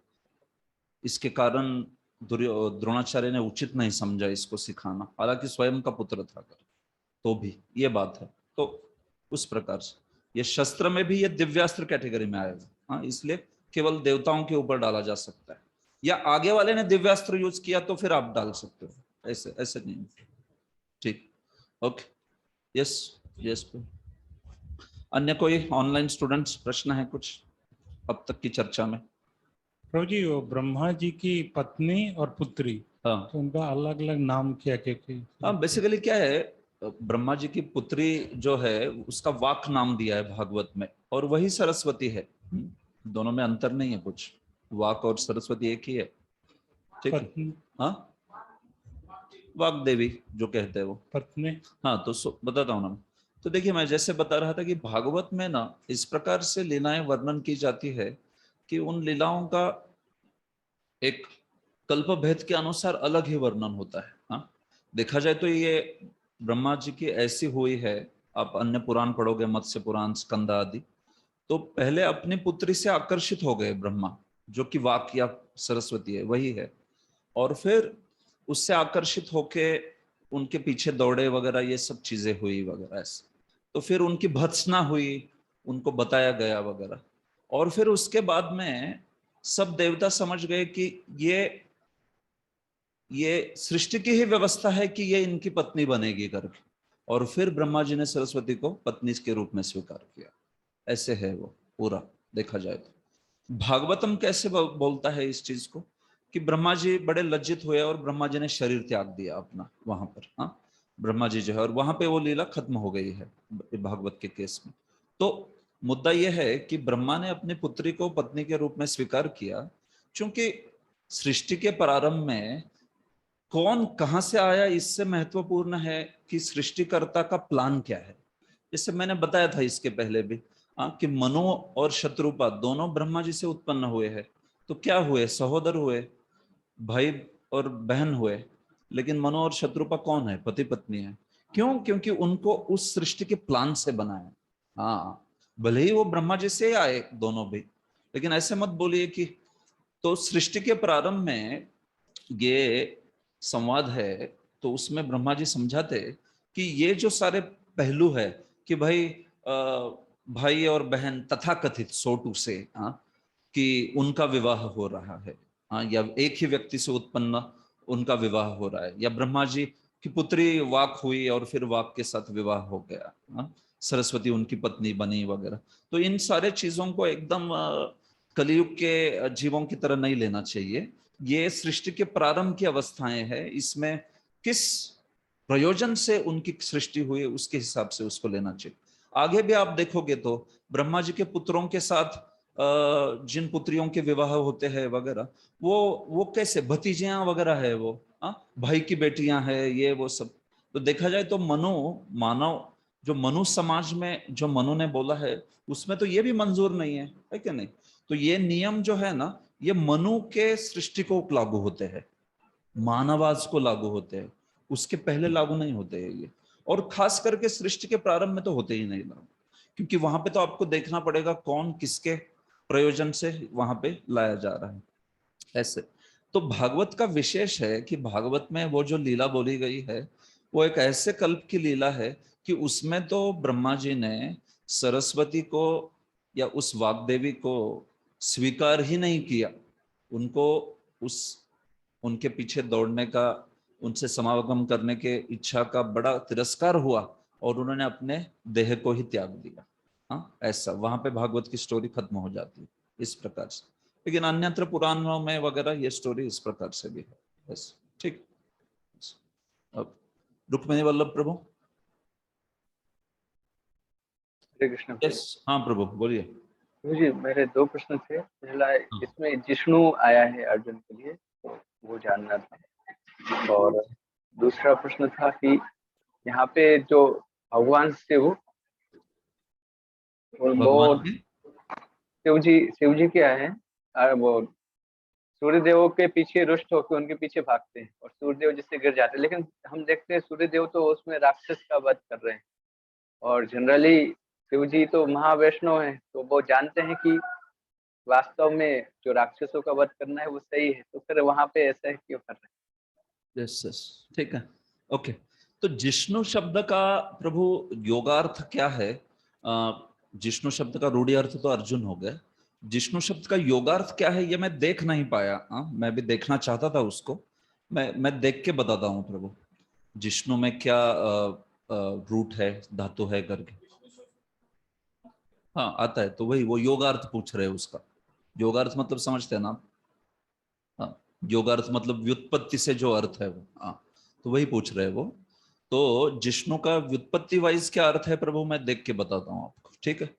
इसके कारण द्रोणाचार्य ने उचित नहीं समझा इसको सिखाना, हालांकि स्वयं का पुत्र था तो भी ये बात है। तो उस प्रकार से ये शस्त्र में भी ये दिव्यास्त्र कैटेगरी में आएगा। इसलिए केवल देवताओं के ऊपर डाला जा सकता है, या आगे वाले ने दिव्यास्त्र यूज किया तो फिर आप डाल सकते हो, ऐसे ऐसे नहीं। ठीक, ओके, यस यस। अन्य कोई ऑनलाइन स्टूडेंट्स प्रश्न है कुछ अब तक की चर्चा में? प्रभु जी, वो ब्रह्मा जी की पत्नी और पुत्री, तो उनका अलग अलग नाम क्या क्या? बेसिकली क्या है, ब्रह्मा जी की पुत्री जो है उसका वाक नाम दिया है भागवत में, और वही सरस्वती है। दोनों में अंतर नहीं है कुछ, वाक और सरस्वती एक ही है। ठीक है, हाँ, वाक देवी जो कहते हैं वो पत्नी। हाँ, तो बताता हूँ ना। तो देखिए, मैं जैसे बता रहा था कि भागवत में ना इस प्रकार से लीलाएं वर्णन की जाती है कि उन लीलाओं का एक कल्प भेद के अनुसार अलग ही वर्णन होता है। हाँ, देखा जाए तो ये ब्रह्मा जी की ऐसी हुई है, आप अन्य पुराण पढ़ोगे, मत्स्य पुराण, स्कंद आदि, तो पहले अपनी पुत्री से आकर्षित हो गए ब्रह्मा, जो कि वाक या सरस्वती है, वही है। और फिर उससे आकर्षित होके उनके पीछे दौड़े वगैरह, ये सब चीजें हुई वगैरह ऐसे। तो फिर उनकी भत्सना हुई, उनको बताया गया वगैरह, और फिर उसके बाद में सब देवता समझ गए कि ये सृष्टि की ही व्यवस्था है कि ये इनकी पत्नी बनेगी करके, और फिर ब्रह्मा जी ने सरस्वती को पत्नी के रूप में स्वीकार किया। ऐसे है वो पूरा देखा जाए तो। भागवतम कैसे बोलता है इस चीज को कि ब्रह्मा जी बड़े लज्जित हुए और ब्रह्मा जी ने शरीर त्याग दिया अपना वहां पर। हाँ, ब्रह्मा जी जो है, और वहां पे वो लीला खत्म हो गई है भागवत के केस में। तो मुद्दा यह है कि ब्रह्मा ने अपनी पुत्री को पत्नी के रूप में स्वीकार किया, क्योंकि सृष्टि के प्रारंभ में कौन कहां से आया इससे महत्वपूर्ण है कि सृष्टिकर्ता का प्लान क्या है। जैसे मैंने बताया था इसके पहले भी कि मनु और शत्रुपा दोनों ब्रह्मा जी से उत्पन्न हुए हैं। तो क्या हुए, सहोदर हुए, भाई और बहन हुए। लेकिन मनु और शत्रुपा कौन है, पति पत्नी है। क्यों? क्योंकि उनको उस सृष्टि के प्लान से बनाया। हाँ, भले ही वो ब्रह्मा जी से आए दोनों भी, लेकिन ऐसे मत बोलिए कि। तो सृष्टि के प्रारंभ में ये संवाद है, तो उसमें ब्रह्मा जी समझाते कि ये जो सारे पहलू है कि भाई और बहन तथाकथित सोटू से कि उनका विवाह हो रहा है, या एक ही व्यक्ति से उत्पन्न उनका विवाह हो रहा है, या ब्रह्मा जी की पुत्री वाक हुई और फिर वाक के साथ विवाह हो गया, सरस्वती उनकी पत्नी बनी वगैरह। तो इन सारे चीजों को एकदम कलयुग के जीवों की तरह नहीं लेना चाहिए। ये सृष्टि के प्रारंभ की अवस्थाएं हैं, इसमें किस प्रयोजन से उनकी सृष्टि हुई उसके हिसाब से उसको लेना चाहिए। आगे भी आप देखोगे तो ब्रह्मा जी के पुत्रों के साथ जिन पुत्रियों के विवाह होते हैं वगैरह, वो कैसे भतीजियां वगैरह है, वो भाई की बेटियां है, ये वो सब। तो देखा जाए तो मानव जो मनु समाज में जो मनु ने बोला है उसमें तो ये भी मंजूर नहीं है क्या नहीं। तो ये नियम जो है ना, ये मनु के सृष्टि को लागू होते हैं, मानवाज को लागू होते हैं, उसके पहले लागू नहीं होते हैं ये। और खास करके सृष्टि के प्रारंभ में तो होते ही नहीं लागू, क्योंकि वहां पे तो आपको देखना पड़ेगा कौन किसके प्रयोजन से वहां पे लाया जा रहा है ऐसे। तो भागवत का विशेष है कि भागवत में वो जो लीला बोली गई है वो एक ऐसे कल्प की लीला है कि उसमें तो ब्रह्मा जी ने सरस्वती को या उस वाग्देवी को स्वीकार ही नहीं किया, उनको उनके पीछे दौड़ने का, उनसे समागम करने के इच्छा का बड़ा तिरस्कार हुआ और उन्होंने अपने देह को ही त्याग दिया। हाँ, ऐसा वहां पे भागवत की स्टोरी खत्म हो जाती है इस प्रकार से। लेकिन अन्यत्र पुराणों में वगैरह ये स्टोरी इस प्रकार से भी है बस। ठीक, अब रुक्मिणी वल्लभ प्रभु। हरे कृष्ण। हाँ प्रभु बोलिए। जी, मेरे दो प्रश्न थे। पहला, इसमें जिष्णु आया है अर्जुन के लिए, तो वो जानना था। और दूसरा प्रश्न था कि यहाँ पे जो भगवान शिव, वो शिव जी क्या है, वो सूर्यदेव के पीछे रुष्ट होकर उनके पीछे भागते हैं और सूर्यदेव जिससे गिर जाते हैं। लेकिन हम देखते हैं सूर्यदेव तो उसमें राक्षस का वध कर रहे हैं, और जनरली शिव जी तो महावैष्णव हैं, तो वो जानते हैं कि वास्तव में जो राक्षसों का वध करना है वो सही है, तो फिर वहां पे ऐसा क्यों कर रहे हैं? यस, ठीक है, ओके। तो जिष्णु शब्द का प्रभु योगार्थ क्या है? जिष्णु शब्द का रूढ़ी अर्थ तो अर्जुन हो गया। जिष्णु शब्द का योगार्थ क्या है ये मैं देख नहीं पाया। मैं भी देखना चाहता था उसको, मैं देख के बताता हूँ प्रभु। जिष्णु में क्या रूट है, धातु है करके, हाँ आता है, तो वही वो योगार्थ पूछ रहे हैं उसका। योगार्थ मतलब समझते हैं ना आप? हाँ, योगार्थ मतलब व्युत्पत्ति से जो अर्थ है वो, हाँ, तो वही पूछ रहे हैं वो। तो जिष्णु का व्युत्पत्ति वाइज क्या अर्थ है प्रभु, मैं देख के बताता हूँ आपको, ठीक है।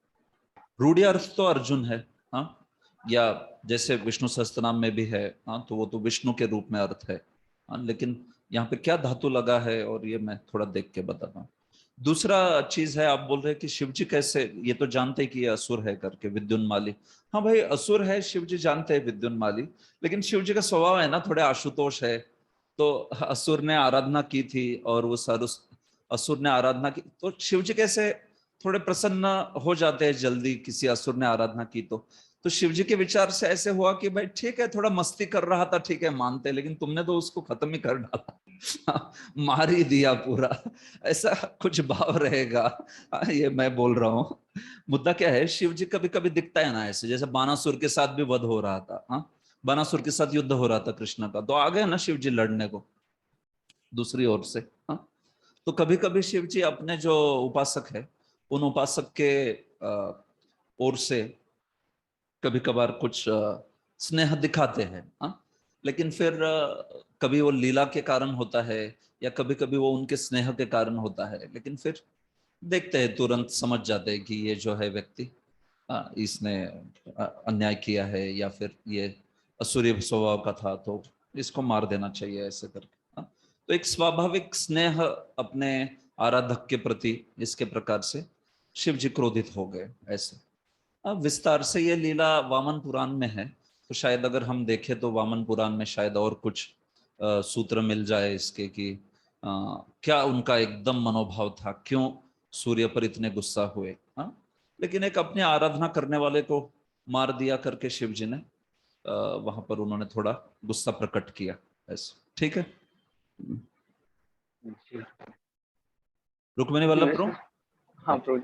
रूढ़ी अर्थ तो अर्जुन है, हाँ, या जैसे विष्णु सहस्त्रनाम में भी है, हाँ, तो वो तो विष्णु के रूप में अर्थ है, हाँ, लेकिन यहाँ पे क्या धातु लगा है और ये मैं थोड़ा देख के बताता हूँ। दूसरा चीज है, आप बोल रहे हैं कि शिव जी कैसे, ये तो जानते हैं कि ये असुर है करके, विद्युन्माली। हाँ भाई असुर है, शिव जी जानते हैं विद्युन्माली, लेकिन शिव जी का स्वभाव है ना थोड़े आशुतोष है। तो असुर ने आराधना की थी और वो असुर ने आराधना की, तो शिव जी कैसे थोड़े प्रसन्न हो जाते हैं जल्दी, किसी असुर ने आराधना की तो तो शिव जी के विचार से ऐसे हुआ कि भाई ठीक है, थोड़ा मस्ती कर रहा था, ठीक है मानते, लेकिन तुमने तो उसको खत्म ही कर डाला, मार ही दिया पूरा, ऐसा कुछ भाव रहेगा। ये मैं बोल रहा हूँ। मुद्दा क्या है, शिव जी कभी कभी दिखता है ना ऐसे, जैसे बानासुर के साथ भी वध हो रहा था। हाँ, बानासुर के साथ युद्ध हो रहा था कृष्ण का, तो आ गए ना शिव जी लड़ने को दूसरी ओर से। हाँ, तो कभी कभी शिव जी अपने जो उपासक है उन उपासक के ओर से कभी कभार कुछ स्नेह दिखाते हैं। हाँ, लेकिन फिर कभी वो लीला के कारण होता है या कभी कभी वो उनके स्नेह के कारण होता है, लेकिन फिर देखते हैं, तुरंत समझ जाते हैं कि ये जो है व्यक्ति इसने अन्याय किया है या फिर ये असुरी स्वभाव का था, तो इसको मार देना चाहिए ऐसे करके। हाँ, तो एक स्वाभाविक स्नेह अपने आराधक के प्रति इसके प्रकार से शिव जी क्रोधित हो गए ऐसे। अब विस्तार से ये लीला वामन पुराण में है, तो शायद अगर हम देखें तो वामन पुराण में शायद और कुछ सूत्र मिल जाए इसके कि क्या उनका एकदम मनोभाव था, क्यों सूर्य पर इतने गुस्सा हुए। हाँ, लेकिन एक अपने आराधना करने वाले को मार दिया करके शिव जी ने वहां पर उन्होंने थोड़ा गुस्सा प्रकट किया ऐसे। ठीक है, रुक्मिणी वल्लभ प्रभु। हाँ प्रभु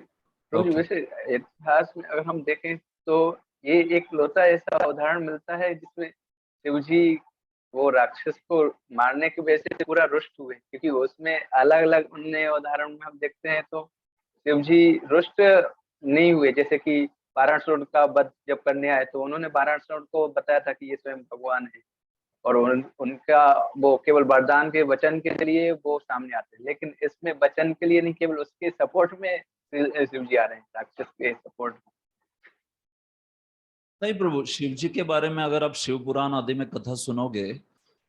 जी, वैसे इतिहास में अगर हम देखें तो ये एक लौता ऐसा उदाहरण मिलता है जिसमें शिव जी वो राक्षस को मारने की वजह से पूरा रुष्ट हुए, क्योंकि उसमें अलग अलग अन्य उदाहरण में हम देखते हैं तो शिव जी रुष्ट नहीं हुए। जैसे कि वाराणसुर का वध जब करने आए तो उन्होंने वाराणसुर को बताया था कि ये स्वयं भगवान है, और उनका वो केवल वरदान के वचन के लिए वो सामने आते हैं, लेकिन इसमें वचन के लिए नहीं, केवल उसके सपोर्ट में शिव जी आ रहे हैं, राक्षस के सपोर्ट में। नहीं प्रभु, शिव जी के बारे में अगर आप शिव पुराण आदि में कथा सुनोगे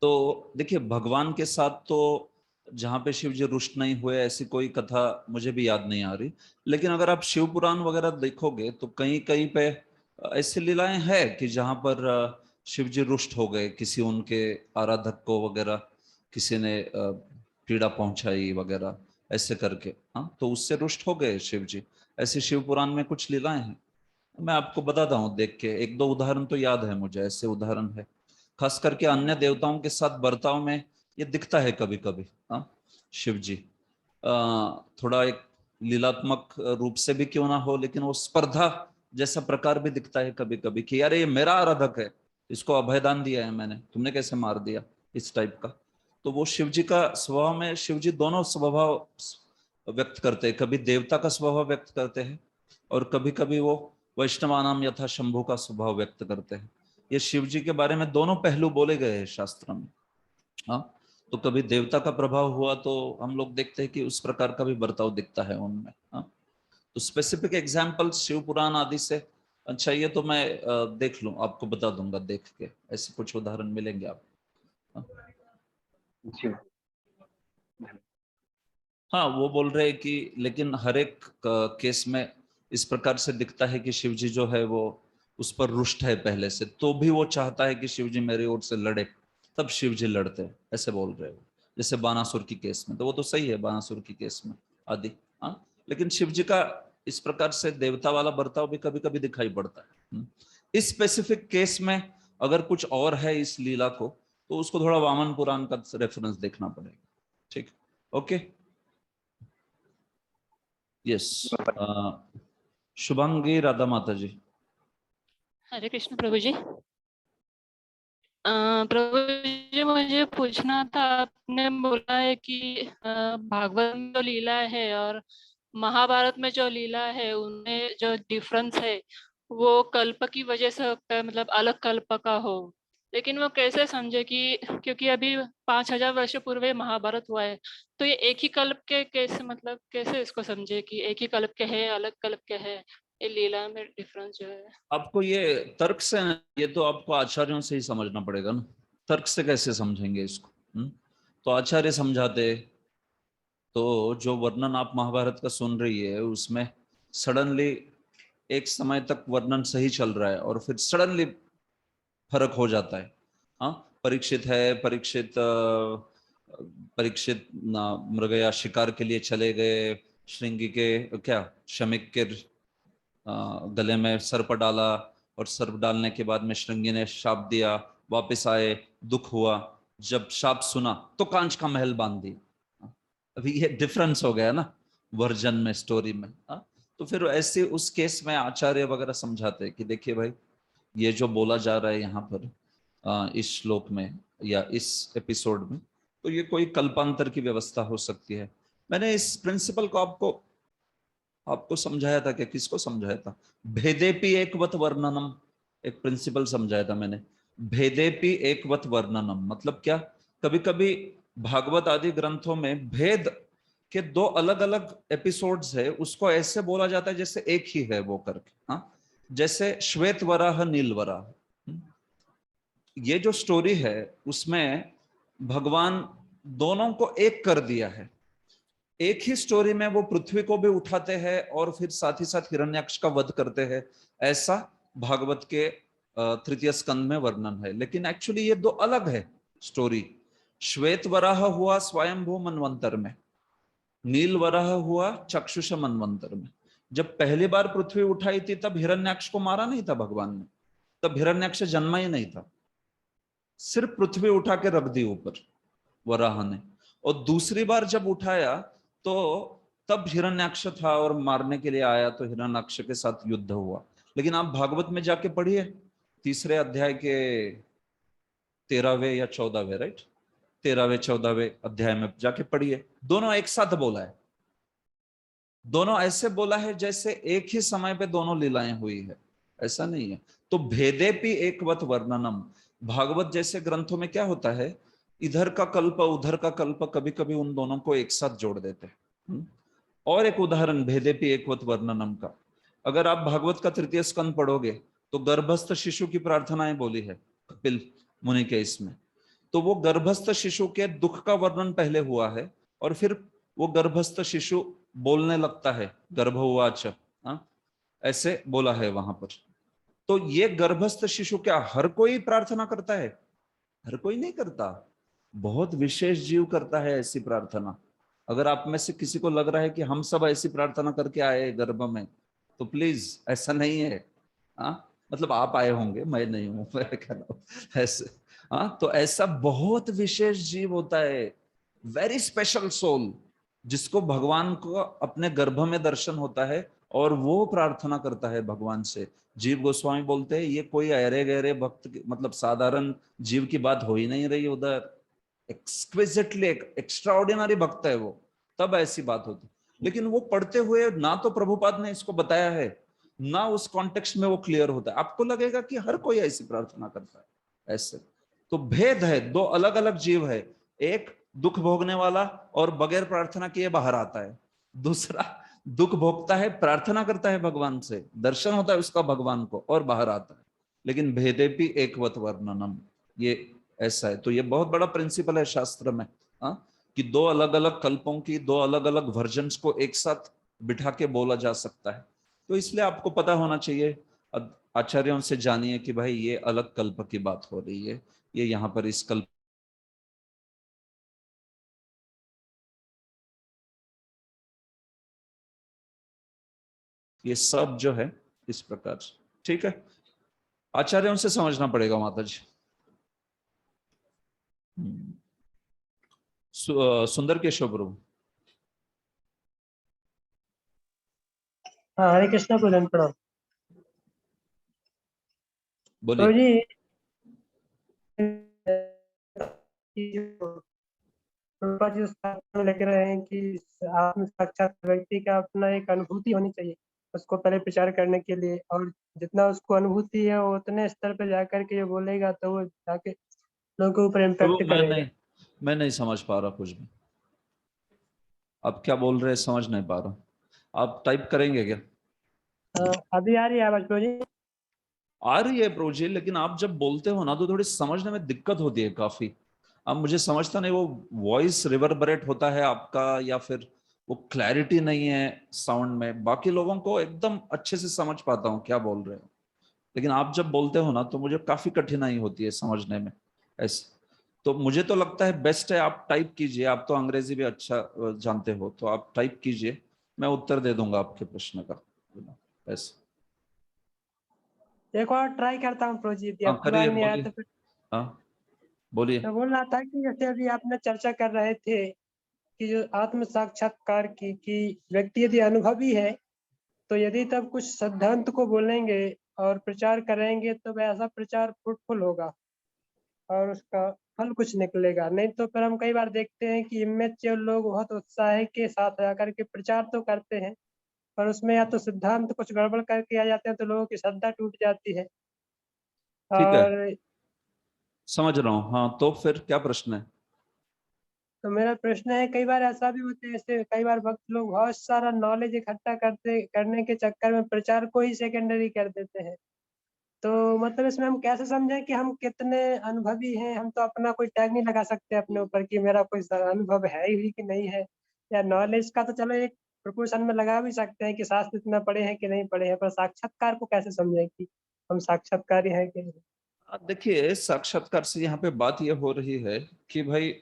तो देखिए, भगवान के साथ तो जहाँ पे शिव जी रुष्ट नहीं हुए ऐसी कोई कथा मुझे भी याद नहीं आ रही, लेकिन अगर आप शिव पुराण वगैरह देखोगे तो कहीं कहीं पे ऐसी लीलाएं हैं कि जहाँ पर शिव जी रुष्ट हो गए, किसी उनके आराधक को वगैरह किसी ने पीड़ा पहुंचाई वगैरह ऐसे करके। हाँ, तो उससे रुष्ट हो गए शिव जी। ऐसे शिव पुराण में कुछ लीलाएं हैं, मैं आपको बताता हूँ देख के, एक दो उदाहरण तो याद है मुझे, ऐसे उदाहरण है खास करके अन्य देवताओं के साथ बर्ताव में ये दिखता है कभी कभी। हाँ, शिव जी थोड़ा एक लीलात्मक रूप से भी क्यों ना हो, लेकिन वो स्पर्धा जैसा प्रकार भी दिखता है कभी कभी कि यार ये मेरा आराधक है, इसको अभयदान दिया है मैंने, तुमने कैसे मार दिया, इस टाइप का। तो वो शिव जी का स्वभाव में, शिव जी दोनों स्वभाव व्यक्त करते हैं, कभी देवता का स्वभाव व्यक्त करते हैं और कभी कभी वो वैष्णवानाम यथा शंभु का स्वभाव व्यक्त करते हैं। ये शिव जी के बारे में दोनों पहलू बोले गए हैं शास्त्र में। हाँ, तो कभी देवता का प्रभाव हुआ तो हम लोग देखते हैं कि उस प्रकार का भी बर्ताव दिखता है उनमें। हाँ, तो स्पेसिफिक एग्जाम्पल शिव पुराण आदि से अच्छा ये तो मैं देख लूं, आपको बता दूंगा देख के, ऐसे कुछ उदाहरण मिलेंगे आप। हाँ, वो बोल रहे हैं कि लेकिन हर एक केस में इस प्रकार से दिखता है कि शिव जी जो है वो उस पर रुष्ट है पहले से, तो भी वो चाहता है कि शिव जी मेरी ओर से लड़े, तब शिव जी लड़ते हैं, ऐसे बोल रहे हो। जैसे बानासुर की केस में तो वो तो सही है, बानासुर की केस में आदि। हाँ, लेकिन शिव जी का इस प्रकार से देवता वाला बर्ताव भी कभी कभी दिखाई पड़ता है। इस स्पेसिफिक केस में अगर कुछ और है इस लीला को तो उसको थोड़ा वामन पुराण का रेफरेंस देखना पड़ेगा। ठीक, ओके, यस। शुभांगी राधा माता जी। हरे कृष्ण प्रभु जी। प्रभु जी, मुझे पूछना था, आपने बोला है कि भागवत में जो लीला है और महाभारत में जो लीला है उनमें जो डिफरेंस है वो कल्प की वजह से होता है, मतलब अलग कल्प का हो, लेकिन वो कैसे समझे कि क्योंकि अभी 5000 वर्ष पूर्व महाभारत हुआ है, तो ये एक ही कल्प के कैसे, मतलब कैसे इसको समझे कि एक ही कल्प के है, अलग कल्प के है, ये लीला में डिफरेंस जो है। आपको ये तर्क से, ये तो आपको आचार्यों से ही समझना पड़ेगा ना, तर्क से कैसे समझेंगे इसको। तो आचार्य समझाते, तो जो वर्णन आप महाभारत का सुन रही है उसमें सडनली एक समय तक वर्णन सही चल रहा है और फिर सडनली फर्क हो जाता है। हाँ, परीक्षित है, परीक्षित मृगया शिकार के लिए चले गए, श्रृंगी के क्या शमिक के गले में सर्प डाला, और सर्प डालने के बाद में श्रृंगी ने शाप दिया, वापस आए, दुख हुआ, जब शाप सुना तो कांच का महल बांध दिया। अभी ये डिफरेंस हो गया ना वर्जन में, स्टोरी में। तो फिर ऐसे उस केस में आचार्य वगैरह समझाते हैं कि देखिए भाई, ये जो बोला जा रहा है यहाँ पर इस श्लोक में या इस एपिसोड में, तो ये कोई कल्पांतर की व्यवस्था हो सकती है। मैंने इस प्रिंसिपल को आपको समझाया था कि किसको समझाया था? भेदेपि एकवत वर्णनम, एक प्रिंसिपल समझाया था मैंने। भेदेपि एकवत वर्णनम मतलब क्या? कभी कभी भागवत आदि ग्रंथों में भेद के दो अलग अलग एपिसोड्स है, उसको ऐसे बोला जाता है जैसे एक ही है वो करके। हाँ, जैसे श्वेत वराह नील वराह, ये जो स्टोरी है उसमें भगवान दोनों को एक कर दिया है। एक ही स्टोरी में वो पृथ्वी को भी उठाते हैं और फिर साथ ही साथ हिरण्याक्ष का वध करते हैं, ऐसा भागवत के तृतीय स्कंद में वर्णन है। लेकिन एक्चुअली ये दो अलग है स्टोरी। श्वेत वराह हुआ स्वयंभू मनवंतर में, नील वराह हुआ चक्षुष मनवंतर में। जब पहली बार पृथ्वी उठाई थी तब हिरण्याक्ष को मारा नहीं था भगवान ने, तब हिरण्याक्ष जन्मा ही नहीं था, सिर्फ पृथ्वी उठा के रख दी ऊपर वराह ने। और दूसरी बार जब उठाया तो तब हिरण्याक्ष था और मारने के लिए आया, तो हिरण्याक्ष के साथ युद्ध हुआ। लेकिन आप भागवत में जाके पढ़िए, तीसरे अध्याय के 13वें या 14वें, राइट, 13वें 14वें अध्याय में जाके पढ़िए, दोनों एक साथ बोला है। दोनों ऐसे बोला है जैसे एक ही समय पे दोनों लीलाएं हुई है, ऐसा नहीं है। तो भेदेपि एकवत वर्णनम, भागवत जैसे ग्रंथों में क्या होता है, इधर का कल्प उधर का कल्प, कभी कभी उन दोनों को एक साथ जोड़ देते हैं। और एक उदाहरण भेदेपि एकवत वर्णनम का, अगर आप भागवत का तृतीय स्कंद पढ़ोगे तो गर्भस्थ शिशु की प्रार्थनाएं बोली है कपिल मुनि के इसमें। तो वो गर्भस्थ शिशु के दुख का वर्णन पहले हुआ है और फिर वो गर्भस्थ शिशु बोलने लगता है, गर्भवाच, ऐसे बोला है वहां पर। तो ये गर्भस्थ शिशु क्या हर कोई प्रार्थना करता है? हर कोई नहीं करता, बहुत विशेष जीव करता है ऐसी प्रार्थना। अगर आप में से किसी को लग रहा है कि हम सब ऐसी प्रार्थना करके आए गर्भ में, तो प्लीज ऐसा नहीं है। मतलब आप आए होंगे, मैं नहीं हूं, मैं कह रहा हूं ऐसे। तो ऐसा बहुत विशेष जीव होता है, वेरी स्पेशल सोल, जिसको भगवान को अपने गर्भ में दर्शन होता है और वो प्रार्थना करता है भगवान से। जीव गोस्वामी बोलते हैं ये कोई अरे गहरे भक्त, मतलब साधारण जीव की बात हो ही नहीं रही उधर, एक्सक्विजिटली एक्स्ट्राऑर्डिनरी भक्त है वो, तब ऐसी बात होती। लेकिन वो पढ़ते हुए ना तो प्रभुपाद ने इसको बताया है, ना उस कॉन्टेक्स्ट में वो क्लियर होता है, आपको लगेगा कि हर कोई ऐसी प्रार्थना करता है ऐसे। तो भेद है, दो अलग अलग जीव है, एक दुख भोगने वाला और बगैर प्रार्थना किए बाहर आता है, दूसरा दुख भोगता है, प्रार्थना करता है भगवान से, दर्शन होता है उसका भगवान को और बाहर आता है। लेकिन भेदेपि एकवत वर्णनम, ये ऐसा है। तो ये बहुत बड़ा प्रिंसिपल है शास्त्र में, कि दो अलग अलग कल्पों की दो अलग अलग वर्जन्स को एक साथ बिठा के बोला जा सकता है। तो इसलिए आपको पता होना चाहिए, आचार्यों से जानिए कि भाई ये अलग कल्प की बात हो रही है, ये यहाँ पर इस कल्प ये सब जो है इस प्रकार से, ठीक है। आचार्यों से समझना पड़ेगा माता जी। सुंदर केशव प्रभु। हाँ, हरे कृष्णा प्रधान प्रणाम। बोलिए। लग रहे हैं कि आत्म साक्षात व्यक्ति का अपना एक अनुभूति होनी चाहिए उसको पहले प्रचार करने के लिए, और जितना उसको अनुभूति है वो उतने स्तर पे जाकर के ये बोलेगा तो वो जाके लोगों के ऊपर इम्पैक्ट करेगा। मैं नहीं समझ पा रहा कुछ भी, आप क्या बोल रहे हैं समझ नहीं पा रहा, आप टाइप करेंगे क्या? अभी आ रही है आवाज प्रोजी? आ रही है प्रोजी, लेकिन आप जब बोलते हो ना तो थोड़ी समझने में दिक्कत होती है काफी। अब मुझे समझता नहीं वो वॉइस रिवर्बरेट होता है आपका या फिर वो क्लैरिटी नहीं है साउंड में। बाकी लोगों को एकदम अच्छे से समझ पाता हूँ क्या बोल रहे हो, लेकिन आप जब बोलते हो ना तो मुझे काफी कठिनाई होती है समझने में ऐसे। तो मुझे तो लगता है बेस्ट है आप टाइप कीजिए, आप तो अंग्रेजी भी अच्छा जानते हो, तो आप टाइप कीजिए, मैं उत्तर दे दूंगा आपके प्रश्न का ऐसे। एक और ट्राई करता हूँ प्रभु जी, यदि हाँ आपकी बात करिए, नहीं आया बोलिए। तो फिर हाँ बोलिए। मैं बोल रहा था कि जैसे अभी आपने चर्चा कर रहे थे कि जो आत्म साक्षात्कार की कि व्यक्ति यदि अनुभवी है तो यदि तब कुछ सिद्धांत को बोलेंगे और प्रचार करेंगे तो वैसा प्रचार फ्रूटफुल होगा और उसका फल कुछ निकलेगा। नहीं तो फिर हम कई बार देखते हैं कि इम्मेच्योर लोग बहुत उत्साह के साथ आकर के प्रचार तो करते हैं, पर उसमें या तो सिद्धांत कुछ गड़बड़ करके आ जाते हैं तो लोगों की श्रद्धा टूट जाती है। ठीक है, और समझ रहा हूँ। हाँ तो फिर क्या प्रश्न है? तो मेरा प्रश्न है, कई बार ऐसा भी होता है, जैसे कई बार भक्त लोग बहुत सारा नॉलेज इकट्ठा करने के चक्कर में प्रचार को ही सेकेंडरी कर देते हैं। तो मतलब इसमें हम कैसे समझें कि हम कितने अनुभवी हैं? हम तो अपना कोई टैग नहीं लगा सकते अपने ऊपर कि मेरा कोई अनुभव है ही कि नहीं है, या नॉलेज का तो चलो एक प्रोपोर्शन में लगा भी सकते हैं कि शास्त्र इतना पढ़े हैं कि नहीं पढ़े हैं, पर साक्षात्कार को कैसे समझें कि हम साक्षात्कारी हैं कि नहीं? देखिए, साक्षात्कार से यहाँ पे बात ये हो रही है कि भाई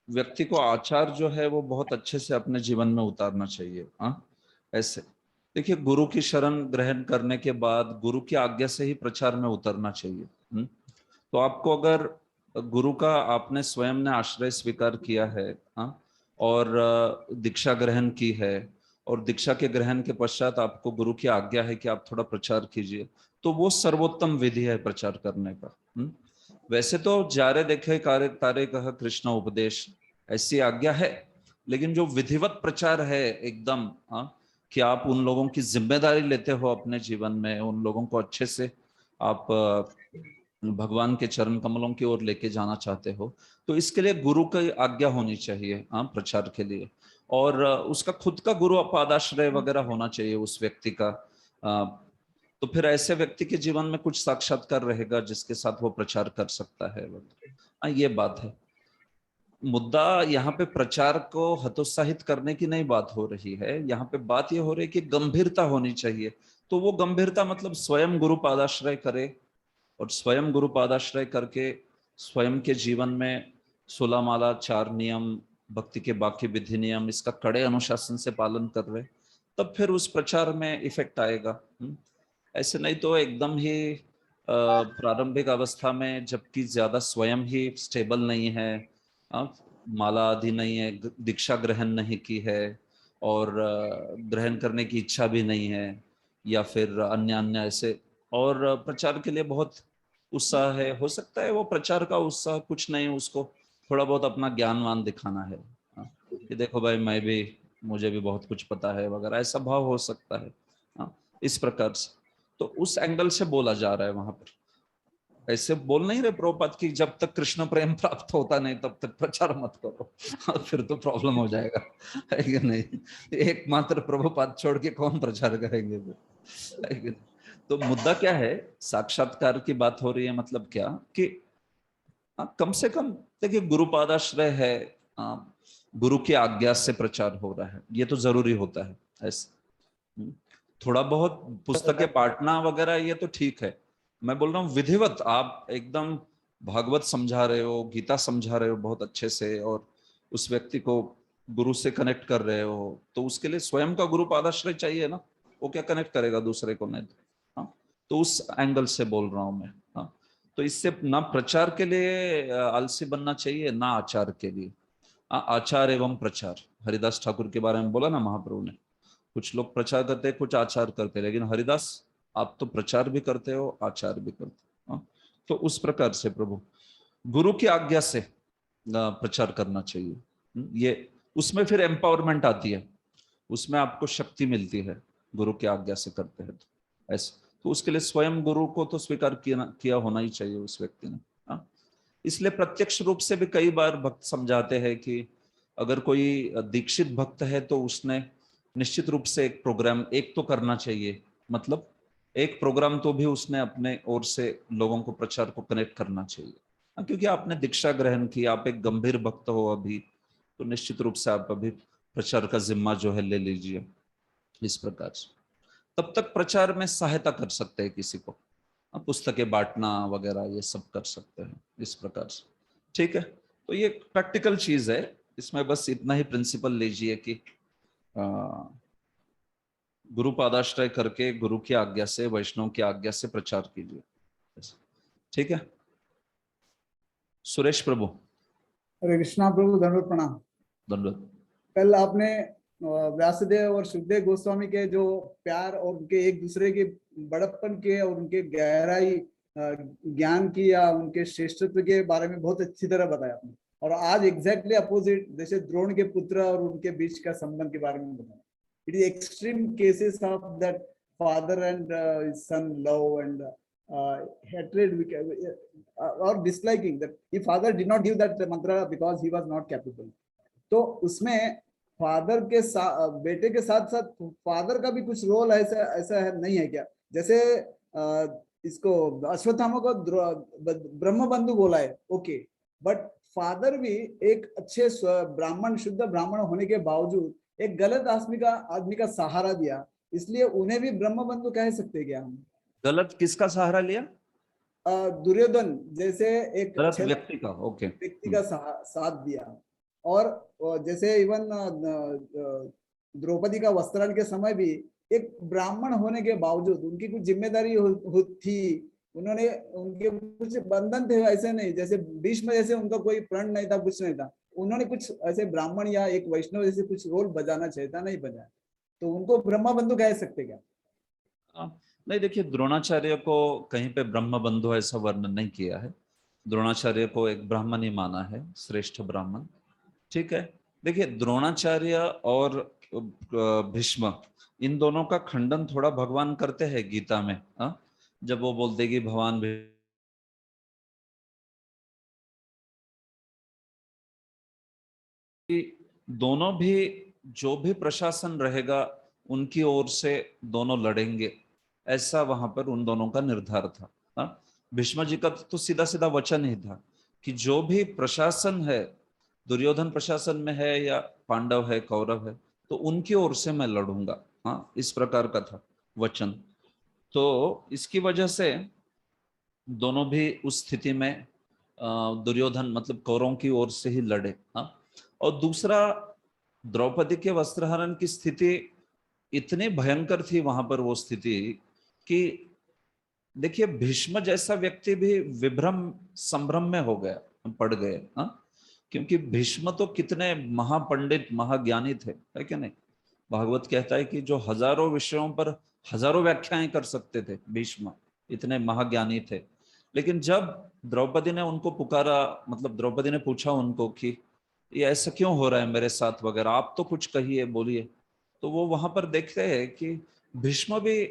व्यक्ति को आचार जो है वो बहुत अच्छे से अपने जीवन में उतारना चाहिए। हाँ ऐसे देखिए, गुरु की शरण ग्रहण करने के बाद गुरु की आज्ञा से ही प्रचार में उतरना चाहिए। तो आपको अगर गुरु का आपने स्वयं ने आश्रय स्वीकार किया है, हाँ, और दीक्षा ग्रहण की है, और दीक्षा के ग्रहण के पश्चात आपको गुरु की आज्ञा है कि आप थोड़ा प्रचार कीजिए, तो वो सर्वोत्तम विधि है प्रचार करने का। वैसे तो जारे देखे कार्य तारे कह कृष्ण उपदेश, ऐसी आज्ञा है, लेकिन जो विधिवत प्रचार है एकदम, हाँ, कि आप उन लोगों की जिम्मेदारी लेते हो अपने जीवन में, उन लोगों को अच्छे से आप भगवान के चरण कमलों की ओर लेके जाना चाहते हो, तो इसके लिए गुरु की आज्ञा होनी चाहिए। हाँ प्रचार के लिए, और उसका खुद का गुरु पादाश्रय वगैरह होना चाहिए उस व्यक्ति का। तो फिर ऐसे व्यक्ति के जीवन में कुछ साक्षात्कार रहेगा जिसके साथ वो प्रचार कर सकता है। हाँ ये बात है। मुद्दा यहाँ पे प्रचार को हतोत्साहित करने की नहीं बात हो रही है, यहाँ पे बात ये हो रही है कि गंभीरता होनी चाहिए। तो वो गंभीरता मतलब स्वयं गुरु पादाश्रय करे, और स्वयं गुरु पादाश्रय करके स्वयं के जीवन में 16 माला 4 नियम, भक्ति के बाकी विधि नियम, इसका कड़े अनुशासन से पालन कर रहे, तब फिर उस प्रचार में इफेक्ट आएगा। ऐसे नहीं तो एकदम ही प्रारंभिक अवस्था में, जबकि ज्यादा स्वयं ही स्टेबल नहीं है, माला आदि नहीं है, दीक्षा ग्रहण नहीं की है, और ग्रहण करने की इच्छा भी नहीं है, या फिर अन्य अन्य ऐसे, और प्रचार के लिए बहुत उत्साह है, हो सकता है वो प्रचार का उत्साह कुछ नहीं, उसको थोड़ा बहुत अपना ज्ञानवान दिखाना है, कि देखो भाई मैं भी, मुझे भी बहुत कुछ पता है वगैरह, ऐसा भाव हो सकता है। इस प्रकार से तो उस एंगल से बोला जा रहा है वहां पर। ऐसे बोल नहीं रहे प्रभुपाद की जब तक कृष्ण प्रेम प्राप्त होता नहीं तब तक प्रचार मत करो, फिर तो प्रॉब्लम हो जाएगा, है कि नहीं? एकमात्र प्रभुपाद छोड़ के कौन प्रचार करेंगे फिर, है कि नहीं? तो मुद्दा क्या है, साक्षात्कार की बात हो रही है, मतलब क्या कि कम से कम देखिए, गुरुपादाश्रय है, गुरु की आज्ञा से प्रचार हो रहा है, ये तो जरूरी होता है। ऐसे थोड़ा बहुत पुस्तकें बांटना वगैरह ये तो ठीक है, मैं बोल रहा हूँ विधिवत आप एकदम भागवत समझा रहे हो, गीता समझा रहे हो बहुत अच्छे से, और उस व्यक्ति को गुरु से कनेक्ट कर रहे हो, तो उसके लिए स्वयं का गुरु पादाश्रय चाहिए ना, वो क्या कनेक्ट करेगा दूसरे को? नहीं। हाँ तो उस एंगल से बोल रहा हूँ मैं। हाँ तो इससे ना प्रचार के लिए आलसी बनना चाहिए, ना आचार के लिए। आचार एवं प्रचार, हरिदास ठाकुर के बारे में बोला ना महाप्रभु ने, कुछ लोग प्रचार करते हैं, कुछ आचार करते हैं, लेकिन हरिदास आप तो प्रचार भी करते हो, आचार भी करते हो। तो उस प्रकार से प्रभु गुरु की आज्ञा से प्रचार करना चाहिए। ये उसमें फिर एम्पावरमेंट आती है, उसमें आपको शक्ति मिलती है, गुरु की आज्ञा से करते हैं तो ऐसे। तो उसके लिए स्वयं गुरु को तो स्वीकार किया होना ही चाहिए उस व्यक्ति ने। इसलिए प्रत्यक्ष रूप से भी कई बार भक्त समझाते हैं कि अगर कोई दीक्षित भक्त है तो उसने निश्चित रूप से एक प्रोग्राम एक तो करना चाहिए, मतलब एक प्रोग्राम तो भी उसने अपने ओर से लोगों को प्रचार को कनेक्ट करना चाहिए। क्योंकि आपने दीक्षा ग्रहण की, आप एक गंभीर भक्त हो अभी, तो निश्चित रूप से आप अभी प्रचार का जिम्मा जो है ले लीजिए। इस प्रकार से तब तक प्रचार में सहायता कर सकते हैं किसी को, पुस्तकें बांटना वगैरह ये सब कर सकते हैं इस प्रकार से। ठीक है, तो ये प्रैक्टिकल चीज है, इसमें बस इतना ही प्रिंसिपल लीजिए कि गुरु पादाश्रय करके गुरु की आज्ञा से, वैष्णव की आज्ञा से प्रचार कीजिए। ठीक है सुरेश प्रभु। हरे कृष्णा प्रभु, दंडवत प्रणाम। दंडवत। कल आपने व्यासदेव और सुखदेव गोस्वामी के जो प्यार और उनके एक दूसरे के बड़प्पन के और उनके गहराई ज्ञान की या उनके श्रेष्ठत्व के बारे में बहुत अच्छी तरह बताया आपने। और आज एग्जैक्टली अपोजिट, जैसे द्रोण के पुत्र और उनके बीच का संबंध के बारे में बताया। It is extreme cases of that father and son love and hatred or disliking, that if father did not give that mantra because he was not capable, तो उसमें फादर के साथ बेटे के साथ साथ फादर का भी कुछ रोल ऐसा है नहीं है क्या? जैसे इसको अश्वत्थामा को ब्रह्म बंधु बोला है, ओके, बट फादर भी एक अच्छे ब्राह्मण, शुद्ध ब्राह्मण होने के बावजूद एक गलत आदमी का सहारा दिया, इसलिए उन्हें भी ब्रह्म बंधु कह सकते क्या हम? गलत किसका सहारा लिया? दुर्योधन जैसे एक गलत व्यक्ति का, ओके, व्यक्ति का साथ दिया। और जैसे इवन द्रौपदी का वस्त्राल के समय भी एक ब्राह्मण होने के बावजूद उनकी कुछ जिम्मेदारी थी, उन्होंने उनके कुछ बंधन थे, ऐसे नहीं जैसे भीष्म जैसे उनका कोई प्रण नहीं था, कुछ नहीं था, उन्होंने कुछ ऐसे ब्राह्मण या एक वैष्णव जैसे कुछ रोल बजाना चाहिए था, नहीं बजाया, तो उनको ब्रह्म बंधु कह सकते क्या? नहीं, देखिए द्रोणाचार्य को कहीं पे ब्रह्म बंधु ऐसा वर्णन नहीं किया है। द्रोणाचार्य को एक ब्राह्मण ही माना है, श्रेष्ठ ब्राह्मण। ठीक है, देखिए द्रोणाचार्य और भीष्म, इन दोनों का खंडन थोड़ा भगवान करते हैं गीता में, जब वो बोलते कि भगवान दोनों भी जो भी प्रशासन रहेगा उनकी ओर से दोनों लड़ेंगे, ऐसा वहां पर उन दोनों का निर्धार था। भीष्म जी का तो सीधा सीधा वचन ही था कि जो भी प्रशासन है, दुर्योधन प्रशासन में है या पांडव है, कौरव है, तो उनकी ओर से मैं लड़ूंगा। हाँ, इस प्रकार का था वचन। तो इसकी वजह से दोनों भी उस स्थिति में दुर्योधन मतलब कौरवों की ओर से ही लड़े। हाँ, और दूसरा, द्रौपदी के वस्त्रहरण की स्थिति इतनी भयंकर थी वहां पर वो स्थिति कि देखिए भीष्म जैसा व्यक्ति भी विभ्रम संभ्रम में हो गया, पड़ गए। हाँ, क्योंकि भीष्म तो कितने महापंडित महाज्ञानी थे, है क्या नहीं? भागवत कहता है कि जो हजारों विषयों पर हजारों व्याख्याएं कर सकते थे, भीष्म इतने महाज्ञानी थे। लेकिन जब द्रौपदी ने उनको पुकारा, मतलब द्रौपदी ने पूछा उनको कि ये ऐसा क्यों हो रहा है मेरे साथ वगैरह, आप तो कुछ कहिए, बोलिए, तो वो वहां पर देखते हैं कि भीष्म भी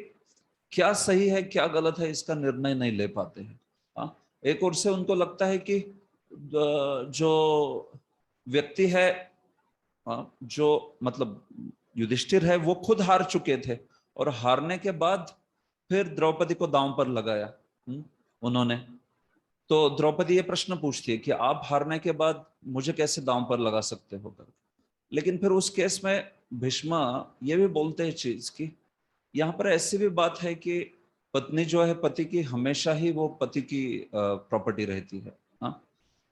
क्या सही है क्या गलत है इसका निर्णय नहीं ले पाते हैं। हाँ, एक ओर से उनको लगता है कि जो व्यक्ति है, जो मतलब युधिष्ठिर है, वो खुद हार चुके थे और हारने के बाद फिर द्रौपदी को दांव पर लगाया उन्होंने। तो द्रौपदी ये प्रश्न पूछती है कि आप हारने के बाद मुझे कैसे दांव पर लगा सकते हो कर। लेकिन फिर उस केस में भीष्म ये भी बोलते हैं चीज की यहाँ पर ऐसी भी बात है कि पत्नी जो है पति की, हमेशा ही वो पति की प्रॉपर्टी रहती है। हाँ,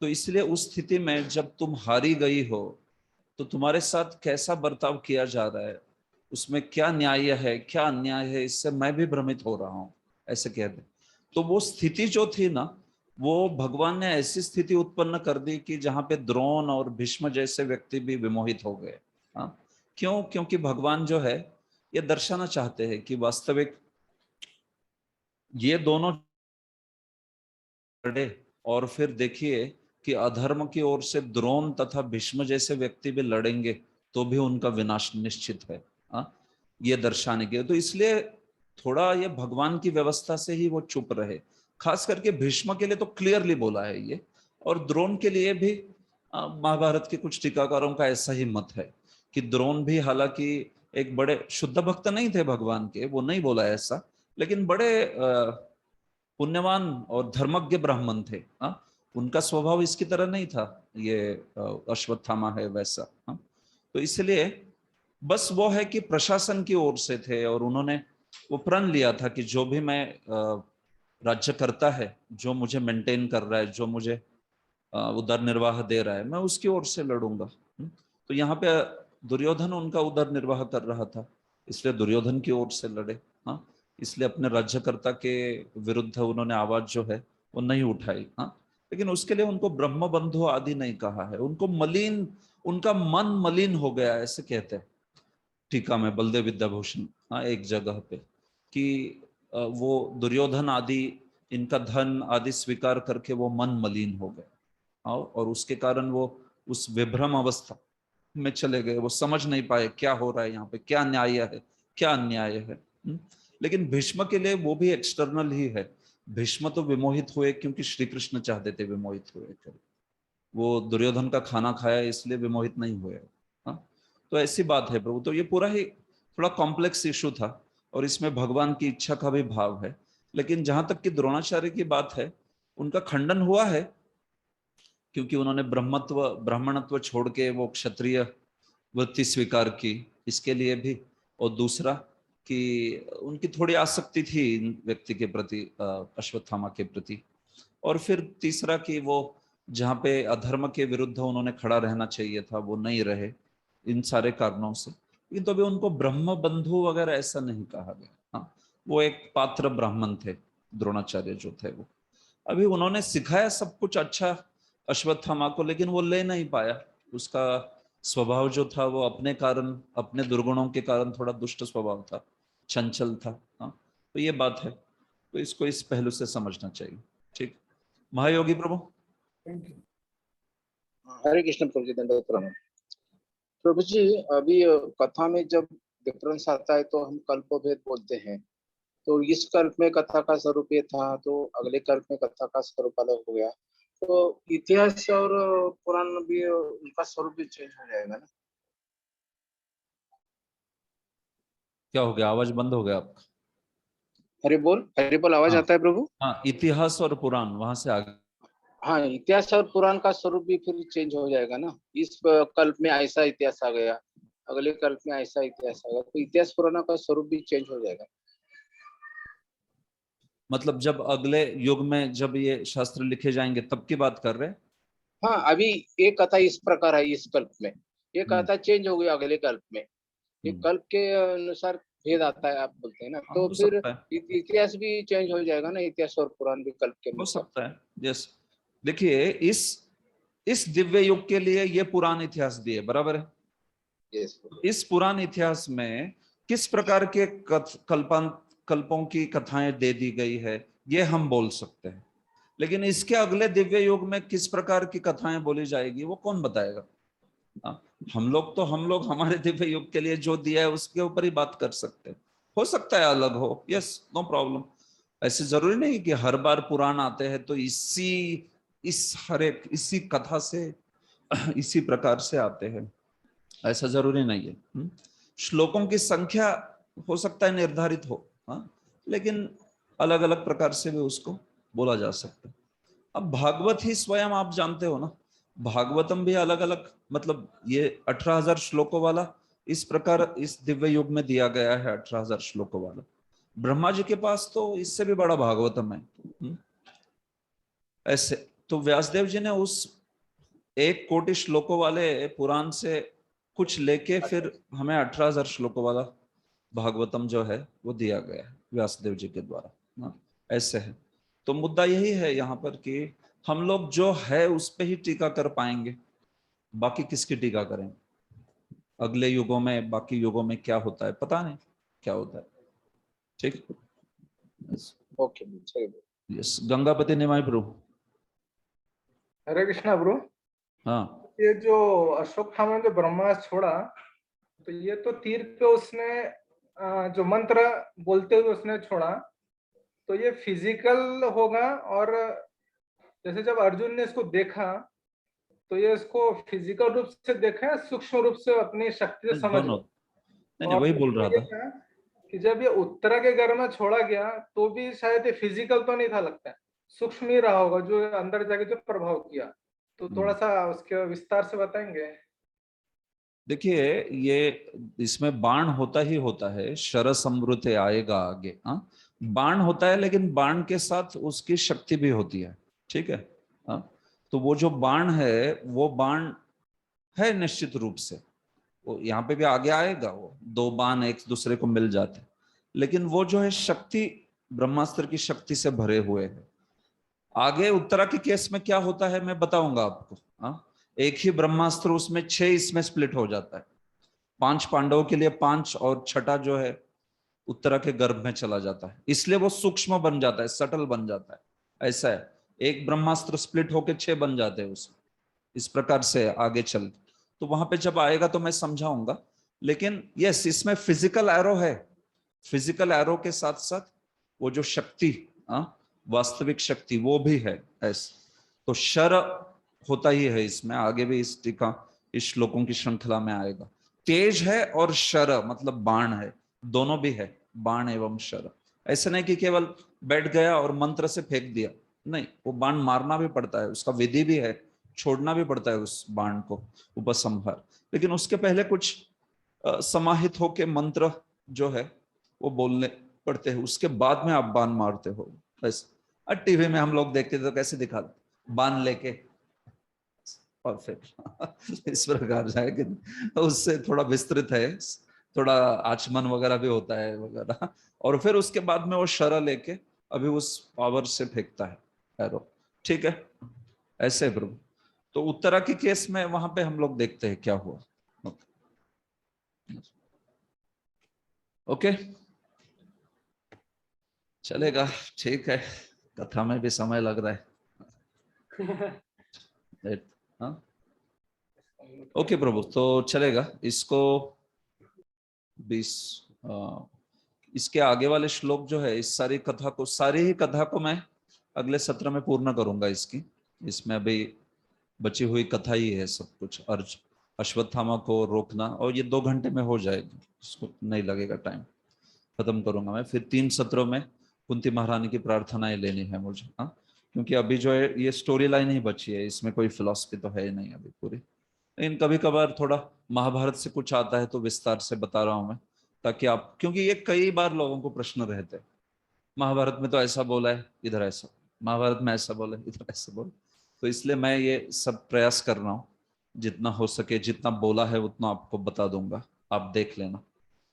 तो इसलिए उस स्थिति में जब तुम हारी गई हो तो तुम्हारे साथ कैसा बर्ताव किया जा रहा है, उसमें क्या न्याय है क्या अन्याय है, इससे मैं भी भ्रमित हो रहा हूँ, ऐसे कहते। तो वो स्थिति जो थी ना, वो भगवान ने ऐसी स्थिति उत्पन्न कर दी कि जहाँ पे द्रोण और भीष्म जैसे व्यक्ति भी विमोहित हो गए। हाँ, क्यों? क्योंकि भगवान जो है ये दर्शाना चाहते हैं कि वास्तविक ये दोनों लड़े और फिर देखिए कि अधर्म की ओर से द्रोण तथा भीष्म जैसे व्यक्ति भी लड़ेंगे तो भी उनका विनाश निश्चित है। ये दर्शाने के, तो इसलिए थोड़ा ये भगवान की व्यवस्था से ही वो चुप रहे। खास करके भीष्म के लिए तो क्लियरली बोला है ये, और द्रोण के लिए भी महाभारत के कुछ टीकाकारों का ऐसा ही मत है कि द्रोण भी हालांकि एक बड़े शुद्ध भक्त नहीं थे भगवान के, वो नहीं बोला ऐसा, लेकिन बड़े पुण्यवान और धर्मज्ञ ब्राह्मण थे। उनका स्वभाव इसकी तरह नहीं था, ये अश्वत्थामा है वैसा। तो इसलिए बस वो है कि प्रशासन की ओर से थे और उन्होंने वो प्रण लिया था कि जो भी मैं राज्य करता है, जो मुझे मेंटेन कर रहा है, जो मुझे उदर निर्वाह दे रहा है, मैं उसकी ओर से लड़ूंगा। तो यहाँ पे दुर्योधन उनका उदर निर्वाह कर रहा था इसलिए दुर्योधन की ओर से लड़े। हाँ, इसलिए अपने राज्यकर्ता के विरुद्ध उन्होंने आवाज जो है वो नहीं उठाई। हाँ, लेकिन उसके लिए उनको ब्रह्म बंधु आदि नहीं कहा है। उनको मलिन, उनका मन मलिन हो गया ऐसे कहते हैं टीका में बलदेव विद्याभूषण। हाँ, एक जगह पे कि वो दुर्योधन आदि इनका धन आदि स्वीकार करके वो मन मलिन हो गए और उसके कारण वो उस विभ्रम अवस्था में चले गए। वो समझ नहीं पाए क्या हो रहा है यहाँ पे, क्या न्याय है क्या अन्याय है। लेकिन भीष्म के लिए वो भी एक्सटर्नल ही है। भीष्म तो विमोहित हुए क्योंकि श्री कृष्ण चाहते थे विमोहित हुए। वो दुर्योधन का खाना खाया इसलिए विमोहित नहीं हुए। हाँ, तो ऐसी बात है प्रभु। तो ये पूरा ही थोड़ा कॉम्प्लेक्स इशू था और इसमें भगवान की इच्छा का भी भाव है। लेकिन जहां तक कि द्रोणाचार्य की बात है, उनका खंडन हुआ है क्योंकि उन्होंने ब्राह्मणत्व छोड़ के वो क्षत्रिय वृत्ति स्वीकार की, इसके लिए भी। और दूसरा कि उनकी थोड़ी आसक्ति थी व्यक्ति के प्रति, अश्वत्थामा के प्रति। और फिर तीसरा कि वो जहाँ पे अधर्म के विरुद्ध उन्होंने खड़ा रहना चाहिए था वो नहीं रहे, इन सारे कारणों से। लेकिन तो अभी उनको ब्रह्म बंधु वगैरह ऐसा नहीं कहा गया। हाँ, वो एक पात्र ब्राह्मण थे द्रोणाचार्य जो थे। वो अभी उन्होंने सिखाया सब कुछ अच्छा अश्वत्थामा को, लेकिन वो ले नहीं पाया। उसका स्वभाव जो था वो अपने कारण, अपने दुर्गुणों के कारण थोड़ा दुष्ट स्वभाव था, चंचल था। हाँ, तो ये बात है। तो इसको इस पहलू से समझना चाहिए। ठीक, महायोगी प्रभु। हरे कृष्ण प्रभु जी, दंडवत प्रणाम। प्रभु जी, अभी कथा में जब डिफरेंस आता है तो हम कल्पभेद बोलते हैं। तो इस कल्प में कथा का स्वरूप ये था, तो अगले कल्प में कथा का स्वरूप अलग हो गया। तो इतिहास और पुराण भी उनका स्वरूप भी चेंज हो जाएगा ना? क्या हो गया, आवाज बंद हो गया आपका? हरि बोल आवाज हाँ, आता है प्रभु? हाँ, इतिहास और पुराण वहां से आगे। हाँ, इतिहास और पुराण का स्वरूप भी फिर चेंज हो जाएगा ना। इस कल्प में ऐसा इतिहास आ गया, अगले कल्प में ऐसा इतिहास आ गया, तो इतिहास पुराण का स्वरूप भी चेंज हो जाएगा। मतलब जब अगले युग में जब ये शास्त्र लिखे जाएंगे तब की बात कर रहे हैं? हाँ, अभी एक कथा इस प्रकार है इस कल्प में, ये कथा चेंज हो गई अगले कल्प में। ये कल्प के अनुसार भेद आता है, आप बोलते हैं ना। तो फिर इतिहास भी चेंज हो जाएगा ना, इतिहास और पुराण भी कल्प के हो सकता है। यस, देखिए इस दिव्य युग के लिए ये पुराण इतिहास दिए, बराबर है। यस। इस पुराण इतिहास में किस प्रकार के कल्पों की कथाएं दे दी गई है ये हम बोल सकते हैं, लेकिन इसके अगले दिव्य युग में किस प्रकार की कथाएं बोली जाएगी वो कौन बताएगा? हम लोग हमारे दिव्य युग के लिए जो दिया है उसके ऊपर ही बात कर सकते हैं। हो सकता है अलग हो, यस, नो प्रॉब्लम। ऐसे जरूरी नहीं कि हर बार पुराण आते हैं तो इसी कथा से इसी प्रकार से आते हैं, ऐसा जरूरी नहीं है। श्लोकों की संख्या हो सकता है निर्धारित हो, हाँ, लेकिन अलग अलग प्रकार से भी उसको बोला जा सकता है। अब भागवत ही स्वयं आप जानते हो ना, भागवतम भी अलग अलग, मतलब ये 18,000 श्लोकों वाला इस प्रकार इस दिव्य युग में दिया गया है, 18,000 श्लोकों वाला। ब्रह्मा जी के पास तो इससे भी बड़ा भागवतम है। ऐसे तो व्यासदेव जी ने उस 1 कोटि श्लोकों वाले पुराण से कुछ लेके फिर हमें 18,000 श्लोकों वाला भागवतम जो है वो दिया गया है व्यासदेव जी के द्वारा। ऐसे है। तो मुद्दा यही है यहाँ पर कि हम लोग जो है उस पे ही टीका कर पाएंगे, बाकी किसकी टीका करें? अगले युगों में, बाकी युगों में क्या होता है पता नहीं क्या होता है। ठीक, ओके, यस। गंगापति निमाई प्रभु। हरे कृष्णा ब्रो। हाँ, ये जो अश्वत्थामा ने जो ब्रह्मास्त्र छोड़ा, तो ये तो तीर पे उसने जो मंत्र बोलते हुए उसने छोड़ा, तो ये फिजिकल होगा। और जैसे जब अर्जुन ने इसको देखा तो ये इसको फिजिकल रूप से देखा है, सूक्ष्म रूप से अपनी शक्ति से समझ लो। नहीं, वही बोल रहा था कि जब ये उत्तरा के घर में छोड़ा गया तो भी शायद ये फिजिकल तो नहीं था, लगता है सूक्ष्म ही रहा होगा जो अंदर जाके जो प्रभाव किया। तो थोड़ा सा उसके विस्तार से बताएंगे? देखिए, ये इसमें बाण होता ही होता है, शर समृत आएगा आगे। हाँ, बाण होता है, लेकिन बाण के साथ उसकी शक्ति भी होती है। ठीक है। हाँ, तो वो जो बाण है वो बाण है निश्चित रूप से, वो यहाँ पे भी आगे आएगा, वो दो बाण एक दूसरे को मिल जाते, लेकिन वो जो है शक्ति ब्रह्मास्त्र की शक्ति से भरे हुए है। आगे उत्तरा के केस में क्या होता है मैं बताऊंगा आपको। एक ही ब्रह्मास्त्र, उसमें 6 इसमें स्प्लिट हो जाता है। 5 पांडवों के लिए 5 और छठा जो है उत्तरा के गर्भ में चला जाता है, इसलिए वो सूक्ष्म बन जाता है, सटल बन जाता है। ऐसा है, एक ब्रह्मास्त्र स्प्लिट होके 6 बन जाते हैं उसमें, इस प्रकार से आगे चल। तो वहां पे जब आएगा तो मैं समझाऊंगा। लेकिन यस, इसमें फिजिकल एरो है, फिजिकल एरो के साथ साथ वो जो शक्ति, वास्तविक शक्ति वो भी है। ऐसा तो शर होता ही है इसमें, आगे भी इस टीका इस श्लोकों की श्रृंखला में आएगा। तेज है और शर मतलब बाण है, दोनों भी है, बाण एवं शर। ऐसा नहीं कि केवल बैठ गया और मंत्र से फेंक दिया, नहीं, वो बाण मारना भी पड़ता है, उसका विधि भी है, छोड़ना भी पड़ता है उस बाण को, उपसंहार। लेकिन उसके पहले कुछ समाहित होके मंत्र जो है वो बोलने पड़ते हैं, उसके बाद में आप बाण मारते हो। ऐसा टीवी में हम लोग देखते तो कैसे दिखाते, बाण लेके और फिर इस प्रकार जाएगा, तो उससे थोड़ा विस्तृत है, थोड़ा आचमन वगैरह भी होता है वगैरह, और फिर उसके बाद में वो शरा लेके अभी उस पावर से फेंकता है एरो। ठीक है, ऐसे प्रभु। तो उत्तरा के केस में वहां पे हम लोग देखते हैं क्या हुआ। ओके, चलेगा, ठीक है, कथा में भी समय लग रहा है। हाँ ओके प्रभु, तो चलेगा। इसको 20 इसके आगे वाले श्लोक जो है, इस सारी कथा को, सारी ही कथा को मैं अगले सत्र में पूर्ण करूंगा इसकी। इसमें अभी बची हुई कथा ही है सब कुछ, अर्ज अश्वत्थामा को रोकना, और ये 2 घंटे में हो जाएगी, इसको नहीं लगेगा टाइम, खत्म करूंगा मैं। फिर 3 सत्रों में कुंती महारानी की प्रार्थनाएं लेनी है मुझे, क्योंकि अभी जो है ये स्टोरी लाइन ही बची है, इसमें कोई फिलॉसफी तो है नहीं अभी पूरी। लेकिन कभी कभार थोड़ा महाभारत से कुछ आता है तो विस्तार से बता रहा हूं मैं, ताकि आप, क्योंकि ये कई बार लोगों को प्रश्न रहते हैं, महाभारत में तो ऐसा बोला है, इधर ऐसा, महाभारत में ऐसा बोला है, इधर ऐसा बोला। तो इसलिए मैं ये सब प्रयास कर रहा हूँ, जितना हो सके, जितना बोला है उतना आपको बता दूंगा, आप देख लेना।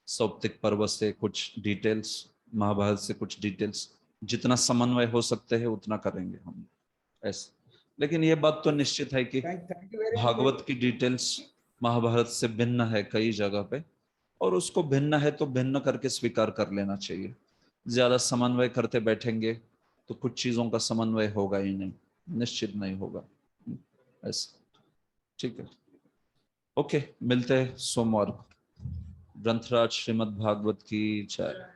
सौप्तिक पर्व से कुछ डिटेल्स, महाभारत से कुछ डिटेल्स, जितना समन्वय हो सकते हैं उतना करेंगे हम ऐसे। लेकिन ये बात तो निश्चित है कि भागवत की डिटेल्स महाभारत से भिन्न है कई जगह पे, और उसको भिन्न है तो भिन्न करके स्वीकार कर लेना चाहिए। ज्यादा समन्वय करते बैठेंगे तो कुछ चीजों का समन्वय होगा ही नहीं, निश्चित नहीं होगा ऐसा। ठीक है, ओके, मिलते हैं सोमवार को। ग्रंथराज श्रीमद् भागवत की जय।